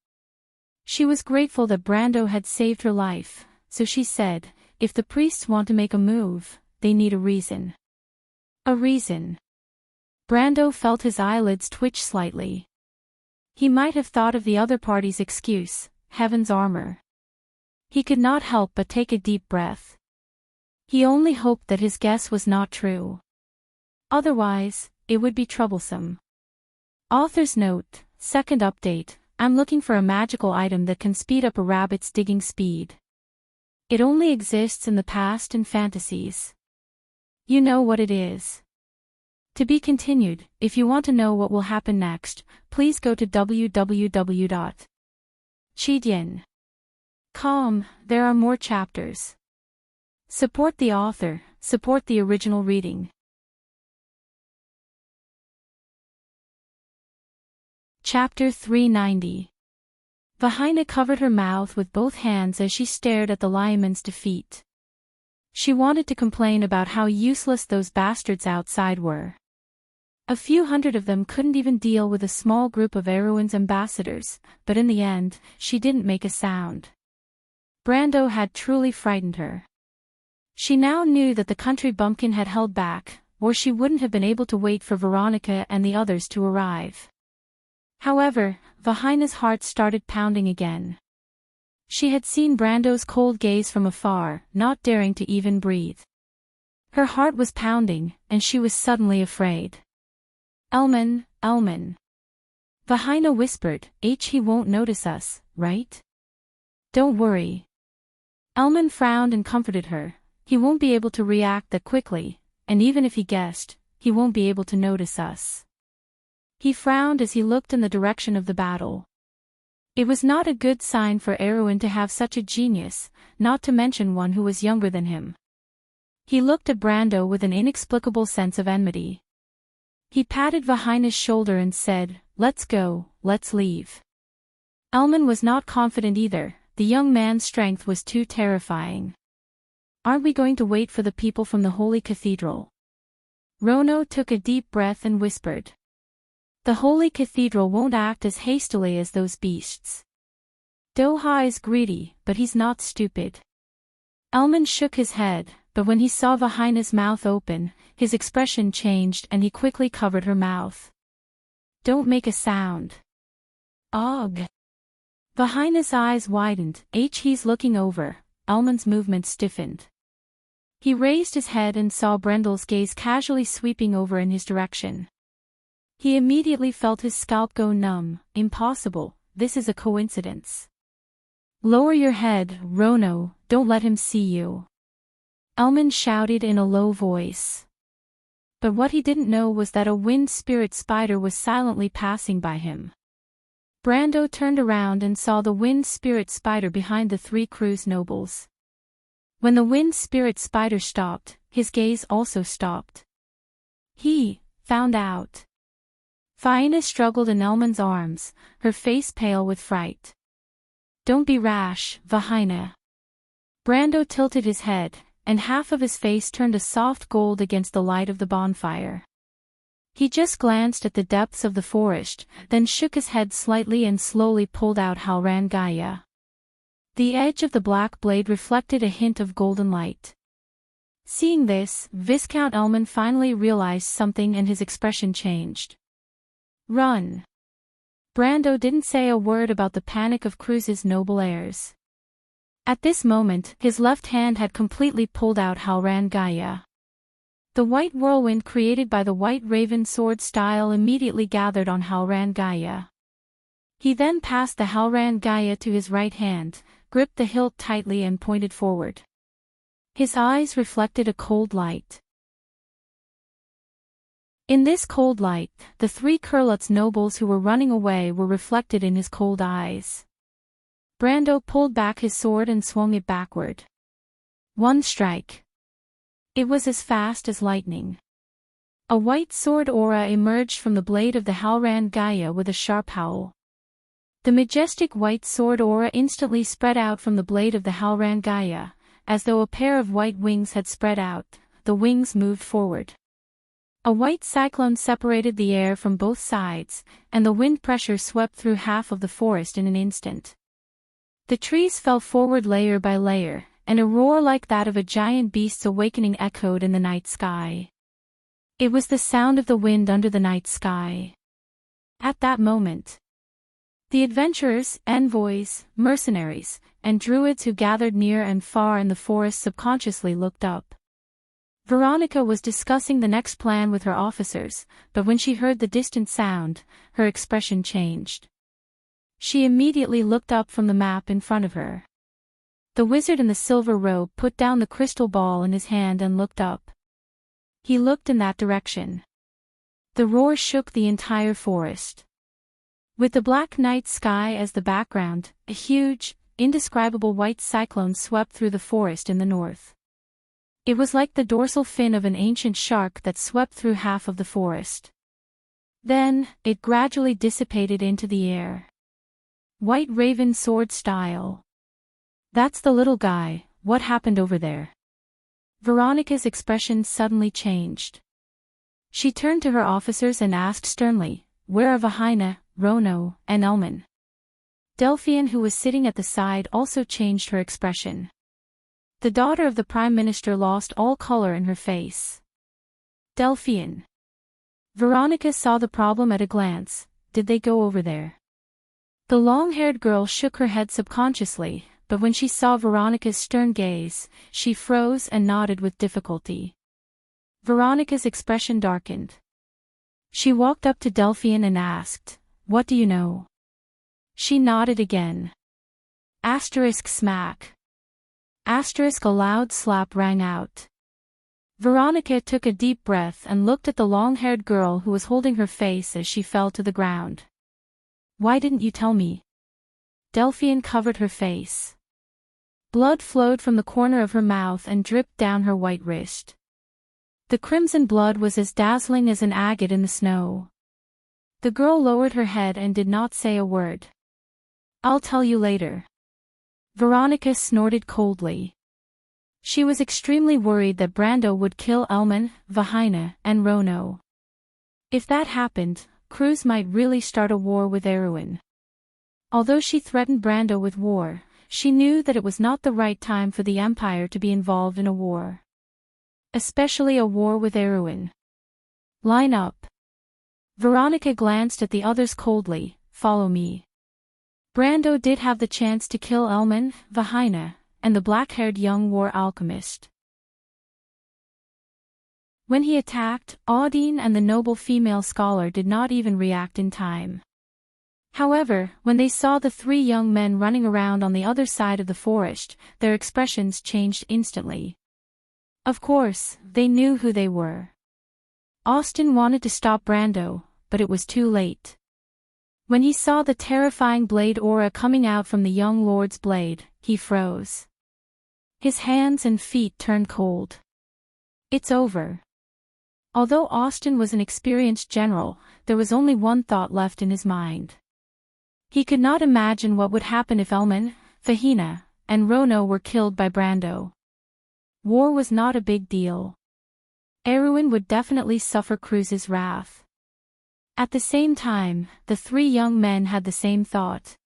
She was grateful that Brando had saved her life, so she said, if the priests want to make a move, they need a reason. A reason. Brando felt his eyelids twitch slightly. He might have thought of the other party's excuse, Heaven's armor. He could not help but take a deep breath. He only hoped that his guess was not true. Otherwise, it would be troublesome. Author's note, second update, I'm looking for a magical item that can speed up a rabbit's digging speed. It only exists in the past and fantasies. You know what it is. To be continued. If you want to know what will happen next, please go to www.chidian.com. There are more chapters. Support the author, support the original reading. Chapter 390. Vahina covered her mouth with both hands as she stared at the lineman's defeat. She wanted to complain about how useless those bastards outside were. A few hundred of them couldn't even deal with a small group of Erewhon's ambassadors, but in the end, she didn't make a sound. Brando had truly frightened her. She now knew that the country bumpkin had held back, or she wouldn't have been able to wait for Veronica and the others to arrive. However, Vahina's heart started pounding again. She had seen Brando's cold gaze from afar, not daring to even breathe. Her heart was pounding, and she was suddenly afraid. Elman. Vahina whispered, he won't notice us, right? Don't worry. Elman frowned and comforted her. He won't be able to react that quickly, and even if he guessed, he won't be able to notice us. He frowned as he looked in the direction of the battle. It was not a good sign for Erewhon to have such a genius, not to mention one who was younger than him. He looked at Brando with an inexplicable sense of enmity. He patted Vahina's shoulder and said, "Let's go, let's leave." Elman was not confident either, the young man's strength was too terrifying. "Aren't we going to wait for the people from the Holy Cathedral?" Rono took a deep breath and whispered. "The Holy Cathedral won't act as hastily as those beasts. Doha is greedy, but he's not stupid." Elman shook his head, but when he saw Vahina's mouth open, his expression changed and he quickly covered her mouth. "Don't make a sound." "Ugh." Vahina's eyes widened. He's looking over. Elman's movement stiffened. He raised his head and saw Brendel's gaze casually sweeping over in his direction. He immediately felt his scalp go numb. Impossible, this is a coincidence. "Lower your head, Rono, don't let him see you." Elman shouted in a low voice. But what he didn't know was that a wind spirit spider was silently passing by him. Brando turned around and saw the wind spirit spider behind the three Cruz nobles. When the wind spirit spider stopped, his gaze also stopped. He found out. Vahina struggled in Elman's arms, her face pale with fright. "Don't be rash, Vahina." Brando tilted his head, and half of his face turned a soft gold against the light of the bonfire. He just glanced at the depths of the forest, then shook his head slightly and slowly pulled out Halran Gaia. The edge of the black blade reflected a hint of golden light. Seeing this, Viscount Elman finally realized something and his expression changed. "Run." Brando didn't say a word about the panic of Cruz's noble heirs. At this moment, his left hand had completely pulled out Halran Gaia. The white whirlwind created by the white raven sword style immediately gathered on Halran Gaia. He then passed the Halran Gaia to his right hand, gripped the hilt tightly and pointed forward. His eyes reflected a cold light. In this cold light, the three Kurlutz nobles who were running away were reflected in his cold eyes. Brando pulled back his sword and swung it backward. One strike. It was as fast as lightning. A white sword aura emerged from the blade of the Halran Gaia with a sharp howl. The majestic white sword aura instantly spread out from the blade of the Halran Gaia, as though a pair of white wings had spread out. The wings moved forward. A white cyclone separated the air from both sides, and the wind pressure swept through half of the forest in an instant. The trees fell forward layer by layer, and a roar like that of a giant beast's awakening echoed in the night sky. It was the sound of the wind under the night sky. At that moment, the adventurers, envoys, mercenaries, and druids who gathered near and far in the forest subconsciously looked up. Veronica was discussing the next plan with her officers, but when she heard the distant sound, her expression changed. She immediately looked up from the map in front of her. The wizard in the silver robe put down the crystal ball in his hand and looked up. He looked in that direction. The roar shook the entire forest. With the black night sky as the background, a huge, indescribable white cyclone swept through the forest in the north. It was like the dorsal fin of an ancient shark that swept through half of the forest. Then, it gradually dissipated into the air. White raven sword style. "That's the little guy, what happened over there?" Veronica's expression suddenly changed. She turned to her officers and asked sternly, "Where are Vahina, Rono, and Elman?" Delphian, who was sitting at the side, also changed her expression. The daughter of the Prime Minister lost all color in her face. Delphian. Veronica saw the problem at a glance. Did they go over there? The long-haired girl shook her head subconsciously, but when she saw Veronica's stern gaze, she froze and nodded with difficulty. Veronica's expression darkened. She walked up to Delphian and asked, "What do you know?" She nodded again. Asterisk smack. Asterisk a loud slap rang out. Veronica took a deep breath and looked at the long-haired girl who was holding her face as she fell to the ground. "Why didn't you tell me?" Delphian covered her face. Blood flowed from the corner of her mouth and dripped down her white wrist. The crimson blood was as dazzling as an agate in the snow. The girl lowered her head and did not say a word. "I'll tell you later." Veronica snorted coldly. She was extremely worried that Brando would kill Elman, Vahina, and Rono. If that happened, Cruz might really start a war with Erwin. Although she threatened Brando with war, she knew that it was not the right time for the Empire to be involved in a war. Especially a war with Erwin. "Line up." Veronica glanced at the others coldly. "Follow me." Brando did have the chance to kill Elman, Vahina, and the black-haired young war alchemist. When he attacked, Audine and the noble female scholar did not even react in time. However, when they saw the three young men running around on the other side of the forest, their expressions changed instantly. Of course, they knew who they were. Austin wanted to stop Brando, but it was too late. When he saw the terrifying blade aura coming out from the young lord's blade, he froze. His hands and feet turned cold. It's over. Although Austin was an experienced general, there was only one thought left in his mind. He could not imagine what would happen if Elman, Vahina, and Rono were killed by Brando. War was not a big deal. Erwin would definitely suffer Cruz's wrath. At the same time, the three young men had the same thought.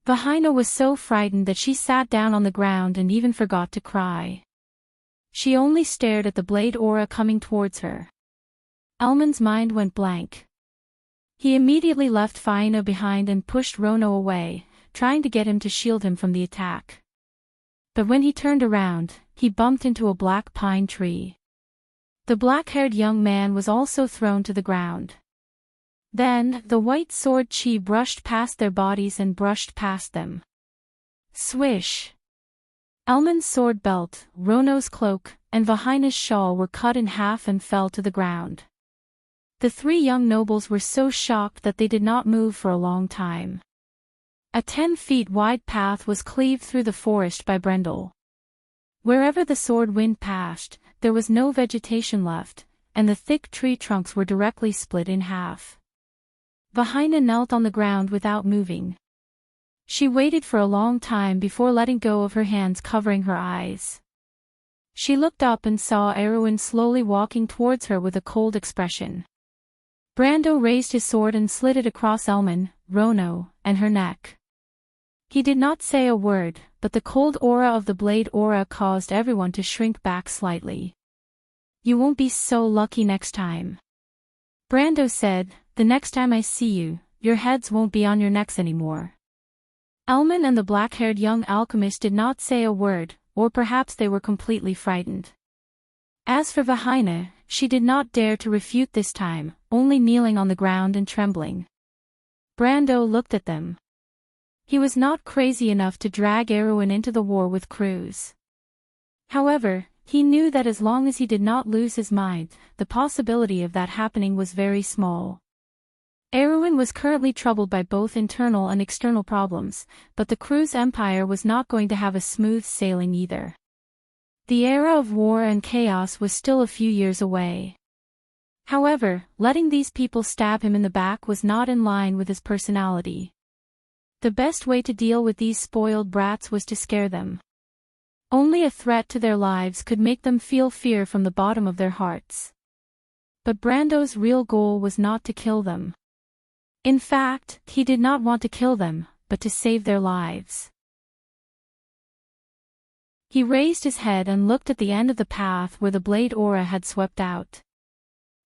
Vahina was so frightened that she sat down on the ground and even forgot to cry. She only stared at the blade aura coming towards her. Elman's mind went blank. He immediately left Vahina behind and pushed Rono away, trying to get him to shield him from the attack. But when he turned around, he bumped into a black pine tree. The black-haired young man was also thrown to the ground. Then, the white sword chi brushed past their bodies and brushed past them. Swish! Elman's sword belt, Rono's cloak, and Vahina's shawl were cut in half and fell to the ground. The three young nobles were so shocked that they did not move for a long time. A 10-feet-wide path was cleaved through the forest by Brendel. Wherever the sword wind passed, there was no vegetation left, and the thick tree trunks were directly split in half. Vahina knelt on the ground without moving. She waited for a long time before letting go of her hands covering her eyes. She looked up and saw Erwin slowly walking towards her with a cold expression. Brando raised his sword and slid it across Elman, Rono, and her neck. He did not say a word, but the cold aura of the blade aura caused everyone to shrink back slightly. "You won't be so lucky next time." Brando said, "The next time I see you, your heads won't be on your necks anymore." Elman and the black-haired young alchemist did not say a word, or perhaps they were completely frightened. As for Vahina, she did not dare to refute this time, only kneeling on the ground and trembling. Brando looked at them. He was not crazy enough to drag Erwin into the war with Cruz. However, he knew that as long as he did not lose his mind, the possibility of that happening was very small. Erwin was currently troubled by both internal and external problems, but the Cruz Empire was not going to have a smooth sailing either. The era of war and chaos was still a few years away. However, letting these people stab him in the back was not in line with his personality. The best way to deal with these spoiled brats was to scare them. Only a threat to their lives could make them feel fear from the bottom of their hearts. But Brando's real goal was not to kill them. In fact, he did not want to kill them, but to save their lives. He raised his head and looked at the end of the path where the blade aura had swept out.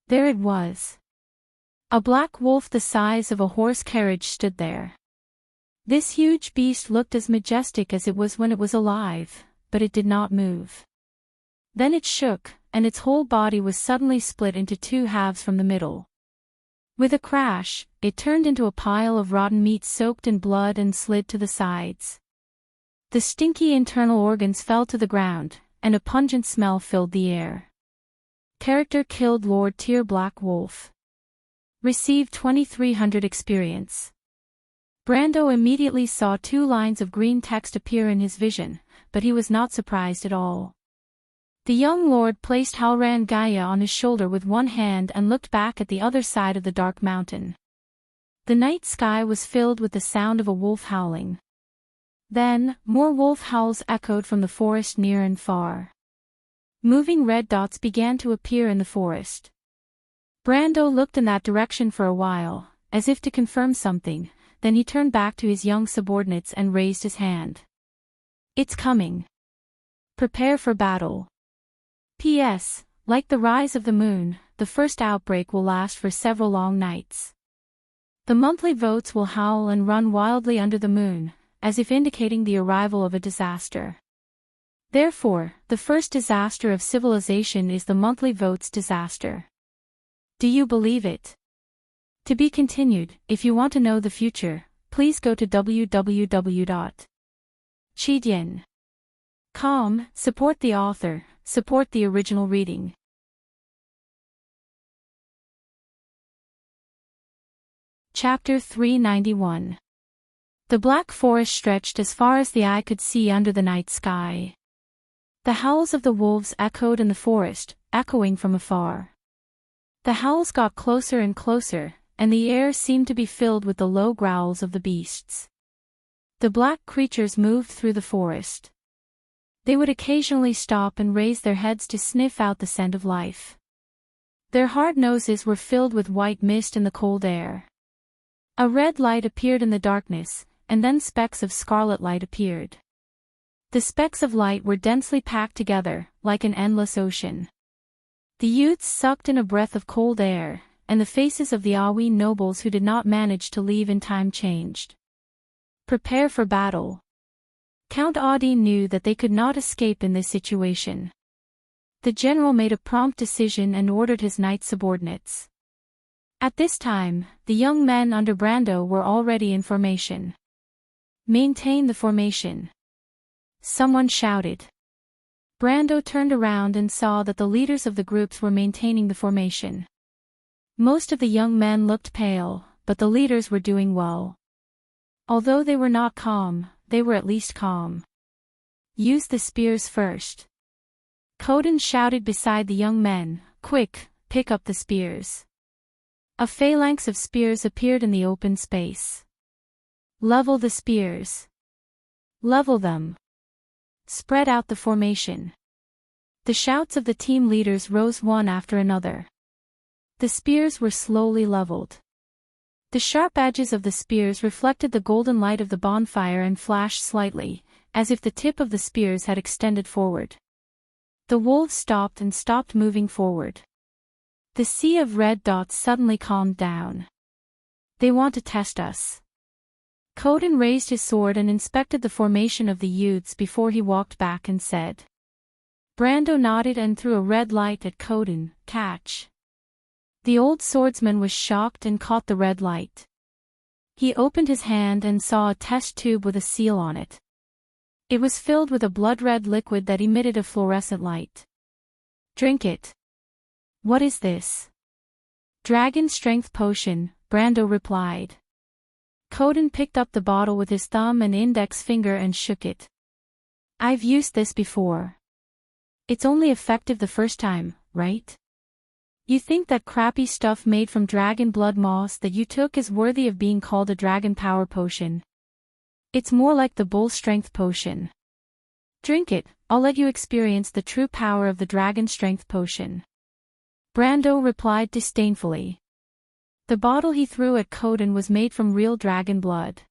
There it was. A black wolf the size of a horse carriage stood there. This huge beast looked as majestic as it was when it was alive, but it did not move. Then it shook, and its whole body was suddenly split into two halves from the middle. With a crash, it turned into a pile of rotten meat soaked in blood and slid to the sides. The stinky internal organs fell to the ground, and a pungent smell filled the air. Character killed Lord Tier Black Wolf. Received 2300 experience. Brando immediately saw 2 lines of green text appear in his vision, but he was not surprised at all. The young lord placed Halran Gaia on his shoulder with one hand and looked back at the other side of the dark mountain. The night sky was filled with the sound of a wolf howling. Then, more wolf howls echoed from the forest near and far. Moving red dots began to appear in the forest. Brando looked in that direction for a while, as if to confirm something, then he turned back to his young subordinates and raised his hand. It's coming. Prepare for battle. P.S. Like the rise of the moon, the first outbreak will last for several long nights. The monthly votes will howl and run wildly under the moon, as if indicating the arrival of a disaster. Therefore, the first disaster of civilization is the monthly votes disaster. Do you believe it? To be continued. If you want to know the future, please go to www.chidian.com, support the author, support the original reading. Chapter 391. The black forest stretched as far as the eye could see under the night sky. The howls of the wolves echoed in the forest, echoing from afar. The howls got closer and closer, and the air seemed to be filled with the low growls of the beasts. The black creatures moved through the forest. They would occasionally stop and raise their heads to sniff out the scent of life. Their hard noses were filled with white mist in the cold air. A red light appeared in the darkness, and then specks of scarlet light appeared. The specks of light were densely packed together, like an endless ocean. The youths sucked in a breath of cold air, and the faces of the Awi nobles who did not manage to leave in time changed. Prepare for battle. Count Audi knew that they could not escape in this situation. The general made a prompt decision and ordered his knight subordinates. At this time, the young men under Brando were already in formation. Maintain the formation. Someone shouted. Brando turned around and saw that the leaders of the groups were maintaining the formation. Most of the young men looked pale, but the leaders were doing well. Although they were not calm, they were at least calm. Use the spears first. Coden shouted beside the young men, quick, pick up the spears. A phalanx of spears appeared in the open space. Level the spears. Level them. Spread out the formation. The shouts of the team leaders rose one after another. The spears were slowly leveled. The sharp edges of the spears reflected the golden light of the bonfire and flashed slightly, as if the tip of the spears had extended forward. The wolves stopped and stopped moving forward. The sea of red dots suddenly calmed down. They want to test us. Coden raised his sword and inspected the formation of the youths before he walked back and said. Brando nodded and threw a red light at Coden, catch. The old swordsman was shocked and caught the red light. He opened his hand and saw a test tube with a seal on it. It was filled with a blood-red liquid that emitted a fluorescent light. Drink it. What is this? Dragon strength potion, Brando replied. Coden picked up the bottle with his thumb and index finger and shook it. I've used this before. It's only effective the first time, right? You think that crappy stuff made from dragon blood moss that you took is worthy of being called a dragon power potion? It's more like the bull strength potion. Drink it, I'll let you experience the true power of the dragon strength potion. Brando replied disdainfully. The bottle he threw at Coden was made from real dragon blood.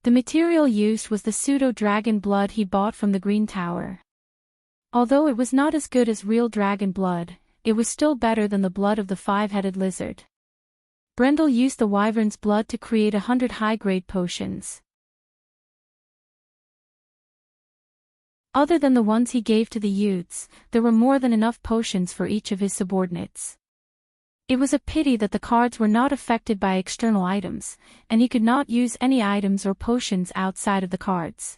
The material used was the pseudo-dragon blood he bought from the Green Tower. Although it was not as good as real dragon blood, it was still better than the blood of the five-headed lizard. Brendel used the wyvern's blood to create 100 high-grade potions. Other than the ones he gave to the youths, there were more than enough potions for each of his subordinates. It was a pity that the cards were not affected by external items, and he could not use any items or potions outside of the cards.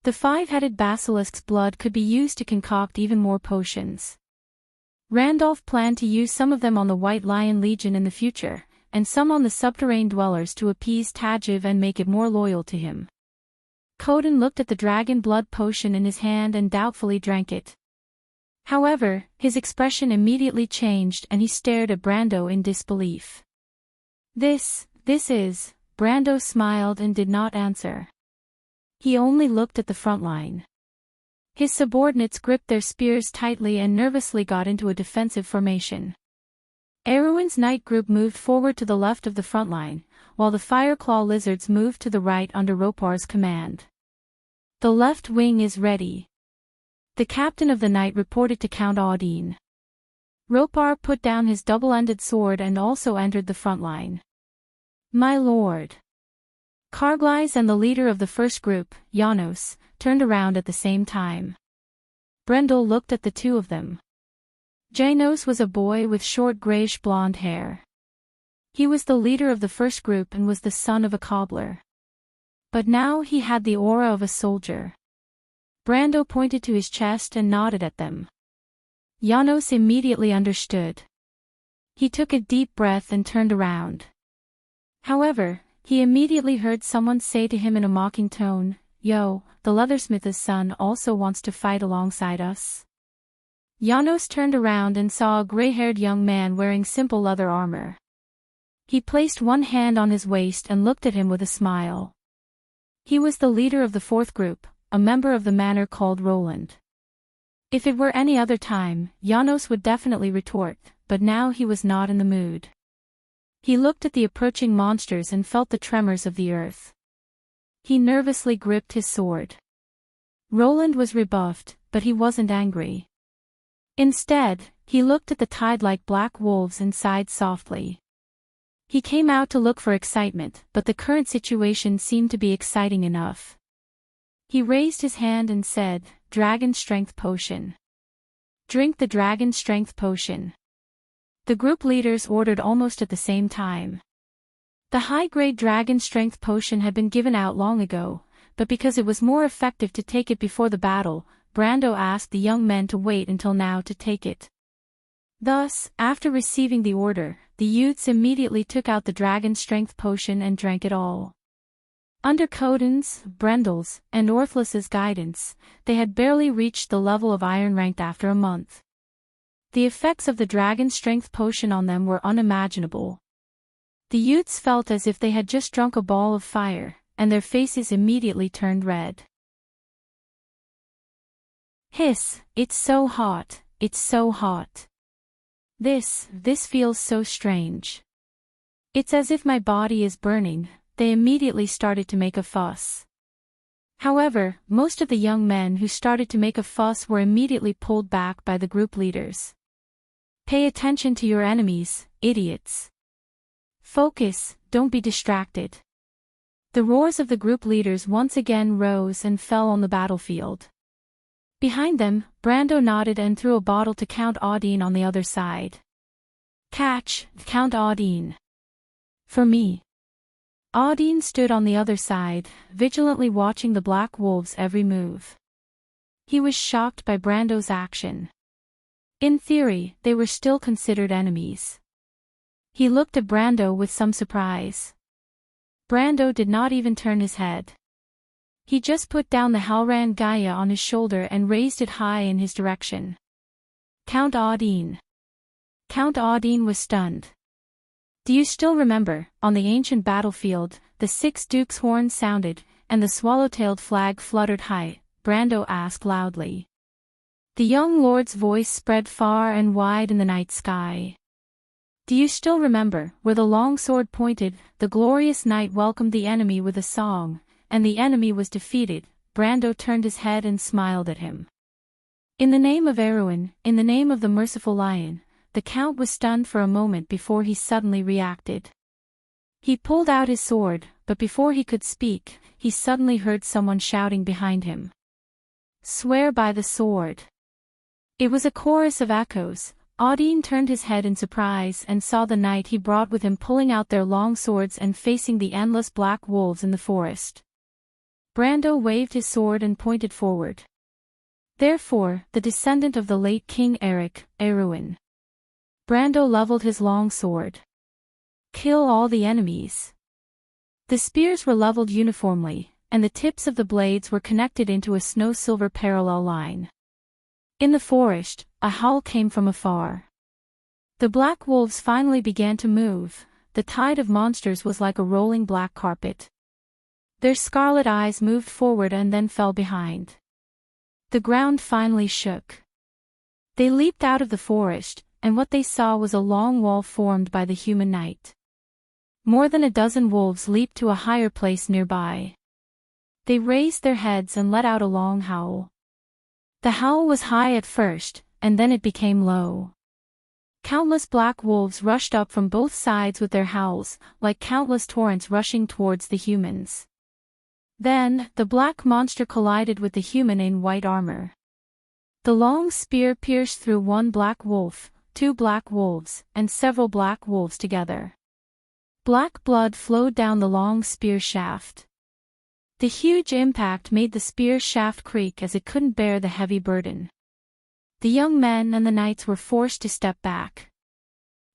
The five-headed basilisk's blood could be used to concoct even more potions. Randolph planned to use some of them on the White Lion Legion in the future, and some on the subterranean dwellers to appease Tajiv and make it more loyal to him. Coden looked at the dragon blood potion in his hand and doubtfully drank it. However, his expression immediately changed and he stared at Brando in disbelief. This is, Brando smiled and did not answer. He only looked at the front line. His subordinates gripped their spears tightly and nervously got into a defensive formation. Erwin's night group moved forward to the left of the front line, while the Fireclaw lizards moved to the right under Ropar's command. The left wing is ready. The captain of the night reported to Count Audine. Ropar put down his double-ended sword and also entered the front line. My lord. Carglass and the leader of the first group, Janos, turned around at the same time. Brendel looked at the two of them. Janos was a boy with short grayish-blonde hair. He was the leader of the first group and was the son of a cobbler. But now he had the aura of a soldier. Brando pointed to his chest and nodded at them. Janos immediately understood. He took a deep breath and turned around. However, he immediately heard someone say to him in a mocking tone, "Yo, the leathersmith's son also wants to fight alongside us." Janos turned around and saw a gray-haired young man wearing simple leather armor. He placed one hand on his waist and looked at him with a smile. He was the leader of the fourth group, a member of the manor called Roland. If it were any other time, Janos would definitely retort, but now he was not in the mood. He looked at the approaching monsters and felt the tremors of the earth. He nervously gripped his sword. Roland was rebuffed, but he wasn't angry. Instead, he looked at the tide like black wolves and sighed softly. He came out to look for excitement, but the current situation seemed to be exciting enough. He raised his hand and said, "Dragon Strength Potion. Drink the Dragon Strength Potion." The group leaders ordered almost at the same time. The high-grade Dragon Strength Potion had been given out long ago, but because it was more effective to take it before the battle, Brando asked the young men to wait until now to take it. Thus, after receiving the order, the youths immediately took out the Dragon Strength Potion and drank it all. Under Coden's, Brendel's, and Orthlus's guidance, they had barely reached the level of Iron Ranked after a month. The effects of the Dragon Strength Potion on them were unimaginable. The youths felt as if they had just drunk a ball of fire, and their faces immediately turned red. Hiss, it's so hot, it's so hot. This feels so strange. It's as if my body is burning. They immediately started to make a fuss. However, most of the young men who started to make a fuss were immediately pulled back by the group leaders. Pay attention to your enemies, idiots. Focus, don't be distracted. The roars of the group leaders once again rose and fell on the battlefield. Behind them, Brando nodded and threw a bottle to Count Audine on the other side. Catch, Count Audine. For me. Audine stood on the other side, vigilantly watching the black wolves' every move. He was shocked by Brando's action. In theory, they were still considered enemies. He looked at Brando with some surprise. Brando did not even turn his head. He just put down the Halran Gaia on his shoulder and raised it high in his direction. Count Audine. Count Audine was stunned. Do you still remember, on the ancient battlefield, the 6 dukes' horns sounded, and the swallow-tailed flag fluttered high, Brando asked loudly. The young lord's voice spread far and wide in the night sky. Do you still remember, where the long sword pointed, the glorious knight welcomed the enemy with a song, and the enemy was defeated? Brando turned his head and smiled at him. In the name of Erwin, in the name of the merciful lion, the Count was stunned for a moment before he suddenly reacted. He pulled out his sword, but before he could speak, he suddenly heard someone shouting behind him. Swear by the sword. It was a chorus of echoes. Audine turned his head in surprise and saw the knight he brought with him pulling out their long swords and facing the endless black wolves in the forest. Brando waved his sword and pointed forward. Therefore, the descendant of the late King Eric, Erwin. Brando leveled his long sword. Kill all the enemies. The spears were leveled uniformly, and the tips of the blades were connected into a snow-silver parallel line. In the forest, a howl came from afar. The black wolves finally began to move. The tide of monsters was like a rolling black carpet. Their scarlet eyes moved forward and then fell behind. The ground finally shook. They leaped out of the forest, and what they saw was a long wall formed by the human knight. More than a dozen wolves leaped to a higher place nearby. They raised their heads and let out a long howl. The howl was high at first, and then it became low. Countless black wolves rushed up from both sides with their howls, like countless torrents rushing towards the humans. Then, the black monster collided with the human in white armor. The long spear pierced through one black wolf, two black wolves, and several black wolves together. Black blood flowed down the long spear shaft. The huge impact made the spear shaft creak as it couldn't bear the heavy burden. The young men and the knights were forced to step back.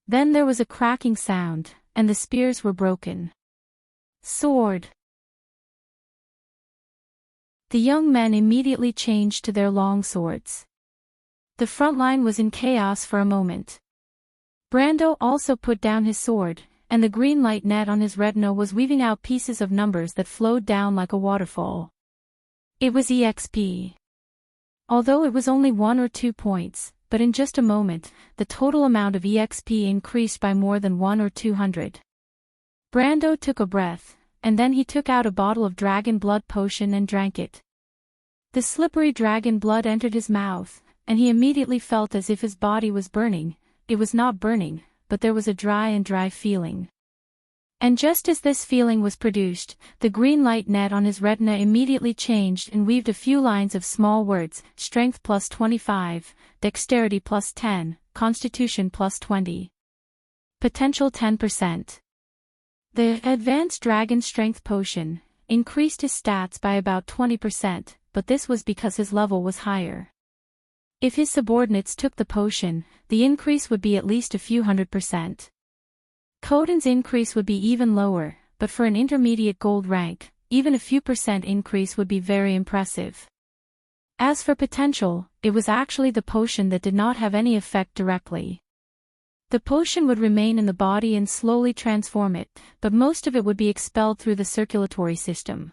Then there was a cracking sound, and the spears were broken. Sword! The young men immediately changed to their long swords. The front line was in chaos for a moment. Brando also put down his sword, and the green light net on his retina was weaving out pieces of numbers that flowed down like a waterfall. It was EXP. Although it was only 1 or 2 points, but in just a moment, the total amount of EXP increased by more than 100 or 200. Brando took a breath, and then he took out a bottle of dragon blood potion and drank it. The slippery dragon blood entered his mouth, and he immediately felt as if his body was burning. It was not burning, but there was a dry feeling. And just as this feeling was produced, the green light net on his retina immediately changed and weaved a few lines of small words: strength plus 25, dexterity plus 10, constitution plus 20. Potential 10%. The advanced dragon strength potion increased his stats by about 20%, but this was because his level was higher. If his subordinates took the potion, the increase would be at least a few 100%. Coden's increase would be even lower, but for an intermediate gold rank, even a few % increase would be very impressive. As for potential, it was actually the potion that did not have any effect directly. The potion would remain in the body and slowly transform it, but most of it would be expelled through the circulatory system.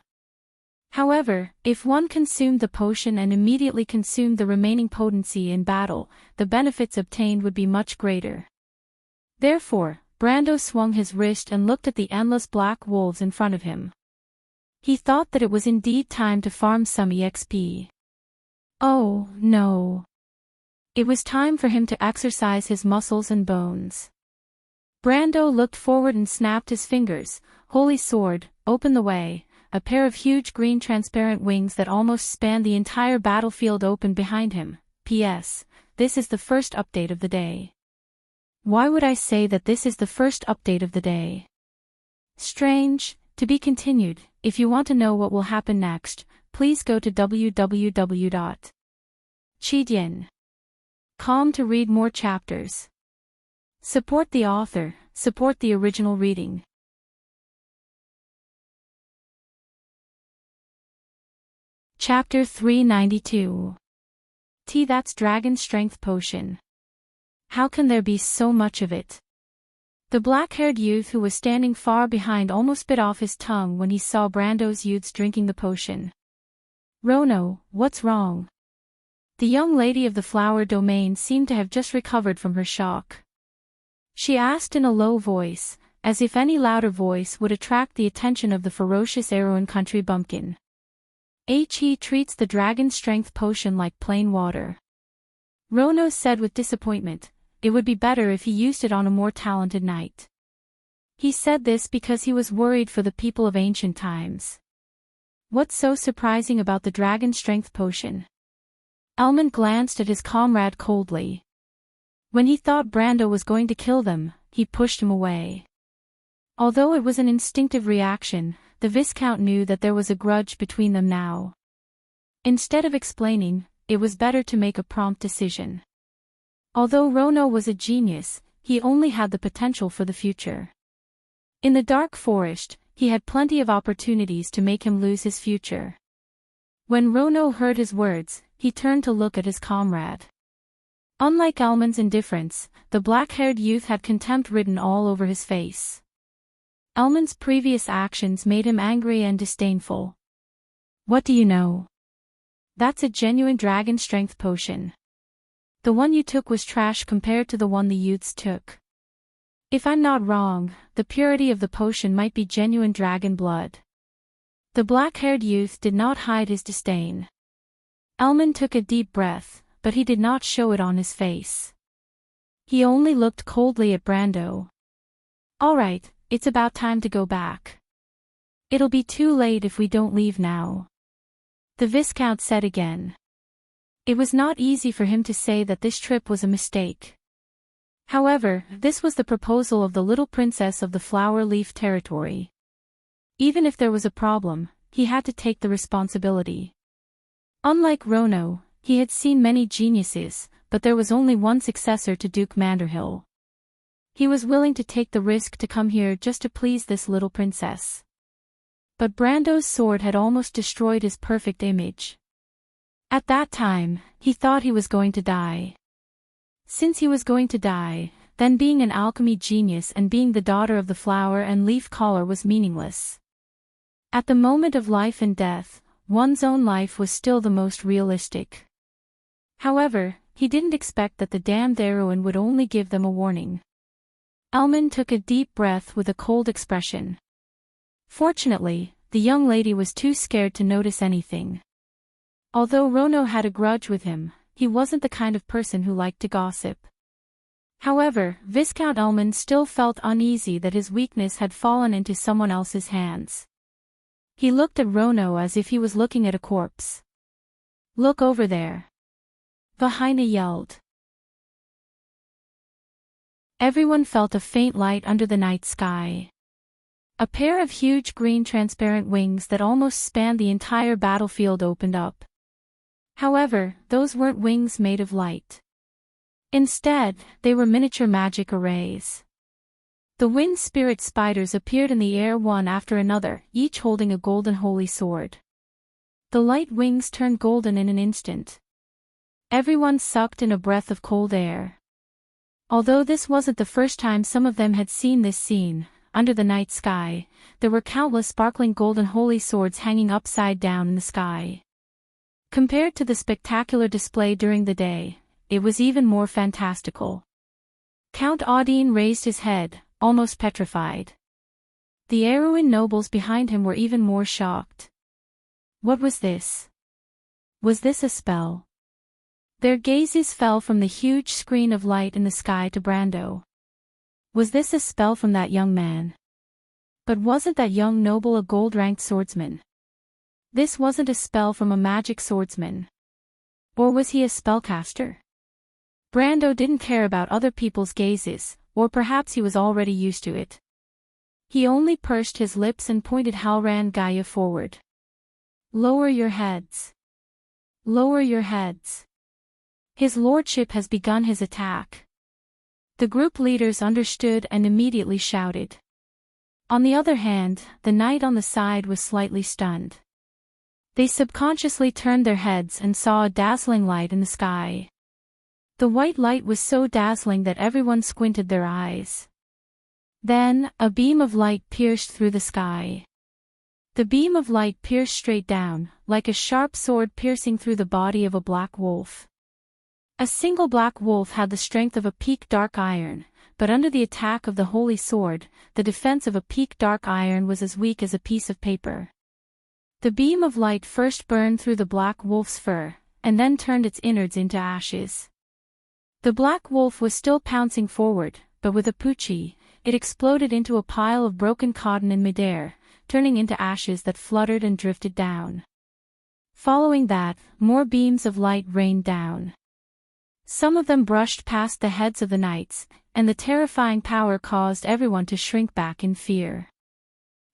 However, if one consumed the potion and immediately consumed the remaining potency in battle, the benefits obtained would be much greater. Therefore, Brando swung his wrist and looked at the endless black wolves in front of him. He thought that it was indeed time to farm some EXP. Oh, no. It was time for him to exercise his muscles and bones. Brando looked forward and snapped his fingers. Holy sword, open the way. A pair of huge green transparent wings that almost spanned the entire battlefield opened behind him. P.S. This is the first update of the day. Why would I say that this is the first update of the day? Strange, to be continued. If you want to know what will happen next, please go to www.cheatyin.com to read more chapters. Support the author, support the original reading. Chapter 392. That's Dragon Strength Potion. How can there be so much of it? The black-haired youth who was standing far behind almost bit off his tongue when he saw Brando's youths drinking the potion. Rono, what's wrong? The young lady of the flower domain seemed to have just recovered from her shock. She asked in a low voice, as if any louder voice would attract the attention of the ferocious Arrowin country bumpkin. He treats the dragon strength potion like plain water. Rono said with disappointment, it would be better if he used it on a more talented knight. He said this because he was worried for the people of ancient times. What's so surprising about the dragon strength potion? Elman glanced at his comrade coldly. When he thought Brando was going to kill them, he pushed him away. Although it was an instinctive reaction, the Viscount knew that there was a grudge between them now. Instead of explaining, it was better to make a prompt decision. Although Rono was a genius, he only had the potential for the future. In the dark forest, he had plenty of opportunities to make him lose his future. When Rono heard his words, he turned to look at his comrade. Unlike Elman's indifference, the black-haired youth had contempt written all over his face. Elman's previous actions made him angry and disdainful. What do you know? That's a genuine dragon strength potion. The one you took was trash compared to the one the youths took. If I'm not wrong, the purity of the potion might be genuine dragon blood. The black-haired youth did not hide his disdain. Elman took a deep breath, but he did not show it on his face. He only looked coldly at Brando. All right, it's about time to go back. It'll be too late if we don't leave now. The Viscount said again. It was not easy for him to say that this trip was a mistake. However, this was the proposal of the little princess of the flower leaf territory. Even if there was a problem, he had to take the responsibility. Unlike Rono, he had seen many geniuses, but there was only one successor to Duke Manderhill. He was willing to take the risk to come here just to please this little princess. But Brando's sword had almost destroyed his perfect image. At that time, he thought he was going to die. Since he was going to die, then being an alchemy genius and being the daughter of the flower and leaf caller was meaningless. At the moment of life and death, one's own life was still the most realistic. However, he didn't expect that the damned Arrowin would only give them a warning. Elman took a deep breath with a cold expression. Fortunately, the young lady was too scared to notice anything. Although Rono had a grudge with him, he wasn't the kind of person who liked to gossip. However, Viscount Elman still felt uneasy that his weakness had fallen into someone else's hands. He looked at Rono as if he was looking at a corpse. Look over there. Vahina yelled. Everyone felt a faint light under the night sky. A pair of huge green transparent wings that almost spanned the entire battlefield opened up. However, those weren't wings made of light. Instead, they were miniature magic arrays. The wind spirit spiders appeared in the air one after another, each holding a golden holy sword. The light wings turned golden in an instant. Everyone sucked in a breath of cold air. Although this wasn't the first time some of them had seen this scene, under the night sky, there were countless sparkling golden holy swords hanging upside down in the sky. Compared to the spectacular display during the day, it was even more fantastical. Count Audine raised his head, almost petrified. The Arrowin nobles behind him were even more shocked. What was this? Was this a spell? Their gazes fell from the huge screen of light in the sky to Brando. Was this a spell from that young man? But wasn't that young noble a gold-ranked swordsman? This wasn't a spell from a magic swordsman. Or was he a spellcaster? Brando didn't care about other people's gazes, or perhaps he was already used to it. He only pursed his lips and pointed Halran Gaia forward. Lower your heads. Lower your heads. His lordship has begun his attack. The group leaders understood and immediately shouted. On the other hand, the knight on the side was slightly stunned. They subconsciously turned their heads and saw a dazzling light in the sky. The white light was so dazzling that everyone squinted their eyes. Then, a beam of light pierced through the sky. The beam of light pierced straight down, like a sharp sword piercing through the body of a black wolf. A single black wolf had the strength of a peak dark iron, but under the attack of the holy sword, the defense of a peak dark iron was as weak as a piece of paper. The beam of light first burned through the black wolf's fur, and then turned its innards into ashes. The black wolf was still pouncing forward, but with a poochie, it exploded into a pile of broken cotton in midair, turning into ashes that fluttered and drifted down. Following that, more beams of light rained down. Some of them brushed past the heads of the knights, and the terrifying power caused everyone to shrink back in fear.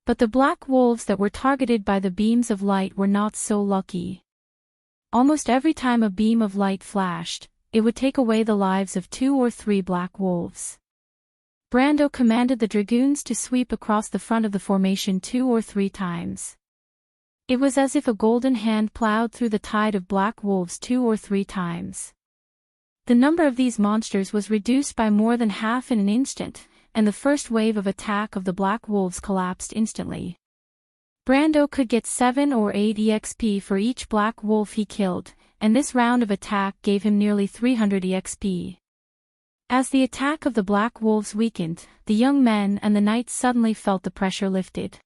But the black wolves that were targeted by the beams of light were not so lucky. Almost every time a beam of light flashed, it would take away the lives of 2 or 3 black wolves. Brando commanded the dragoons to sweep across the front of the formation 2 or 3 times. It was as if a golden hand plowed through the tide of black wolves 2 or 3 times. The number of these monsters was reduced by more than half in an instant, and the first wave of attack of the black wolves collapsed instantly. Brando could get 7 or 8 EXP for each black wolf he killed, and this round of attack gave him nearly 300 EXP. As the attack of the black wolves weakened, the young men and the knights suddenly felt the pressure lifted.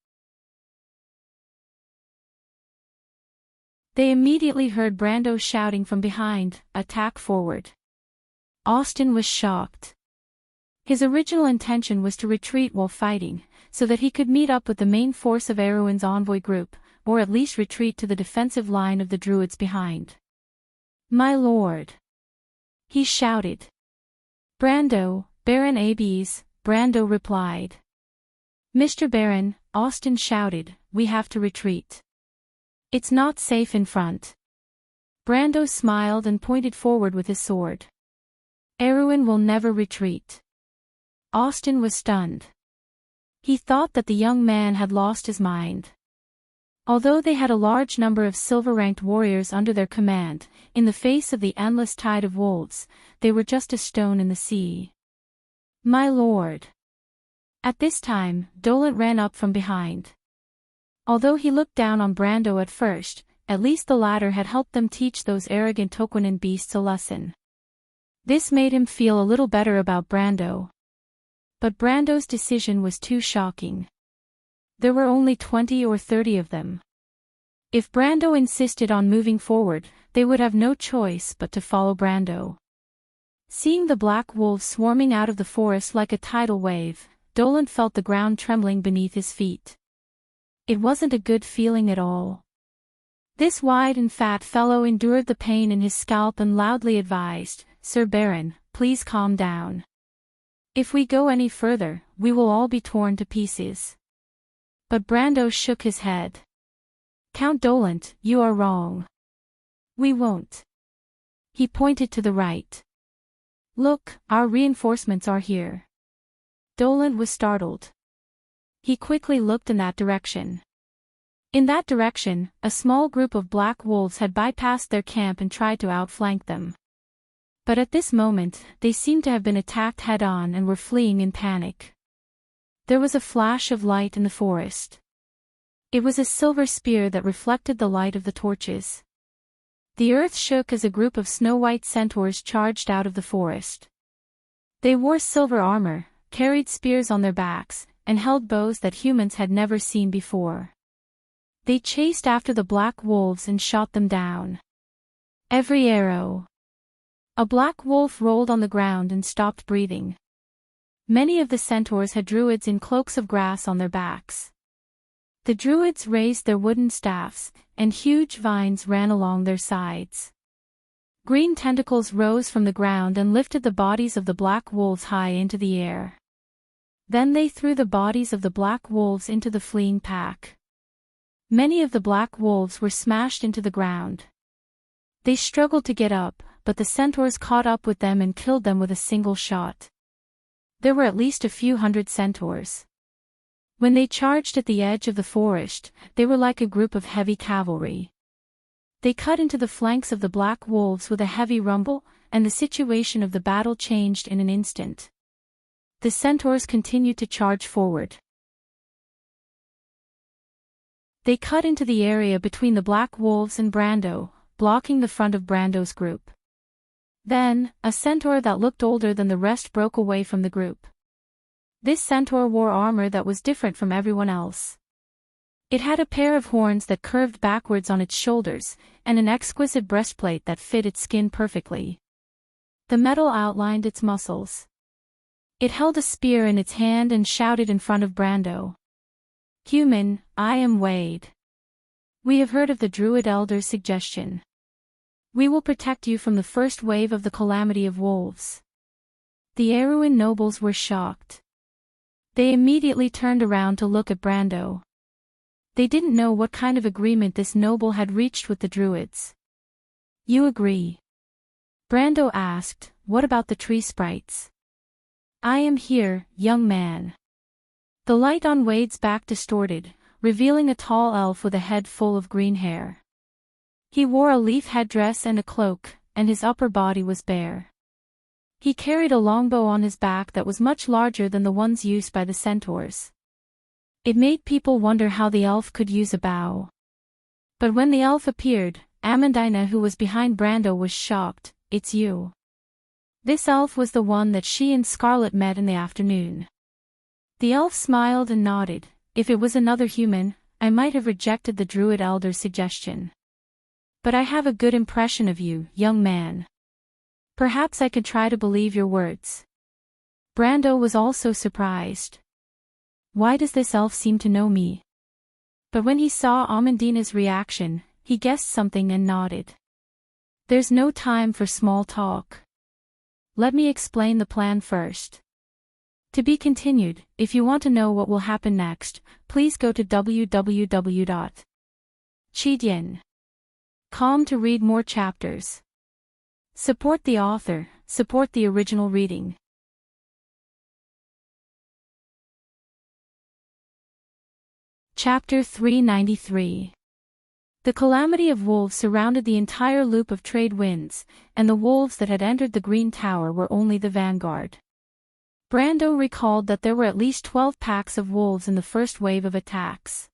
They immediately heard Brando shouting from behind, "Attack forward!" Austin was shocked. His original intention was to retreat while fighting, so that he could meet up with the main force of Erwin's envoy group, or at least retreat to the defensive line of the druids behind. "My lord!" he shouted. "Brando, Baron Abes," Brando replied. "Mr. Baron," Austin shouted, "we have to retreat. It's not safe in front." Brando smiled and pointed forward with his sword. "Erwin will never retreat." Austin was stunned. He thought that the young man had lost his mind. Although they had a large number of silver-ranked warriors under their command, in the face of the endless tide of wolves, they were just a stone in the sea. "My lord!" At this time, Dolent ran up from behind. Although he looked down on Brando at first, at least the latter had helped them teach those arrogant Toquenin beasts a lesson. This made him feel a little better about Brando. But Brando's decision was too shocking. There were only 20 or 30 of them. If Brando insisted on moving forward, they would have no choice but to follow Brando. Seeing the black wolves swarming out of the forest like a tidal wave, Dolent felt the ground trembling beneath his feet. It wasn't a good feeling at all. This wide and fat fellow endured the pain in his scalp and loudly advised, "Sir Baron, please calm down. If we go any further, we will all be torn to pieces." But Brando shook his head. "Count Dolent, you are wrong. We won't." He pointed to the right. "Look, our reinforcements are here." Dolent was startled. He quickly looked in that direction. In that direction, a small group of black wolves had bypassed their camp and tried to outflank them. But at this moment, they seemed to have been attacked head-on and were fleeing in panic. There was a flash of light in the forest. It was a silver spear that reflected the light of the torches. The earth shook as a group of snow-white centaurs charged out of the forest. They wore silver armor, carried spears on their backs, and held bows that humans had never seen before. They chased after the black wolves and shot them down. Every arrow. A black wolf rolled on the ground and stopped breathing. Many of the centaurs had druids in cloaks of grass on their backs. The druids raised their wooden staffs, and huge vines ran along their sides. Green tentacles rose from the ground and lifted the bodies of the black wolves high into the air. Then they threw the bodies of the black wolves into the fleeing pack. Many of the black wolves were smashed into the ground. They struggled to get up, but the centaurs caught up with them and killed them with a single shot. There were at least a few hundred centaurs. When they charged at the edge of the forest, they were like a group of heavy cavalry. They cut into the flanks of the black wolves with a heavy rumble, and the situation of the battle changed in an instant. The centaurs continued to charge forward. They cut into the area between the black wolves and Brando, blocking the front of Brando's group. Then, a centaur that looked older than the rest broke away from the group. This centaur wore armor that was different from everyone else. It had a pair of horns that curved backwards on its shoulders, and an exquisite breastplate that fit its skin perfectly. The metal outlined its muscles. It held a spear in its hand and shouted in front of Brando. "Human, I am Wade. We have heard of the Druid Elder's suggestion. We will protect you from the first wave of the calamity of wolves." The Eruin nobles were shocked. They immediately turned around to look at Brando. They didn't know what kind of agreement this noble had reached with the Druids. "You agree?" Brando asked, "What about the tree sprites?" "I am here, young man." The light on Wade's back distorted, revealing a tall elf with a head full of green hair. He wore a leaf headdress and a cloak, and his upper body was bare. He carried a longbow on his back that was much larger than the ones used by the centaurs. It made people wonder how the elf could use a bow. But when the elf appeared, Amandina, who was behind Brando, was shocked. "It's you." This elf was the one that she and Scarlet met in the afternoon. The elf smiled and nodded. "If it was another human, I might have rejected the Druid Elder's suggestion. But I have a good impression of you, young man. Perhaps I could try to believe your words." Brando was also surprised. Why does this elf seem to know me? But when he saw Amandina's reaction, he guessed something and nodded. "There's no time for small talk. Let me explain the plan first." To be continued. If you want to know what will happen next, please go to www.chidian.com to read more chapters. Support the author, support the original reading. Chapter 393. The calamity of wolves surrounded the entire loop of trade winds, and the wolves that had entered the Green Tower were only the vanguard. Brando recalled that there were at least 12 packs of wolves in the first wave of attacks.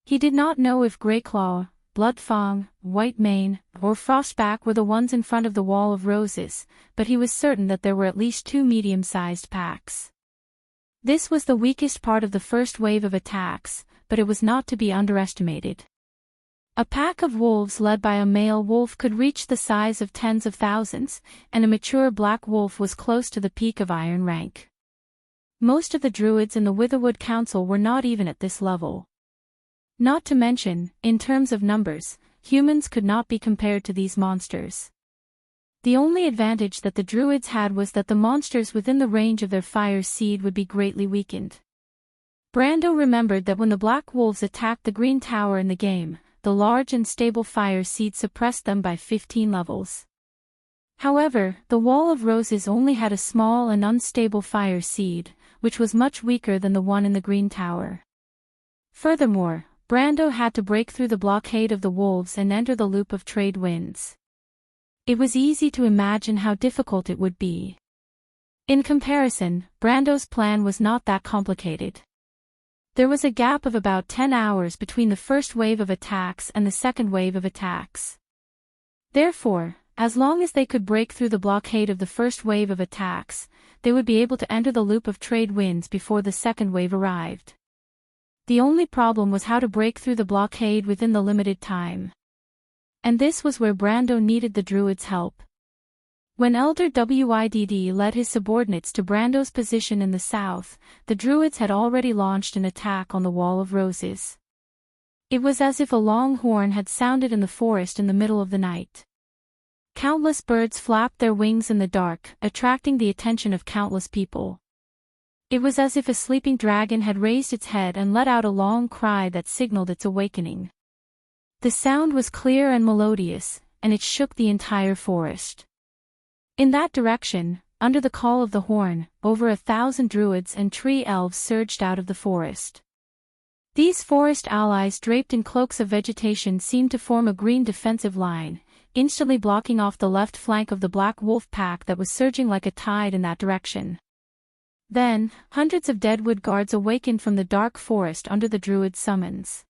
He did not know if Greyclaw, Bloodfang, Whitemane, or Frostback were the ones in front of the Wall of Roses, but he was certain that there were at least 2 medium-sized packs. This was the weakest part of the first wave of attacks, but it was not to be underestimated. A pack of wolves led by a male wolf could reach the size of tens of thousands, and a mature black wolf was close to the peak of Iron rank. Most of the druids in the Witherwood Council were not even at this level. Not to mention, in terms of numbers, humans could not be compared to these monsters. The only advantage that the druids had was that the monsters within the range of their fire seed would be greatly weakened. Brando remembered that when the black wolves attacked the Green Tower in the game, the large and stable fire seed suppressed them by 15 levels. However, the Wall of Roses only had a small and unstable fire seed, which was much weaker than the one in the Green Tower. Furthermore, Brando had to break through the blockade of the wolves and enter the loop of trade winds. It was easy to imagine how difficult it would be. In comparison, Brando's plan was not that complicated. There was a gap of about 10 hours between the first wave of attacks and the second wave of attacks. Therefore, as long as they could break through the blockade of the first wave of attacks, they would be able to enter the loop of trade winds before the second wave arrived. The only problem was how to break through the blockade within the limited time. And this was where Brando needed the druid's help. When Elder Widd led his subordinates to Brando's position in the south, the druids had already launched an attack on the Wall of Roses. It was as if a long horn had sounded in the forest in the middle of the night. Countless birds flapped their wings in the dark, attracting the attention of countless people. It was as if a sleeping dragon had raised its head and let out a long cry that signaled its awakening. The sound was clear and melodious, and it shook the entire forest. In that direction, under the call of the horn, over 1,000 druids and tree elves surged out of the forest. These forest allies draped in cloaks of vegetation seemed to form a green defensive line, instantly blocking off the left flank of the black wolf pack that was surging like a tide in that direction. Then, hundreds of deadwood guards awakened from the dark forest under the druid's summons.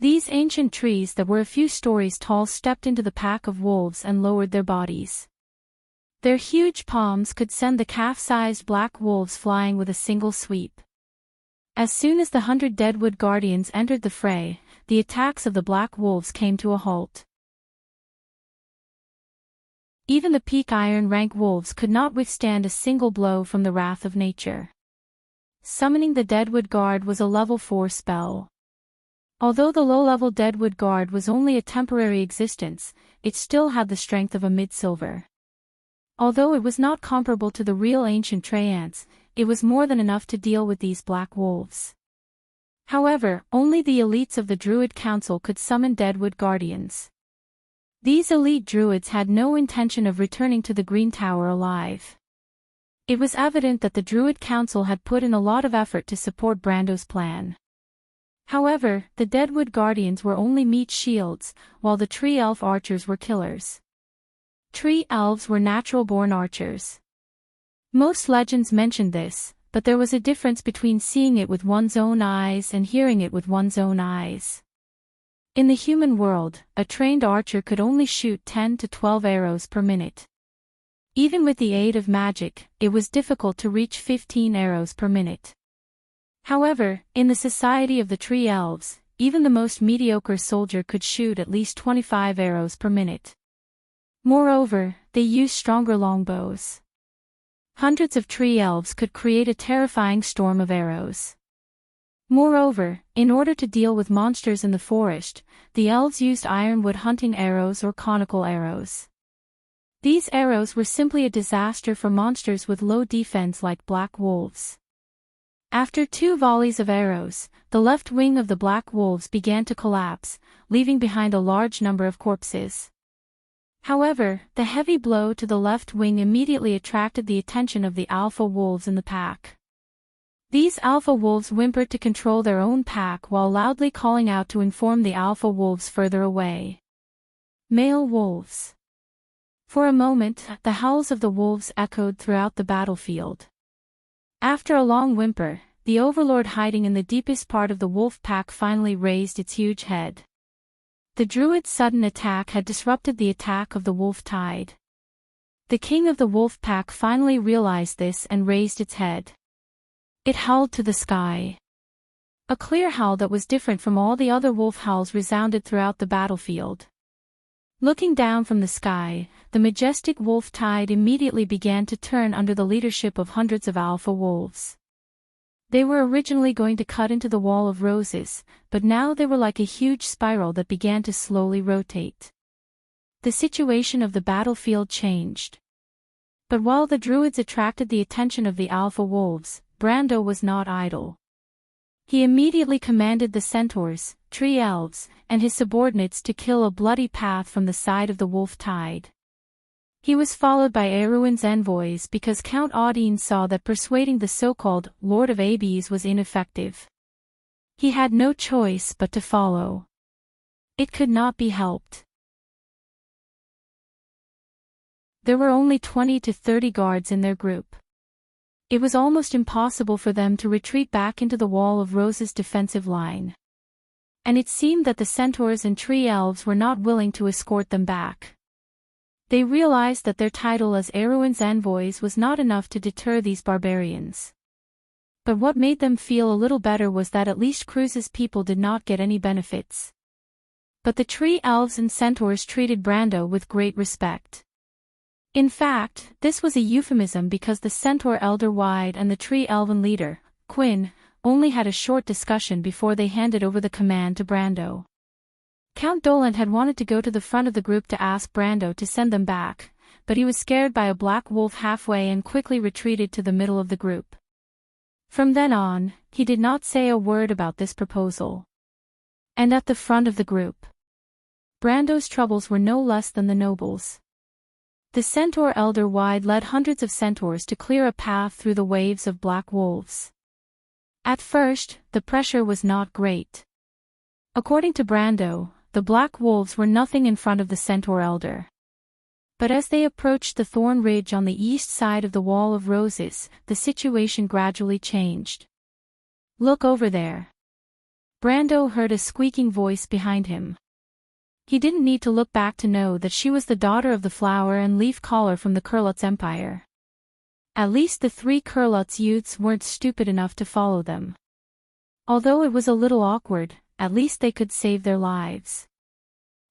These ancient trees that were a few stories tall stepped into the pack of wolves and lowered their bodies. Their huge palms could send the calf-sized black wolves flying with a single sweep. As soon as the 100 Deadwood Guardians entered the fray, the attacks of the black wolves came to a halt. Even the peak iron rank wolves could not withstand a single blow from the wrath of nature. Summoning the Deadwood Guard was a level 4 spell. Although the low-level Deadwood Guard was only a temporary existence, it still had the strength of a mid-silver. Although it was not comparable to the real ancient Treants, it was more than enough to deal with these black wolves. However, only the elites of the Druid Council could summon Deadwood Guardians. These elite druids had no intention of returning to the Green Tower alive. It was evident that the Druid Council had put in a lot of effort to support Brando's plan. However, the Deadwood Guardians were only meat shields, while the Tree Elf archers were killers. Tree elves were natural-born archers. Most legends mentioned this, but there was a difference between seeing it with one's own eyes and hearing it with one's own eyes. In the human world, a trained archer could only shoot 10 to 12 arrows per minute. Even with the aid of magic, it was difficult to reach 15 arrows per minute. However, in the society of the Tree Elves, even the most mediocre soldier could shoot at least 25 arrows per minute. Moreover, they used stronger longbows. Hundreds of Tree Elves could create a terrifying storm of arrows. Moreover, in order to deal with monsters in the forest, the elves used ironwood hunting arrows or conical arrows. These arrows were simply a disaster for monsters with low defense like black wolves. After 2 volleys of arrows, the left wing of the black wolves began to collapse, leaving behind a large number of corpses. However, the heavy blow to the left wing immediately attracted the attention of the alpha wolves in the pack. These alpha wolves whimpered to control their own pack while loudly calling out to inform the alpha wolves further away. Male wolves. For a moment, the howls of the wolves echoed throughout the battlefield. After a long whimper, the overlord hiding in the deepest part of the wolf pack finally raised its huge head. The druid's sudden attack had disrupted the attack of the wolf tide. The king of the wolf pack finally realized this and raised its head. It howled to the sky. A clear howl that was different from all the other wolf howls resounded throughout the battlefield. Looking down from the sky, the majestic wolf tide immediately began to turn under the leadership of hundreds of alpha wolves. They were originally going to cut into the wall of roses, but now they were like a huge spiral that began to slowly rotate. The situation of the battlefield changed. But while the druids attracted the attention of the alpha wolves, Brando was not idle. He immediately commanded the centaurs, tree elves, and his subordinates to kill a bloody path from the side of the wolf tide. He was followed by Erwin's envoys because Count Audine saw that persuading the so-called Lord of Abes was ineffective. He had no choice but to follow. It could not be helped. There were only 20 to 30 guards in their group. It was almost impossible for them to retreat back into the Wall of Roses defensive line. And it seemed that the centaurs and tree elves were not willing to escort them back. They realized that their title as Erwin's envoys was not enough to deter these barbarians. But what made them feel a little better was that at least Cruz's people did not get any benefits. But the tree elves and centaurs treated Brando with great respect. In fact, this was a euphemism because the centaur elder Wide and the tree elven leader, Quinn, only had a short discussion before they handed over the command to Brando. Count Dolant had wanted to go to the front of the group to ask Brando to send them back, but he was scared by a black wolf halfway and quickly retreated to the middle of the group. From then on, he did not say a word about this proposal. And at the front of the group, Brando's troubles were no less than the nobles. The centaur elder Wide led hundreds of centaurs to clear a path through the waves of black wolves. At first, the pressure was not great. According to Brando, the black wolves were nothing in front of the centaur elder. But as they approached the thorn ridge on the east side of the Wall of Roses, the situation gradually changed. "Look over there," Brando heard a squeaking voice behind him. He didn't need to look back to know that she was the daughter of the flower and leaf caller from the Curluts Empire. At least the 3 Curluts youths weren't stupid enough to follow them. Although it was a little awkward, at least they could save their lives.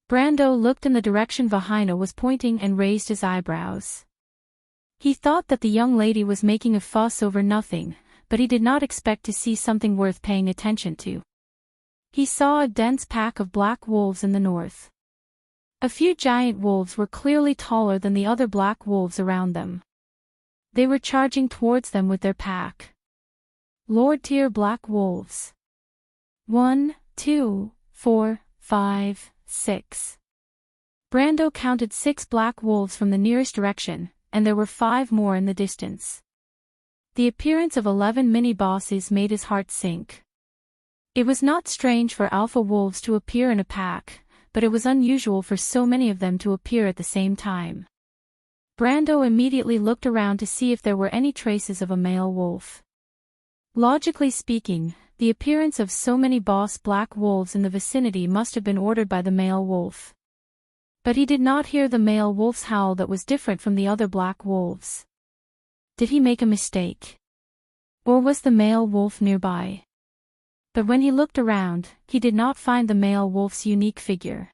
Brando looked in the direction Vahina was pointing and raised his eyebrows. He thought that the young lady was making a fuss over nothing, but he did not expect to see something worth paying attention to. He saw a dense pack of black wolves in the north. A few giant wolves were clearly taller than the other black wolves around them. They were charging towards them with their pack. Lord-tier black wolves. 1, 2, 4, 5, 6. Brando counted 6 black wolves from the nearest direction, and there were 5 more in the distance. The appearance of 11 mini-bosses made his heart sink. It was not strange for alpha wolves to appear in a pack, but it was unusual for so many of them to appear at the same time. Brando immediately looked around to see if there were any traces of a male wolf. Logically speaking, the appearance of so many boss black wolves in the vicinity must have been ordered by the male wolf. But he did not hear the male wolf's howl that was different from the other black wolves. Did he make a mistake? Or was the male wolf nearby? But when he looked around, he did not find the male wolf's unique figure.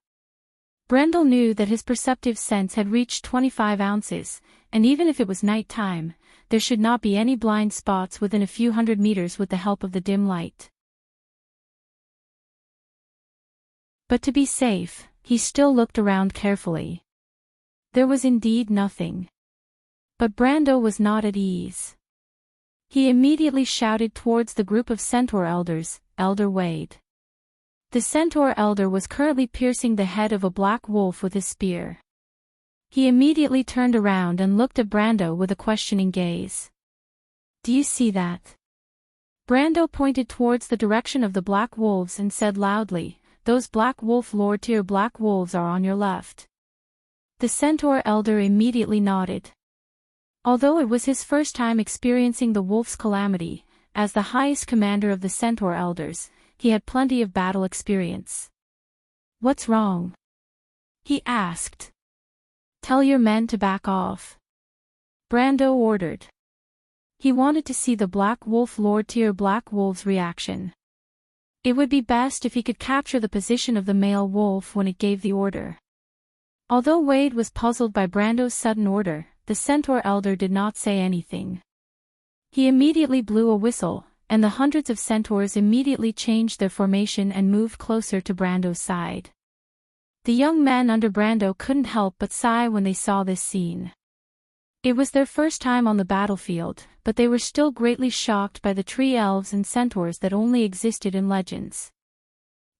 Brando knew that his perceptive sense had reached 25 ounces, and even if it was night time, there should not be any blind spots within a few hundred meters with the help of the dim light. But to be safe, he still looked around carefully. There was indeed nothing. But Brando was not at ease. He immediately shouted towards the group of centaur elders, "Elder Wade." The centaur elder was currently piercing the head of a black wolf with his spear. He immediately turned around and looked at Brando with a questioning gaze. "Do you see that?" Brando pointed towards the direction of the black wolves and said loudly, "Those black wolf lord-tier black wolves are on your left." The centaur elder immediately nodded. Although it was his first time experiencing the wolf's calamity, as the highest commander of the centaur elders, he had plenty of battle experience. "What's wrong?" he asked. "Tell your men to back off," Brando ordered. He wanted to see the black wolf lord-tier black wolf's reaction. It would be best if he could capture the position of the male wolf when it gave the order. Although Wade was puzzled by Brando's sudden order, the centaur elder did not say anything. He immediately blew a whistle, and the hundreds of centaurs immediately changed their formation and moved closer to Brando's side. The young men under Brando couldn't help but sigh when they saw this scene. It was their first time on the battlefield, but they were still greatly shocked by the tree elves and centaurs that only existed in legends.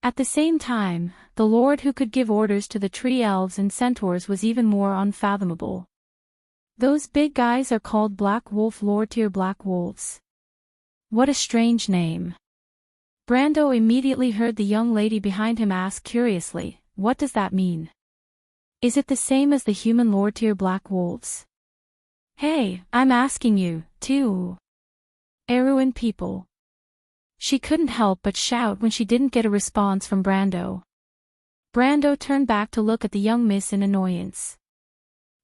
At the same time, the lord who could give orders to the tree elves and centaurs was even more unfathomable. "Those big guys are called Black Wolf lord-tier black wolves. What a strange name." Brando immediately heard the young lady behind him ask curiously, "What does that mean? Is it the same as the human lord-tier black wolves?" "Hey, I'm asking you, too. Erewhon people." She couldn't help but shout when she didn't get a response from Brando. Brando turned back to look at the young miss in annoyance.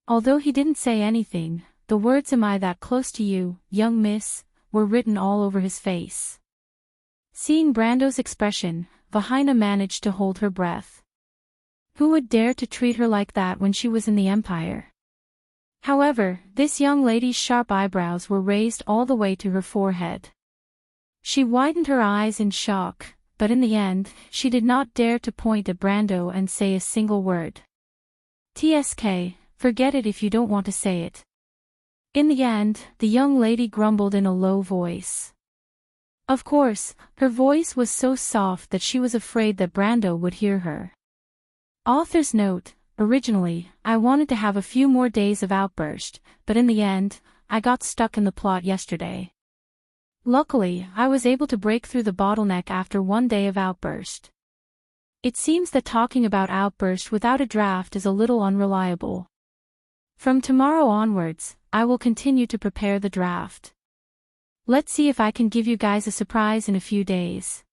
Although he didn't say anything, the words "Am I that close to you, young miss?" were written all over his face. Seeing Brando's expression, Vahina managed to hold her breath. Who would dare to treat her like that when she was in the Empire? However, this young lady's sharp eyebrows were raised all the way to her forehead. She widened her eyes in shock, but in the end, she did not dare to point at Brando and say a single word. "TSK, forget it if you don't want to say it." In the end, the young lady grumbled in a low voice. Of course, her voice was so soft that she was afraid that Brando would hear her. Author's note: originally, I wanted to have a few more days of Outburst, but in the end, I got stuck in the plot yesterday. Luckily, I was able to break through the bottleneck after one day of Outburst. It seems that talking about Outburst without a draft is a little unreliable. From tomorrow onwards, I will continue to prepare the draft. Let's see if I can give you guys a surprise in a few days.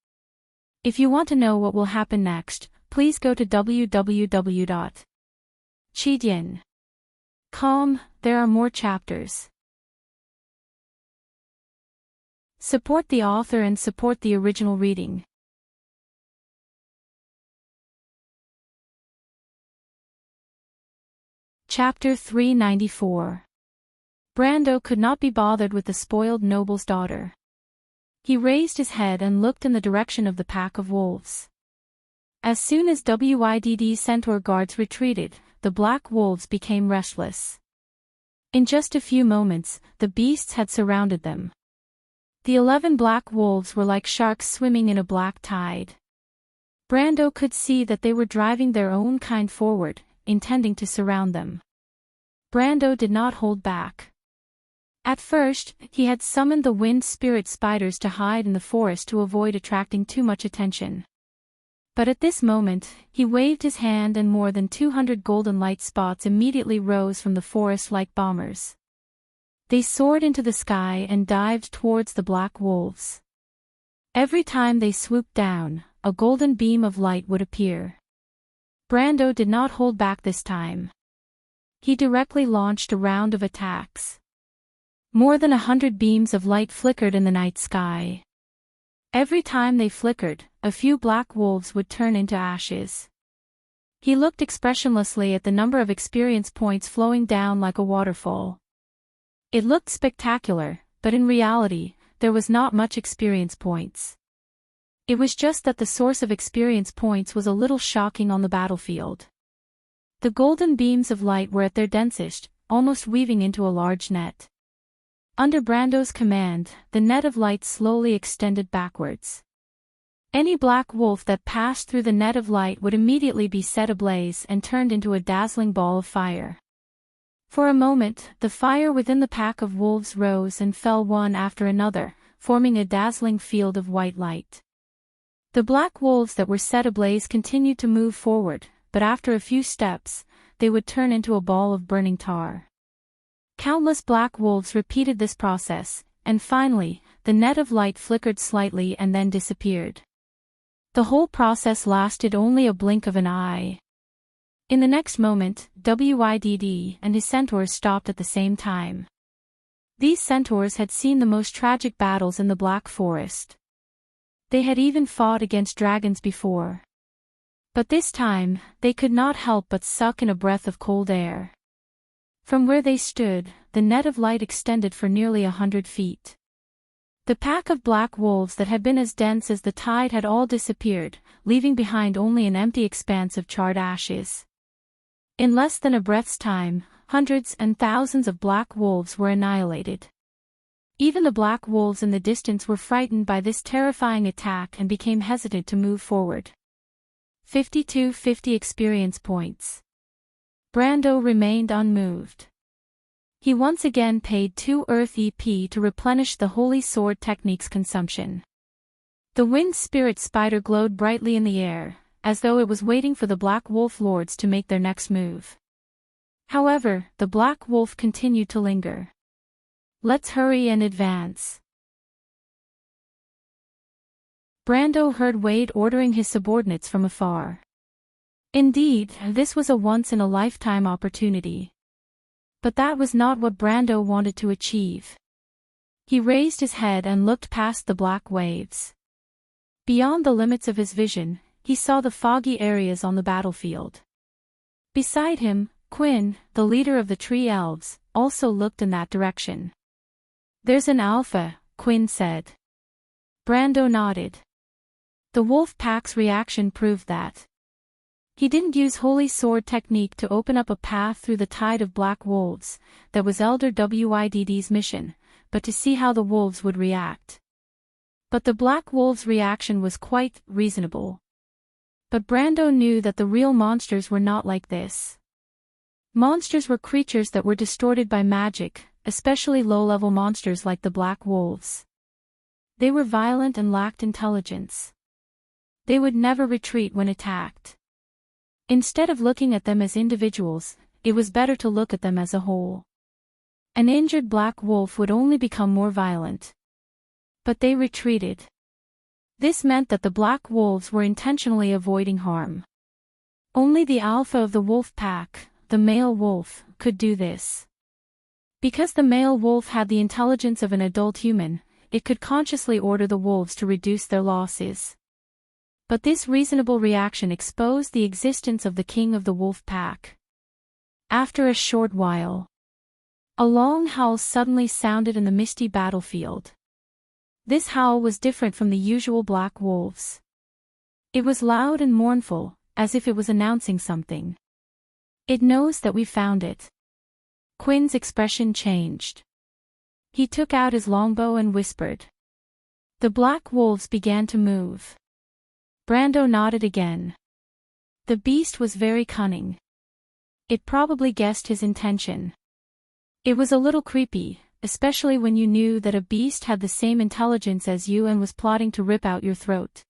If you want to know what will happen next, please go to www.cheedian.com. There are more chapters. Support the author and support the original reading. Chapter 394. Brando could not be bothered with the spoiled noble's daughter. He raised his head and looked in the direction of the pack of wolves. As soon as WIDD's centaur guards retreated, the black wolves became restless. In just a few moments, the beasts had surrounded them. The 11 black wolves were like sharks swimming in a black tide. Brando could see that they were driving their own kind forward, intending to surround them. Brando did not hold back. At first, he had summoned the wind spirit spiders to hide in the forest to avoid attracting too much attention. But at this moment, he waved his hand and more than 200 golden light spots immediately rose from the forest like bombers. They soared into the sky and dived towards the black wolves. Every time they swooped down, a golden beam of light would appear. Brando did not hold back this time. He directly launched a round of attacks. More than 100 beams of light flickered in the night sky. Every time they flickered, a few black wolves would turn into ashes. He looked expressionlessly at the number of experience points flowing down like a waterfall. It looked spectacular, but in reality, there was not much experience points. It was just that the source of experience points was a little shocking on the battlefield. The golden beams of light were at their densest, almost weaving into a large net. Under Brando's command, the net of light slowly extended backwards. Any black wolf that passed through the net of light would immediately be set ablaze and turned into a dazzling ball of fire. For a moment, the fire within the pack of wolves rose and fell one after another, forming a dazzling field of white light. The black wolves that were set ablaze continued to move forward, but after a few steps, they would turn into a ball of burning tar. Countless black wolves repeated this process, and finally, the net of light flickered slightly and then disappeared. The whole process lasted only a blink of an eye. In the next moment, WIDD and his centaurs stopped at the same time. These centaurs had seen the most tragic battles in the Black Forest. They had even fought against dragons before. But this time, they could not help but suck in a breath of cold air. From where they stood, the net of light extended for nearly 100 feet. The pack of black wolves that had been as dense as the tide had all disappeared, leaving behind only an empty expanse of charred ashes. In less than a breath's time, hundreds and thousands of black wolves were annihilated. Even the black wolves in the distance were frightened by this terrifying attack and became hesitant to move forward. 5250 experience points. Brando remained unmoved. He once again paid 2 Earth EP to replenish the Holy Sword Technique's consumption. The wind spirit spider glowed brightly in the air, as though it was waiting for the Black Wolf Lords to make their next move. However, the Black Wolf continued to linger. Let's hurry and advance. Brando heard Wade ordering his subordinates from afar. Indeed, this was a once-in-a-lifetime opportunity. But that was not what Brando wanted to achieve. He raised his head and looked past the black waves. Beyond the limits of his vision, he saw the foggy areas on the battlefield. Beside him, Quinn, the leader of the Tree Elves, also looked in that direction. "There's an alpha," Quinn said. Brando nodded. The wolf pack's reaction proved that. He didn't use Holy Sword Technique to open up a path through the tide of black wolves, that was Elder WIDD's mission, but to see how the wolves would react. But the black wolves' reaction was quite reasonable. But Brando knew that the real monsters were not like this. Monsters were creatures that were distorted by magic, especially low-level monsters like the black wolves. They were violent and lacked intelligence. They would never retreat when attacked. Instead of looking at them as individuals, it was better to look at them as a whole. An injured black wolf would only become more violent. But they retreated. This meant that the black wolves were intentionally avoiding harm. Only the alpha of the wolf pack, the male wolf, could do this. Because the male wolf had the intelligence of an adult human, it could consciously order the wolves to reduce their losses. But this reasonable reaction exposed the existence of the king of the wolf pack. After a short while, a long howl suddenly sounded in the misty battlefield. This howl was different from the usual black wolves. It was loud and mournful, as if it was announcing something. It knows that we found it. Quinn's expression changed. He took out his longbow and whispered. The black wolves began to move. Brando nodded again. The beast was very cunning. It probably guessed his intention. It was a little creepy, especially when you knew that a beast had the same intelligence as you and was plotting to rip out your throat.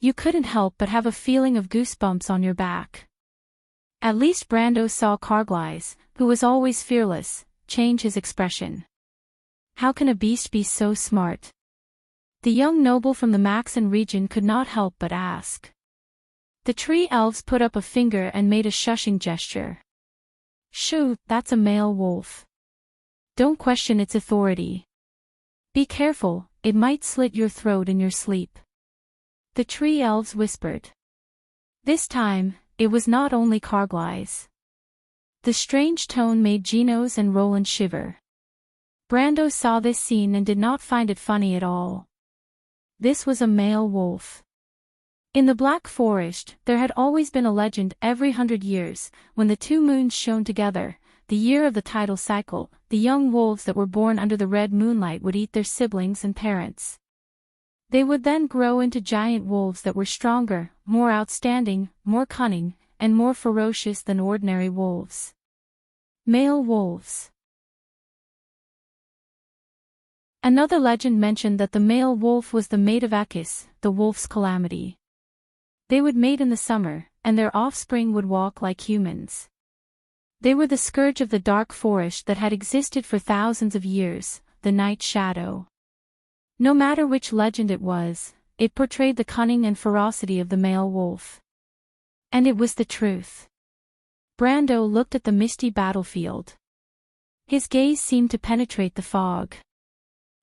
You couldn't help but have a feeling of goosebumps on your back. At least Brando saw Carglass, who was always fearless, change his expression. How can a beast be so smart? The young noble from the Maxon region could not help but ask. The tree elves put up a finger and made a shushing gesture. Shoo, that's a male wolf. Don't question its authority. Be careful, it might slit your throat in your sleep. The tree elves whispered. This time, it was not only Carglass. The strange tone made Genos and Roland shiver. Brando saw this scene and did not find it funny at all. This was a male wolf. In the Black Forest, there had always been a legend every 100 years, when the two moons shone together, the year of the tidal cycle, the young wolves that were born under the red moonlight would eat their siblings and parents. They would then grow into giant wolves that were stronger, more outstanding, more cunning, and more ferocious than ordinary wolves. Male wolves. Another legend mentioned that the male wolf was the mate of Akis, the wolf's calamity. They would mate in the summer, and their offspring would walk like humans. They were the scourge of the dark forest that had existed for thousands of years, the night shadow. No matter which legend it was, it portrayed the cunning and ferocity of the male wolf. And it was the truth. Brando looked at the misty battlefield. His gaze seemed to penetrate the fog.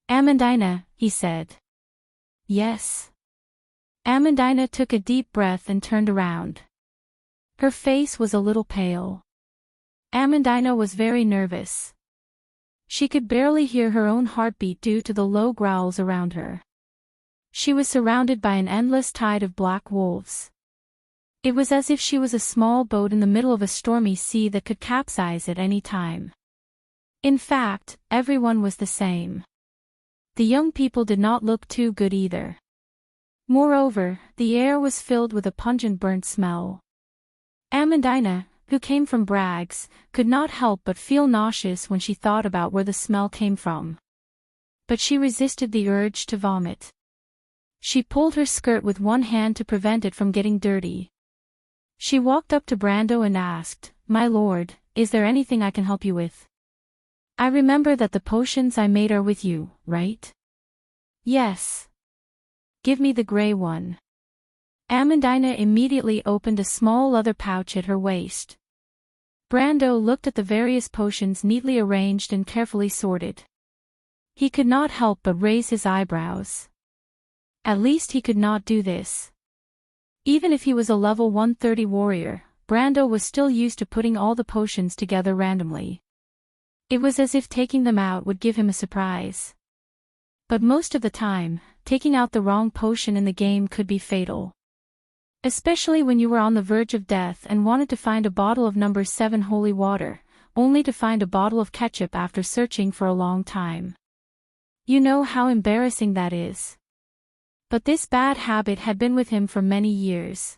Amandina, he said. Yes. Amandina took a deep breath and turned around. Her face was a little pale. Amandina was very nervous. She could barely hear her own heartbeat due to the low growls around her. She was surrounded by an endless tide of black wolves. It was as if she was a small boat in the middle of a stormy sea that could capsize at any time. In fact, everyone was the same. The young people did not look too good either. Moreover, the air was filled with a pungent burnt smell. Amandina, who came from Bragg's, could not help but feel nauseous when she thought about where the smell came from. But she resisted the urge to vomit. She pulled her skirt with one hand to prevent it from getting dirty. She walked up to Brando and asked, "My lord, is there anything I can help you with? I remember that the potions I made are with you, right?" "Yes." "Give me the gray one." Amandina immediately opened a small leather pouch at her waist. Brando looked at the various potions neatly arranged and carefully sorted. He could not help but raise his eyebrows. At least he could not do this. Even if he was a level 130 warrior, Brando was still used to putting all the potions together randomly. It was as if taking them out would give him a surprise. But most of the time, taking out the wrong potion in the game could be fatal. Especially when you were on the verge of death and wanted to find a bottle of number 7 holy water, only to find a bottle of ketchup after searching for a long time. You know how embarrassing that is. But this bad habit had been with him for many years.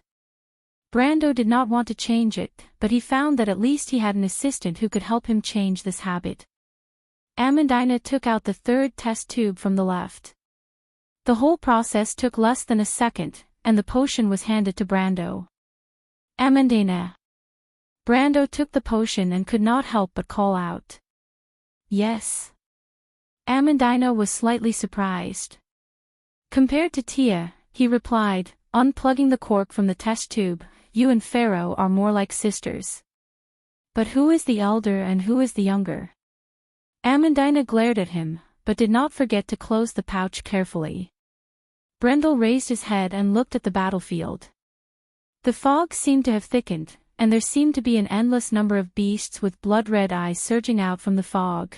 Brando did not want to change it, but he found that at least he had an assistant who could help him change this habit. Amandina took out the third test tube from the left. The whole process took less than a second, and the potion was handed to Brando. "Amandina." Brando took the potion and could not help but call out. "Yes." Amandina was slightly surprised. Compared to Tia, he replied, unplugging the cork from the test tube. You and Pharaoh are more like sisters. But who is the elder and who is the younger? Amandina glared at him, but did not forget to close the pouch carefully. Brendel raised his head and looked at the battlefield. The fog seemed to have thickened, and there seemed to be an endless number of beasts with blood-red eyes surging out from the fog.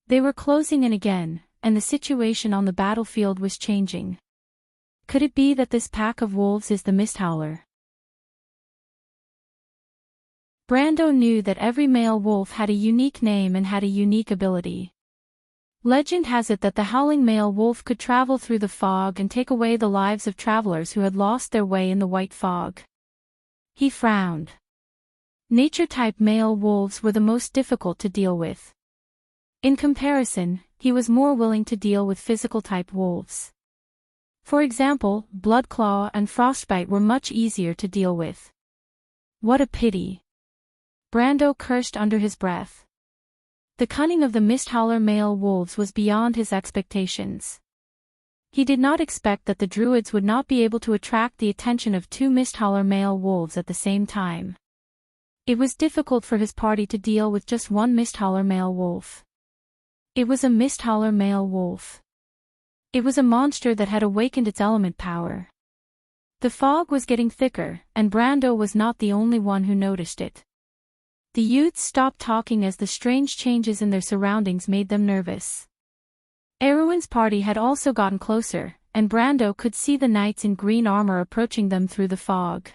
They were closing in again, and the situation on the battlefield was changing. Could it be that this pack of wolves is the Misthowler? Brando knew that every male wolf had a unique name and had a unique ability. Legend has it that the howling male wolf could travel through the fog and take away the lives of travelers who had lost their way in the white fog. He frowned. Nature-type male wolves were the most difficult to deal with. In comparison, he was more willing to deal with physical-type wolves. For example, Bloodclaw and Frostbite were much easier to deal with. What a pity. Brando cursed under his breath. The cunning of the Misthowler male wolves was beyond his expectations. He did not expect that the druids would not be able to attract the attention of two Misthowler male wolves at the same time. It was difficult for his party to deal with just one Misthowler male wolf. It was a Misthowler male wolf. It was a monster that had awakened its element power. The fog was getting thicker, and Brando was not the only one who noticed it. The youths stopped talking as the strange changes in their surroundings made them nervous. Erwin's party had also gotten closer, and Brando could see the knights in green armor approaching them through the fog.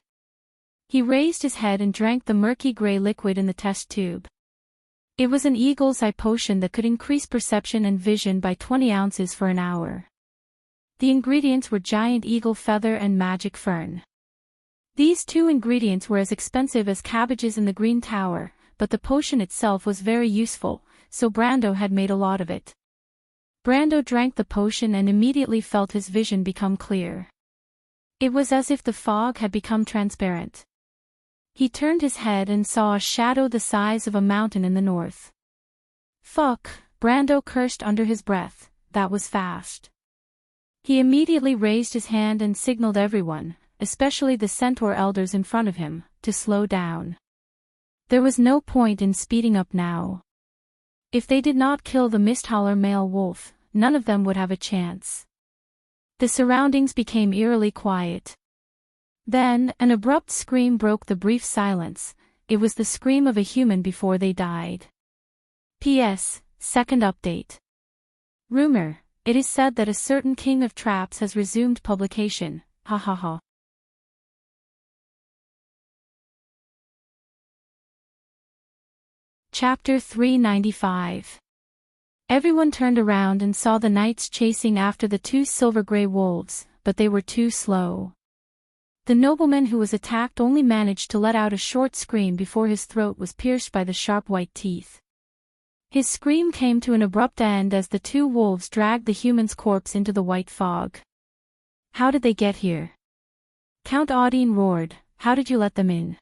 He raised his head and drank the murky gray liquid in the test tube. It was an eagle's eye potion that could increase perception and vision by 20 ounces for an hour. The ingredients were giant eagle feather and magic fern. These two ingredients were as expensive as cabbages in the Green Tower, but the potion itself was very useful, so Brando had made a lot of it. Brando drank the potion and immediately felt his vision become clear. It was as if the fog had become transparent. He turned his head and saw a shadow the size of a mountain in the north. Fuck, Brando cursed under his breath, that was fast. He immediately raised his hand and signaled everyone, especially the centaur elders in front of him, to slow down. There was no point in speeding up now. If they did not kill the Misthowler male wolf, none of them would have a chance. The surroundings became eerily quiet. Then, an abrupt scream broke the brief silence. It was the scream of a human before they died. P.S. Second update. Rumor, it is said that a certain king of traps has resumed publication, ha ha ha. Chapter 395. Everyone turned around and saw the knights chasing after the two silver-gray wolves, but they were too slow. The nobleman who was attacked only managed to let out a short scream before his throat was pierced by the sharp white teeth. His scream came to an abrupt end as the two wolves dragged the human's corpse into the white fog. How did they get here? Count Audine roared, how did you let them in?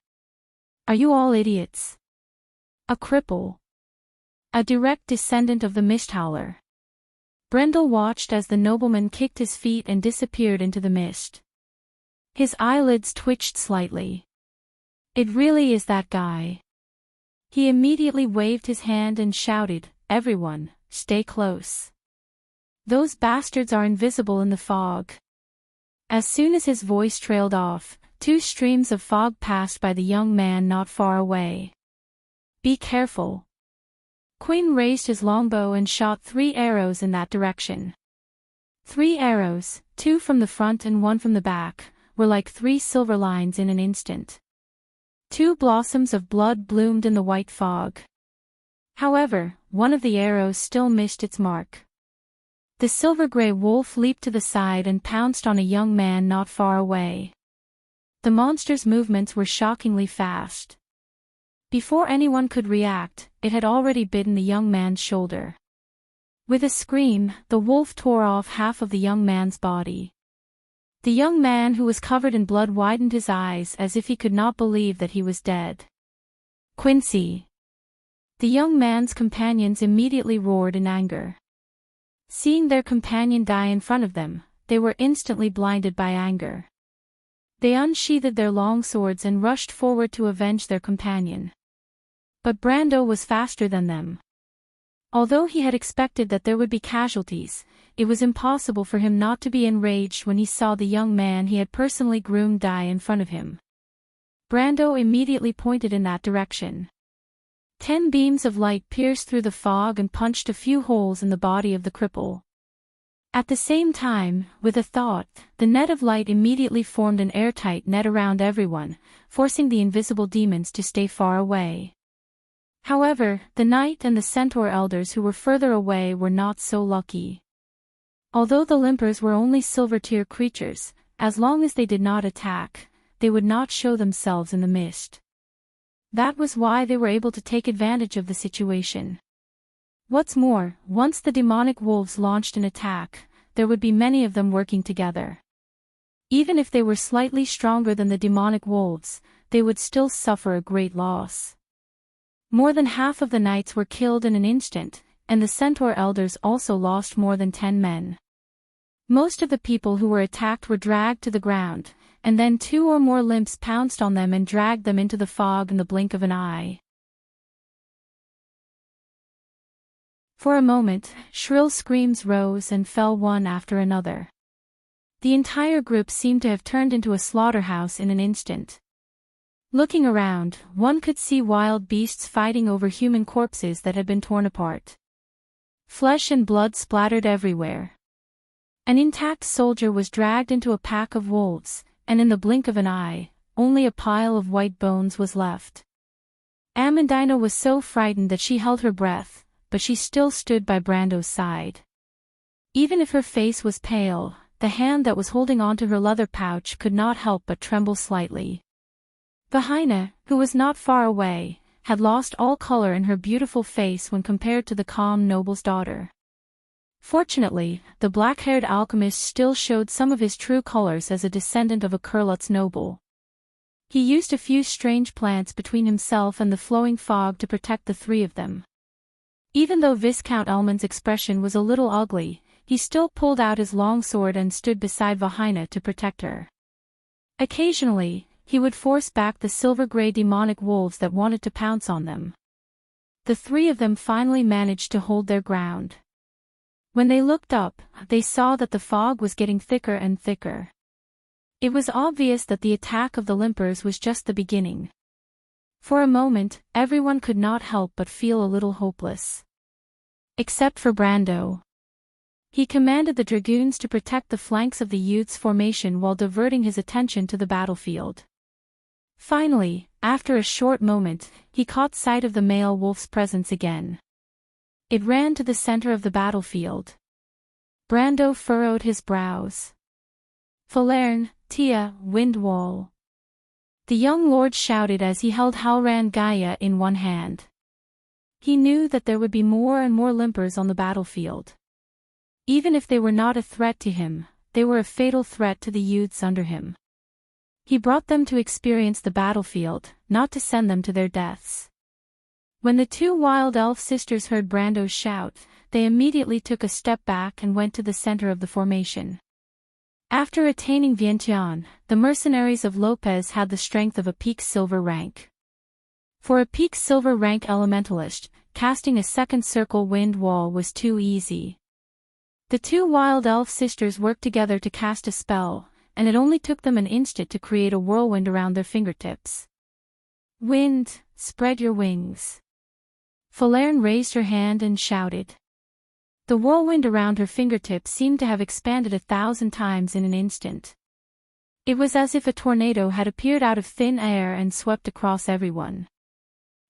Are you all idiots? A cripple. A direct descendant of the Misthowler. Brendel watched as the nobleman kicked his feet and disappeared into the mist. His eyelids twitched slightly. It really is that guy. He immediately waved his hand and shouted, everyone, stay close. Those bastards are invisible in the fog. As soon as his voice trailed off, two streams of fog passed by the young man not far away. Be careful. Quinn raised his longbow and shot 3 arrows in that direction. 3 arrows, 2 from the front and 1 from the back, were like 3 silver lines in an instant. 2 blossoms of blood bloomed in the white fog. However, one of the arrows still missed its mark. The silver-gray wolf leaped to the side and pounced on a young man not far away. The monster's movements were shockingly fast. Before anyone could react, it had already bitten the young man's shoulder. With a scream, the wolf tore off half of the young man's body. The young man who was covered in blood widened his eyes as if he could not believe that he was dead. Quincy! The young man's companions immediately roared in anger. Seeing their companion die in front of them, they were instantly blinded by anger. They unsheathed their long swords and rushed forward to avenge their companion. But Brando was faster than them. Although he had expected that there would be casualties, it was impossible for him not to be enraged when he saw the young man he had personally groomed die in front of him. Brando immediately pointed in that direction. 10 beams of light pierced through the fog and punched a few holes in the body of the cripple. At the same time, with a thought, the net of light immediately formed an airtight net around everyone, forcing the invisible demons to stay far away. However, the knight and the centaur elders who were further away were not so lucky. Although the limpers were only silver-tier creatures, as long as they did not attack, they would not show themselves in the mist. That was why they were able to take advantage of the situation. What's more, once the demonic wolves launched an attack, there would be many of them working together. Even if they were slightly stronger than the demonic wolves, they would still suffer a great loss. More than half of the knights were killed in an instant, and the centaur elders also lost more than 10 men. Most of the people who were attacked were dragged to the ground, and then 2 or more limps pounced on them and dragged them into the fog in the blink of an eye. For a moment, shrill screams rose and fell one after another. The entire group seemed to have turned into a slaughterhouse in an instant. Looking around, one could see wild beasts fighting over human corpses that had been torn apart. Flesh and blood splattered everywhere. An intact soldier was dragged into a pack of wolves, and in the blink of an eye, only a pile of white bones was left. Amandina was so frightened that she held her breath, but she still stood by Brando's side. Even if her face was pale, the hand that was holding onto her leather pouch could not help but tremble slightly. Vahina, who was not far away, had lost all color in her beautiful face when compared to the calm noble's daughter. Fortunately, the black-haired alchemist still showed some of his true colors as a descendant of a Kurlutz noble. He used a few strange plants between himself and the flowing fog to protect the 3 of them. Even though Viscount Elmond's expression was a little ugly, he still pulled out his long sword and stood beside Vahina to protect her. Occasionally, he would force back the silver-gray demonic wolves that wanted to pounce on them. The 3 of them finally managed to hold their ground. When they looked up, they saw that the fog was getting thicker and thicker. It was obvious that the attack of the limpers was just the beginning. For a moment, everyone could not help but feel a little hopeless. Except for Brando. He commanded the dragoons to protect the flanks of the youth's formation while diverting his attention to the battlefield. Finally, after a short moment, he caught sight of the male wolf's presence again. It ran to the center of the battlefield. Brando furrowed his brows. Falerne, Tia, Windwall. The young lord shouted as he held Halran Gaia in one hand. He knew that there would be more and more limpers on the battlefield. Even if they were not a threat to him, they were a fatal threat to the youths under him. He brought them to experience the battlefield, not to send them to their deaths. When the 2 wild elf sisters heard Brando's shout, they immediately took a step back and went to the center of the formation. After attaining Vientiane, the mercenaries of Lopez had the strength of a peak silver rank. For a peak silver rank elementalist, casting a second circle wind wall was too easy. The 2 wild elf sisters worked together to cast a spell, and it only took them an instant to create a whirlwind around their fingertips. Wind, spread your wings. Falerne raised her hand and shouted. The whirlwind around her fingertips seemed to have expanded 1,000 times in an instant. It was as if a tornado had appeared out of thin air and swept across everyone.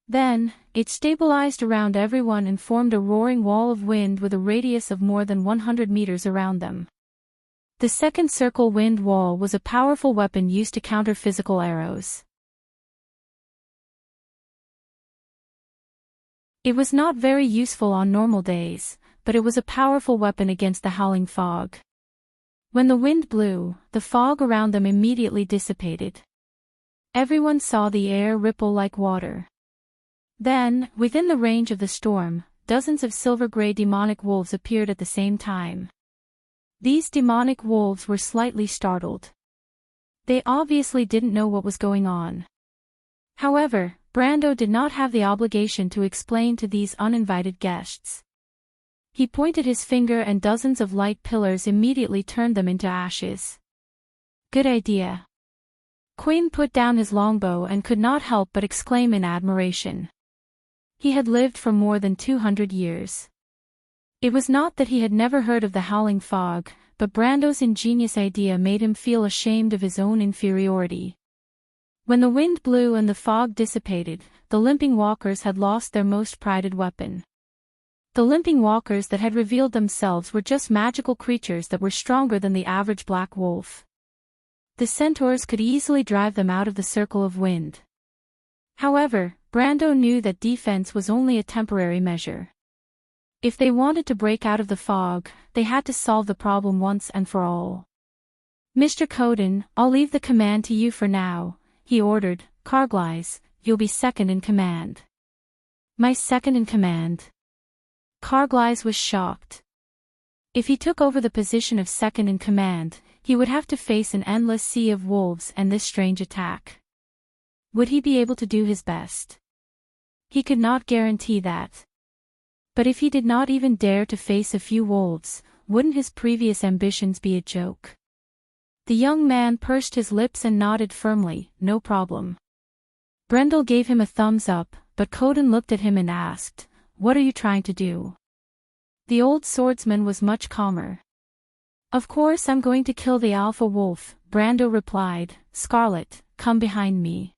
Then, it stabilized around everyone and formed a roaring wall of wind with a radius of more than 100 meters around them. The second circle wind wall was a powerful weapon used to counter physical arrows. It was not very useful on normal days, but it was a powerful weapon against the howling fog. When the wind blew, the fog around them immediately dissipated. Everyone saw the air ripple like water. Then, within the range of the storm, dozens of silver-gray demonic wolves appeared at the same time. These demonic wolves were slightly startled. They obviously didn't know what was going on. However, Brando did not have the obligation to explain to these uninvited guests. He pointed his finger and dozens of light pillars immediately turned them into ashes. Good idea. Quinn put down his longbow and could not help but exclaim in admiration. He had lived for more than 200 years. It was not that he had never heard of the howling fog, but Brando's ingenious idea made him feel ashamed of his own inferiority. When the wind blew and the fog dissipated, the limping walkers had lost their most prized weapon. The limping walkers that had revealed themselves were just magical creatures that were stronger than the average black wolf. The centaurs could easily drive them out of the circle of wind. However, Brando knew that defense was only a temporary measure. If they wanted to break out of the fog, they had to solve the problem once and for all. "Mr. Coden, I'll leave the command to you for now," he ordered. "Carglass, you'll be second in command." "My second in command?" Carglass was shocked. If he took over the position of second in command, he would have to face an endless sea of wolves and this strange attack. Would he be able to do his best? He could not guarantee that. But if he did not even dare to face a few wolves, wouldn't his previous ambitions be a joke? The young man pursed his lips and nodded firmly, "No problem." Brendel gave him a thumbs up, but Coden looked at him and asked, "What are you trying to do?" The old swordsman was much calmer. "Of course I'm going to kill the alpha wolf," Brando replied. "Scarlet, come behind me."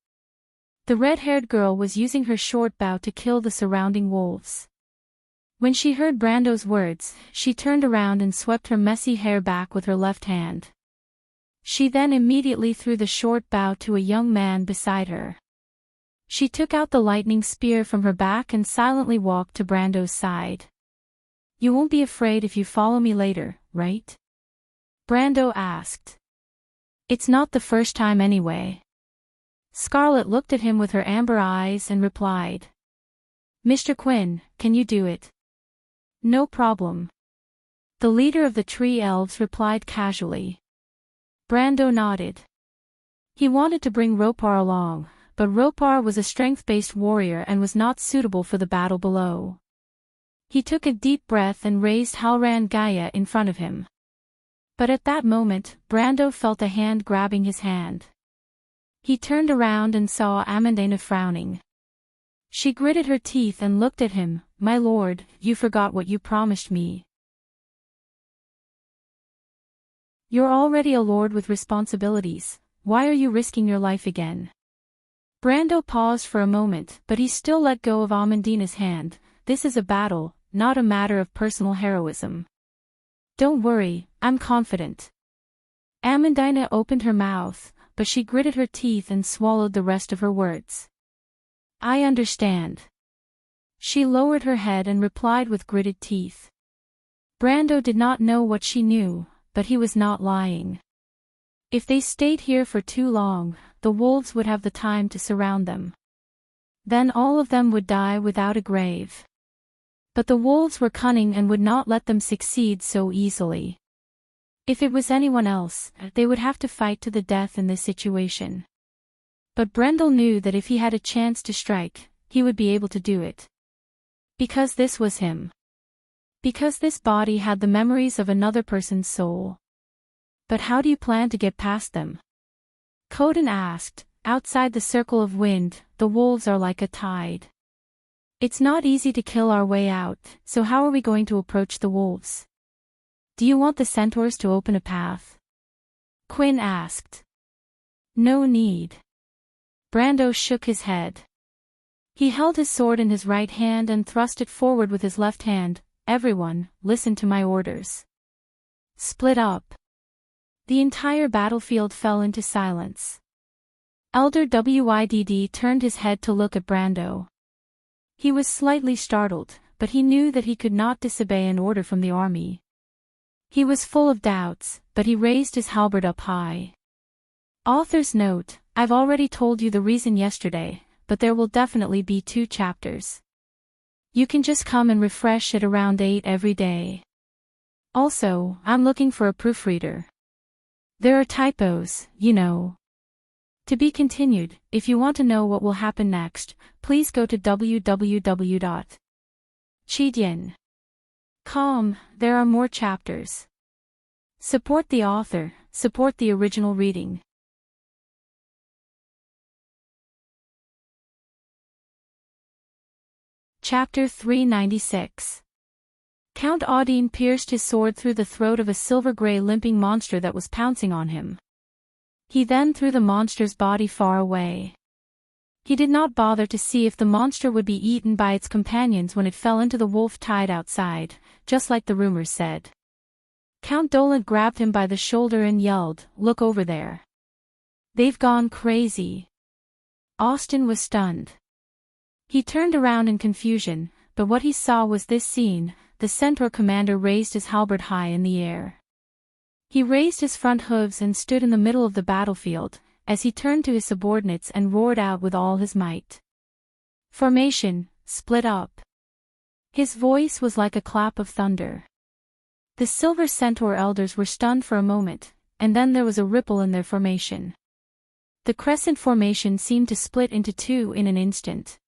The red-haired girl was using her short bow to kill the surrounding wolves. When she heard Brando's words, she turned around and swept her messy hair back with her left hand. She then immediately threw the short bow to a young man beside her. She took out the lightning spear from her back and silently walked to Brando's side. "You won't be afraid if you follow me later, right?" Brando asked. "It's not the first time anyway." Scarlet looked at him with her amber eyes and replied, "Mr. Quinn, can you do it?" "No problem." The leader of the tree elves replied casually. Brando nodded. He wanted to bring Ropar along, but Ropar was a strength-based warrior and was not suitable for the battle below. He took a deep breath and raised Halran Gaia in front of him. But at that moment, Brando felt a hand grabbing his hand. He turned around and saw Amandina frowning. She gritted her teeth and looked at him. "My lord, you forgot what you promised me." "You're already a lord with responsibilities, why are you risking your life again?" Brando paused for a moment, but he still let go of Amandina's hand. "This is a battle, not a matter of personal heroism." "Don't worry, I'm confident." Amandina opened her mouth, but she gritted her teeth and swallowed the rest of her words. "I understand." She lowered her head and replied with gritted teeth. Brando did not know what she knew, but he was not lying. If they stayed here for too long, the wolves would have the time to surround them. Then all of them would die without a grave. But the wolves were cunning and would not let them succeed so easily. If it was anyone else, they would have to fight to the death in this situation. But Brendel knew that if he had a chance to strike, he would be able to do it. Because this was him. Because this body had the memories of another person's soul. "But how do you plan to get past them?" Coden asked. "Outside the circle of wind, the wolves are like a tide. It's not easy to kill our way out, so how are we going to approach the wolves?" "Do you want the centaurs to open a path?" Quinn asked. "No need." Brando shook his head. He held his sword in his right hand and thrust it forward with his left hand. "Everyone, listen to my orders. Split up." The entire battlefield fell into silence. Elder Widd turned his head to look at Brando. He was slightly startled, but he knew that he could not disobey an order from the army. He was full of doubts, but he raised his halberd up high. Author's note: I've already told you the reason yesterday, but there will definitely be 2 chapters. You can just come and refresh at around 8 every day. Also, I'm looking for a proofreader. There are typos, you know. To be continued. If you want to know what will happen next, please go to www.chidian.com. There are more chapters. Support the author, support the original reading. Chapter 396. Count Audine pierced his sword through the throat of a silver-gray limping monster that was pouncing on him. He then threw the monster's body far away. He did not bother to see if the monster would be eaten by its companions when it fell into the wolf tied outside, just like the rumors said. Count Dolent grabbed him by the shoulder and yelled, "Look over there. They've gone crazy." Austin was stunned. He turned around in confusion, but what he saw was this scene. The centaur commander raised his halberd high in the air. He raised his front hooves and stood in the middle of the battlefield, as he turned to his subordinates and roared out with all his might. "Formation, split up." His voice was like a clap of thunder. The silver centaur elders were stunned for a moment, and then there was a ripple in their formation. The crescent formation seemed to split into two in an instant.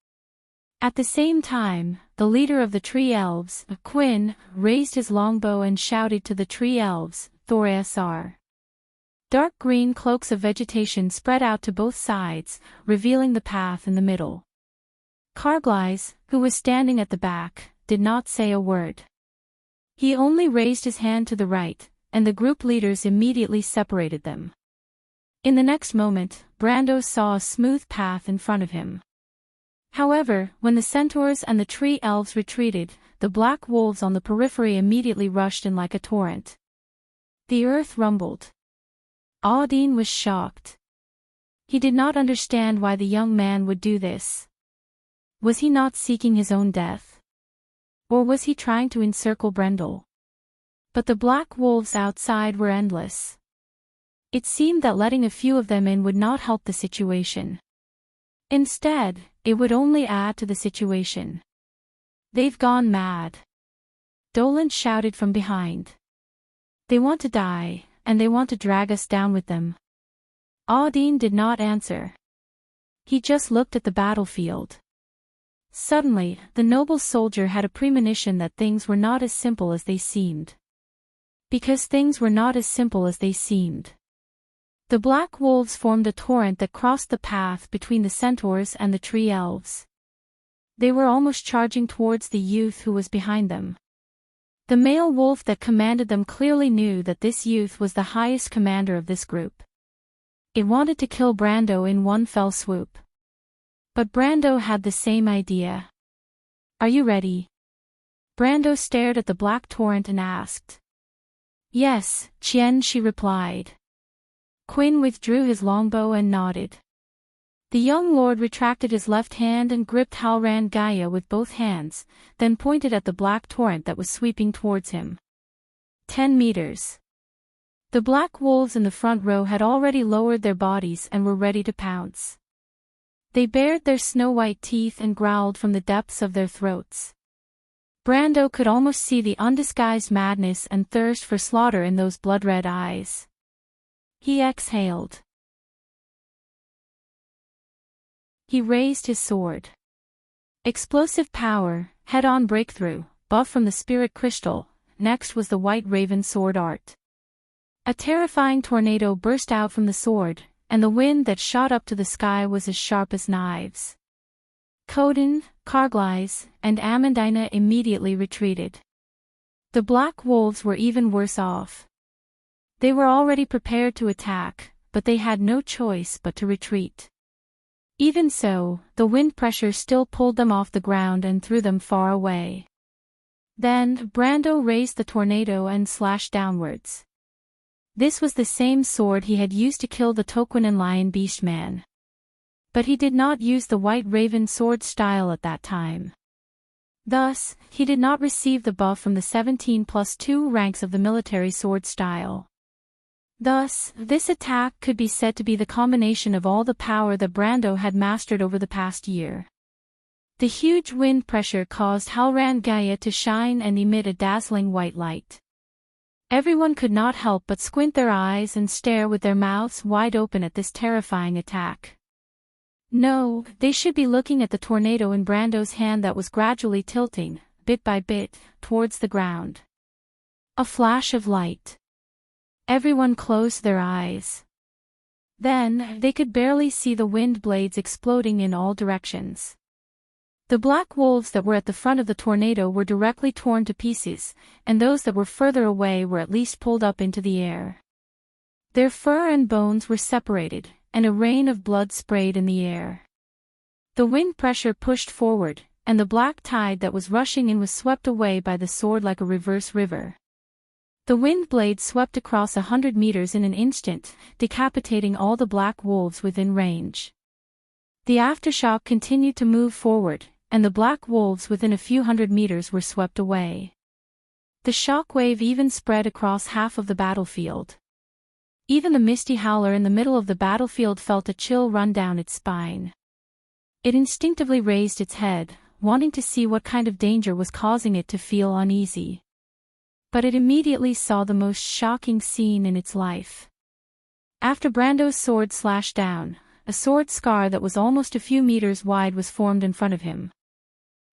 At the same time, the leader of the tree elves, Quinn, raised his longbow and shouted to the tree elves, "Thoreasar." Dark green cloaks of vegetation spread out to both sides, revealing the path in the middle. Carglass, who was standing at the back, did not say a word. He only raised his hand to the right, and the group leaders immediately separated them. In the next moment, Brando saw a smooth path in front of him. However, when the centaurs and the tree elves retreated, the black wolves on the periphery immediately rushed in like a torrent. The earth rumbled. Audine was shocked. He did not understand why the young man would do this. Was he not seeking his own death? Or was he trying to encircle Brendel? But the black wolves outside were endless. It seemed that letting a few of them in would not help the situation. Instead, it would only add to the situation. "They've gone mad," Dolent shouted from behind. "They want to die, and they want to drag us down with them." Audine did not answer. He just looked at the battlefield. Suddenly, the noble soldier had a premonition that things were not as simple as they seemed. Because things were not as simple as they seemed. The black wolves formed a torrent that crossed the path between the centaurs and the tree elves. They were almost charging towards the youth who was behind them. The male wolf that commanded them clearly knew that this youth was the highest commander of this group. It wanted to kill Brando in one fell swoop. But Brando had the same idea. "Are you ready?" Brando stared at the black torrent and asked. "Yes, Chien," she replied. Quinn withdrew his longbow and nodded. The young lord retracted his left hand and gripped Halrand Gaia with both hands, then pointed at the black torrent that was sweeping towards him. 10 meters. The black wolves in the front row had already lowered their bodies and were ready to pounce. They bared their snow-white teeth and growled from the depths of their throats. Brando could almost see the undisguised madness and thirst for slaughter in those blood-red eyes. He exhaled. He raised his sword. Explosive power, head-on breakthrough, buff from the spirit crystal. Next was the white raven sword art. A terrifying tornado burst out from the sword, and the wind that shot up to the sky was as sharp as knives. Coden, Carglass, and Amandina immediately retreated. The black wolves were even worse off. They were already prepared to attack, but they had no choice but to retreat. Even so, the wind pressure still pulled them off the ground and threw them far away. Then, Brando raised the tornado and slashed downwards. This was the same sword he had used to kill the Toquinen lion beast man. But he did not use the white raven sword style at that time. Thus, he did not receive the buff from the 17+2 ranks of the military sword style. Thus, this attack could be said to be the combination of all the power that Brando had mastered over the past year. The huge wind pressure caused Halrand Gaia to shine and emit a dazzling white light. Everyone could not help but squint their eyes and stare with their mouths wide open at this terrifying attack. No, they should be looking at the tornado in Brando's hand that was gradually tilting, bit by bit, towards the ground. A flash of light. Everyone closed their eyes. Then, they could barely see the wind blades exploding in all directions. The black wolves that were at the front of the tornado were directly torn to pieces, and those that were further away were at least pulled up into the air. Their fur and bones were separated, and a rain of blood sprayed in the air. The wind pressure pushed forward, and the black tide that was rushing in was swept away by the sword like a reverse river. The wind blade swept across 100 meters in an instant, decapitating all the black wolves within range. The aftershock continued to move forward, and the black wolves within a few hundred meters were swept away. The shock wave even spread across half of the battlefield. Even the misty howler in the middle of the battlefield felt a chill run down its spine. It instinctively raised its head, wanting to see what kind of danger was causing it to feel uneasy. But it immediately saw the most shocking scene in its life. After Brando's sword slashed down, a sword scar that was almost a few meters wide was formed in front of him.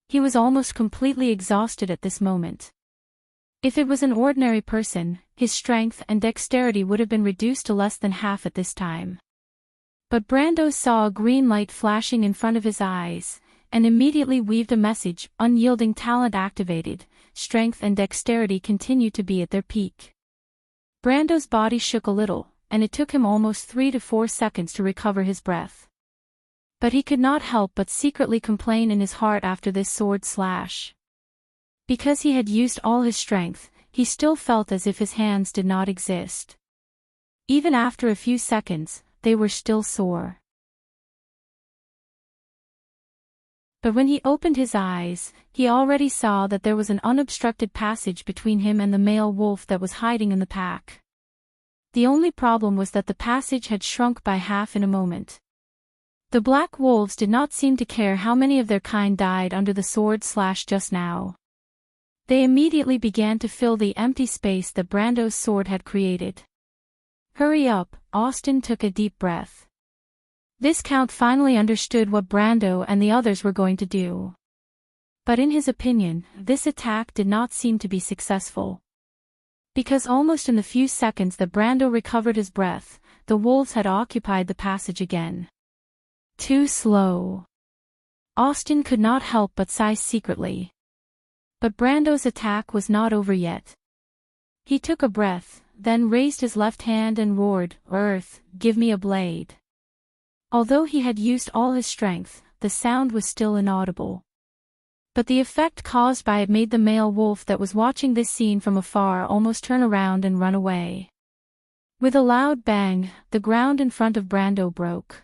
He was almost completely exhausted at this moment. If it was an ordinary person, his strength and dexterity would have been reduced to less than half at this time. But Brando saw a green light flashing in front of his eyes, and immediately weaved a message: unyielding talent activated, strength and dexterity continue to be at their peak. Brando's body shook a little, and it took him almost 3 to 4 seconds to recover his breath. But he could not help but secretly complain in his heart after this sword slash. Because he had used all his strength, he still felt as if his hands did not exist. Even after a few seconds, they were still sore. But when he opened his eyes, he already saw that there was an unobstructed passage between him and the male wolf that was hiding in the pack. The only problem was that the passage had shrunk by half in a moment. The black wolves did not seem to care how many of their kind died under the sword slash just now. They immediately began to fill the empty space that Brando's sword had created. "Hurry up," Austin took a deep breath. This Count finally understood what Brando and the others were going to do. But in his opinion, this attack did not seem to be successful. Because almost in the few seconds that Brando recovered his breath, the wolves had occupied the passage again. Too slow. Austin could not help but sigh secretly. But Brando's attack was not over yet. He took a breath, then raised his left hand and roared, "Earth, give me a blade." Although he had used all his strength, the sound was still inaudible. But the effect caused by it made the male wolf that was watching this scene from afar almost turn around and run away. With a loud bang, the ground in front of Brando broke.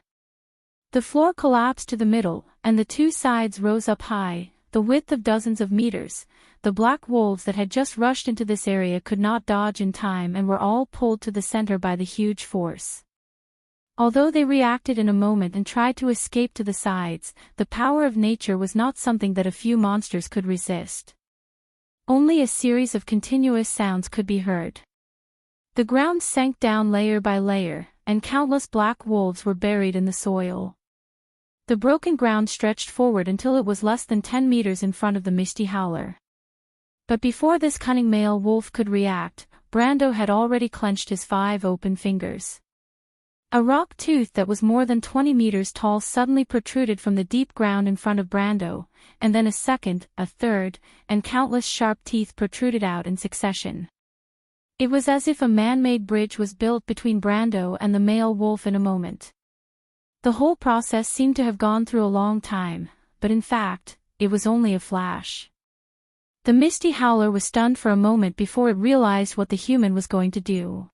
The floor collapsed to the middle, and the two sides rose up high, the width of dozens of meters. The black wolves that had just rushed into this area could not dodge in time and were all pulled to the center by the huge force. Although they reacted in a moment and tried to escape to the sides, the power of nature was not something that a few monsters could resist. Only a series of continuous sounds could be heard. The ground sank down layer by layer, and countless black wolves were buried in the soil. The broken ground stretched forward until it was less than 10 meters in front of the misty howler. But before this cunning male wolf could react, Brando had already clenched his 5 open fingers. A rock tooth that was more than 20 meters tall suddenly protruded from the deep ground in front of Brando, and then a second, a third, and countless sharp teeth protruded out in succession. It was as if a man-made bridge was built between Brando and the male wolf in a moment. The whole process seemed to have gone through a long time, but in fact, it was only a flash. The misty howler was stunned for a moment before it realized what the human was going to do.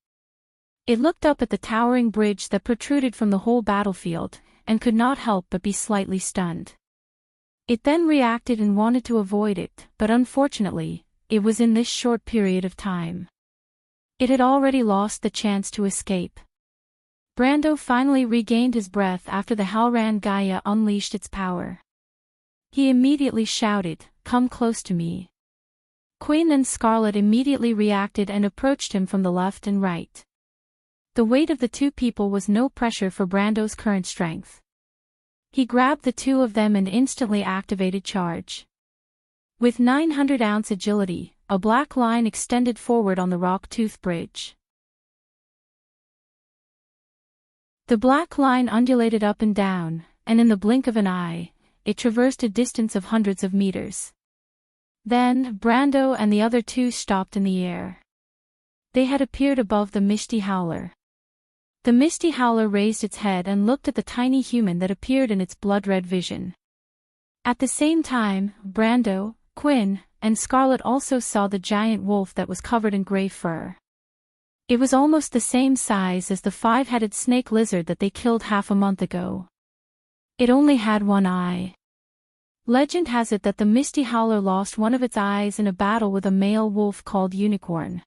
It looked up at the towering bridge that protruded from the whole battlefield, and could not help but be slightly stunned. It then reacted and wanted to avoid it, but unfortunately, it was in this short period of time. It had already lost the chance to escape. Brando finally regained his breath after the Halran Gaia unleashed its power. He immediately shouted, "Come close to me." Quinn and Scarlet immediately reacted and approached him from the left and right. The weight of the two people was no pressure for Brando's current strength. He grabbed the two of them and instantly activated charge. With 900-ounce agility, a black line extended forward on the rock-tooth bridge. The black line undulated up and down, and in the blink of an eye, it traversed a distance of hundreds of meters. Then, Brando and the other two stopped in the air. They had appeared above the Misty Howler. The Misty Howler raised its head and looked at the tiny human that appeared in its blood-red vision. At the same time, Brando, Quinn, and Scarlet also saw the giant wolf that was covered in gray fur. It was almost the same size as the five-headed snake lizard that they killed half a month ago. It only had one eye. Legend has it that the Misty Howler lost one of its eyes in a battle with a male wolf called Unicorn.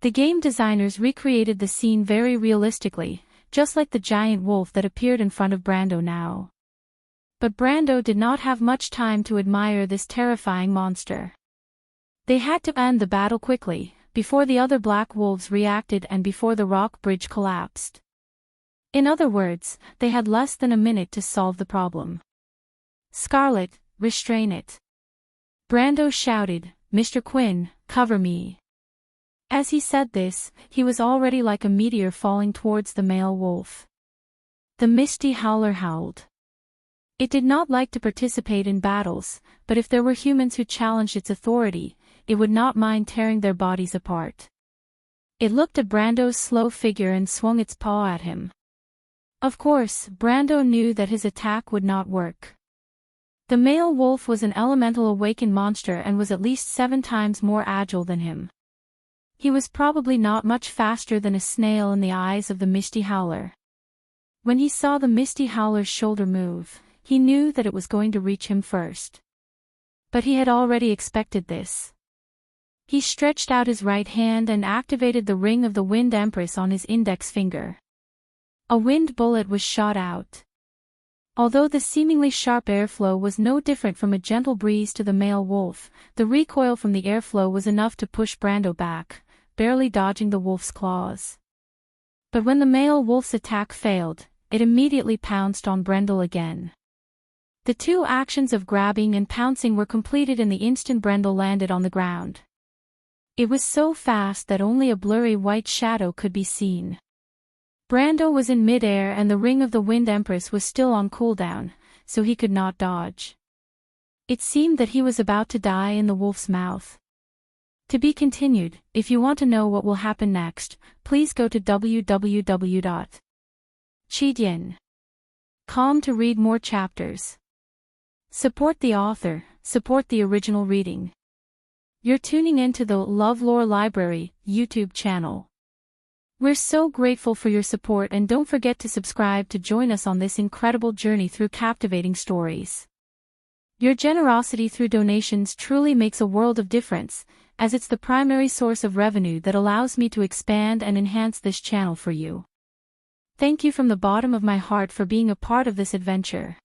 The game designers recreated the scene very realistically, just like the giant wolf that appeared in front of Brando now. But Brando did not have much time to admire this terrifying monster. They had to end the battle quickly, before the other black wolves reacted and before the rock bridge collapsed. In other words, they had less than a minute to solve the problem. Scarlet, restrain it. Brando shouted, Mr. Quinn, cover me. As he said this, he was already like a meteor falling towards the male wolf. The Misty Howler howled. It did not like to participate in battles, but if there were humans who challenged its authority, it would not mind tearing their bodies apart. It looked at Brando's slow figure and swung its paw at him. Of course, Brando knew that his attack would not work. The male wolf was an elemental awakened monster and was at least 7 times more agile than him. He was probably not much faster than a snail in the eyes of the Misty Howler. When he saw the Misty Howler's shoulder move, he knew that it was going to reach him first. But he had already expected this. He stretched out his right hand and activated the ring of the Wind Empress on his index finger. A wind bullet was shot out. Although the seemingly sharp airflow was no different from a gentle breeze to the male wolf, the recoil from the airflow was enough to push Brando back, barely dodging the wolf's claws. But when the male wolf's attack failed, it immediately pounced on Brando again. The two actions of grabbing and pouncing were completed in the instant Brando landed on the ground. It was so fast that only a blurry white shadow could be seen. Brando was in mid-air and the ring of the Wind Empress was still on cooldown, so he could not dodge. It seemed that he was about to die in the wolf's mouth. To be continued. If you want to know what will happen next, please go to www.cheatyin.com to read more chapters. Support the author, support the original reading. You're tuning into the LoveLore Library YouTube channel. We're so grateful for your support and don't forget to subscribe to join us on this incredible journey through captivating stories. Your generosity through donations truly makes a world of difference, as it's the primary source of revenue that allows me to expand and enhance this channel for you. Thank you from the bottom of my heart for being a part of this adventure.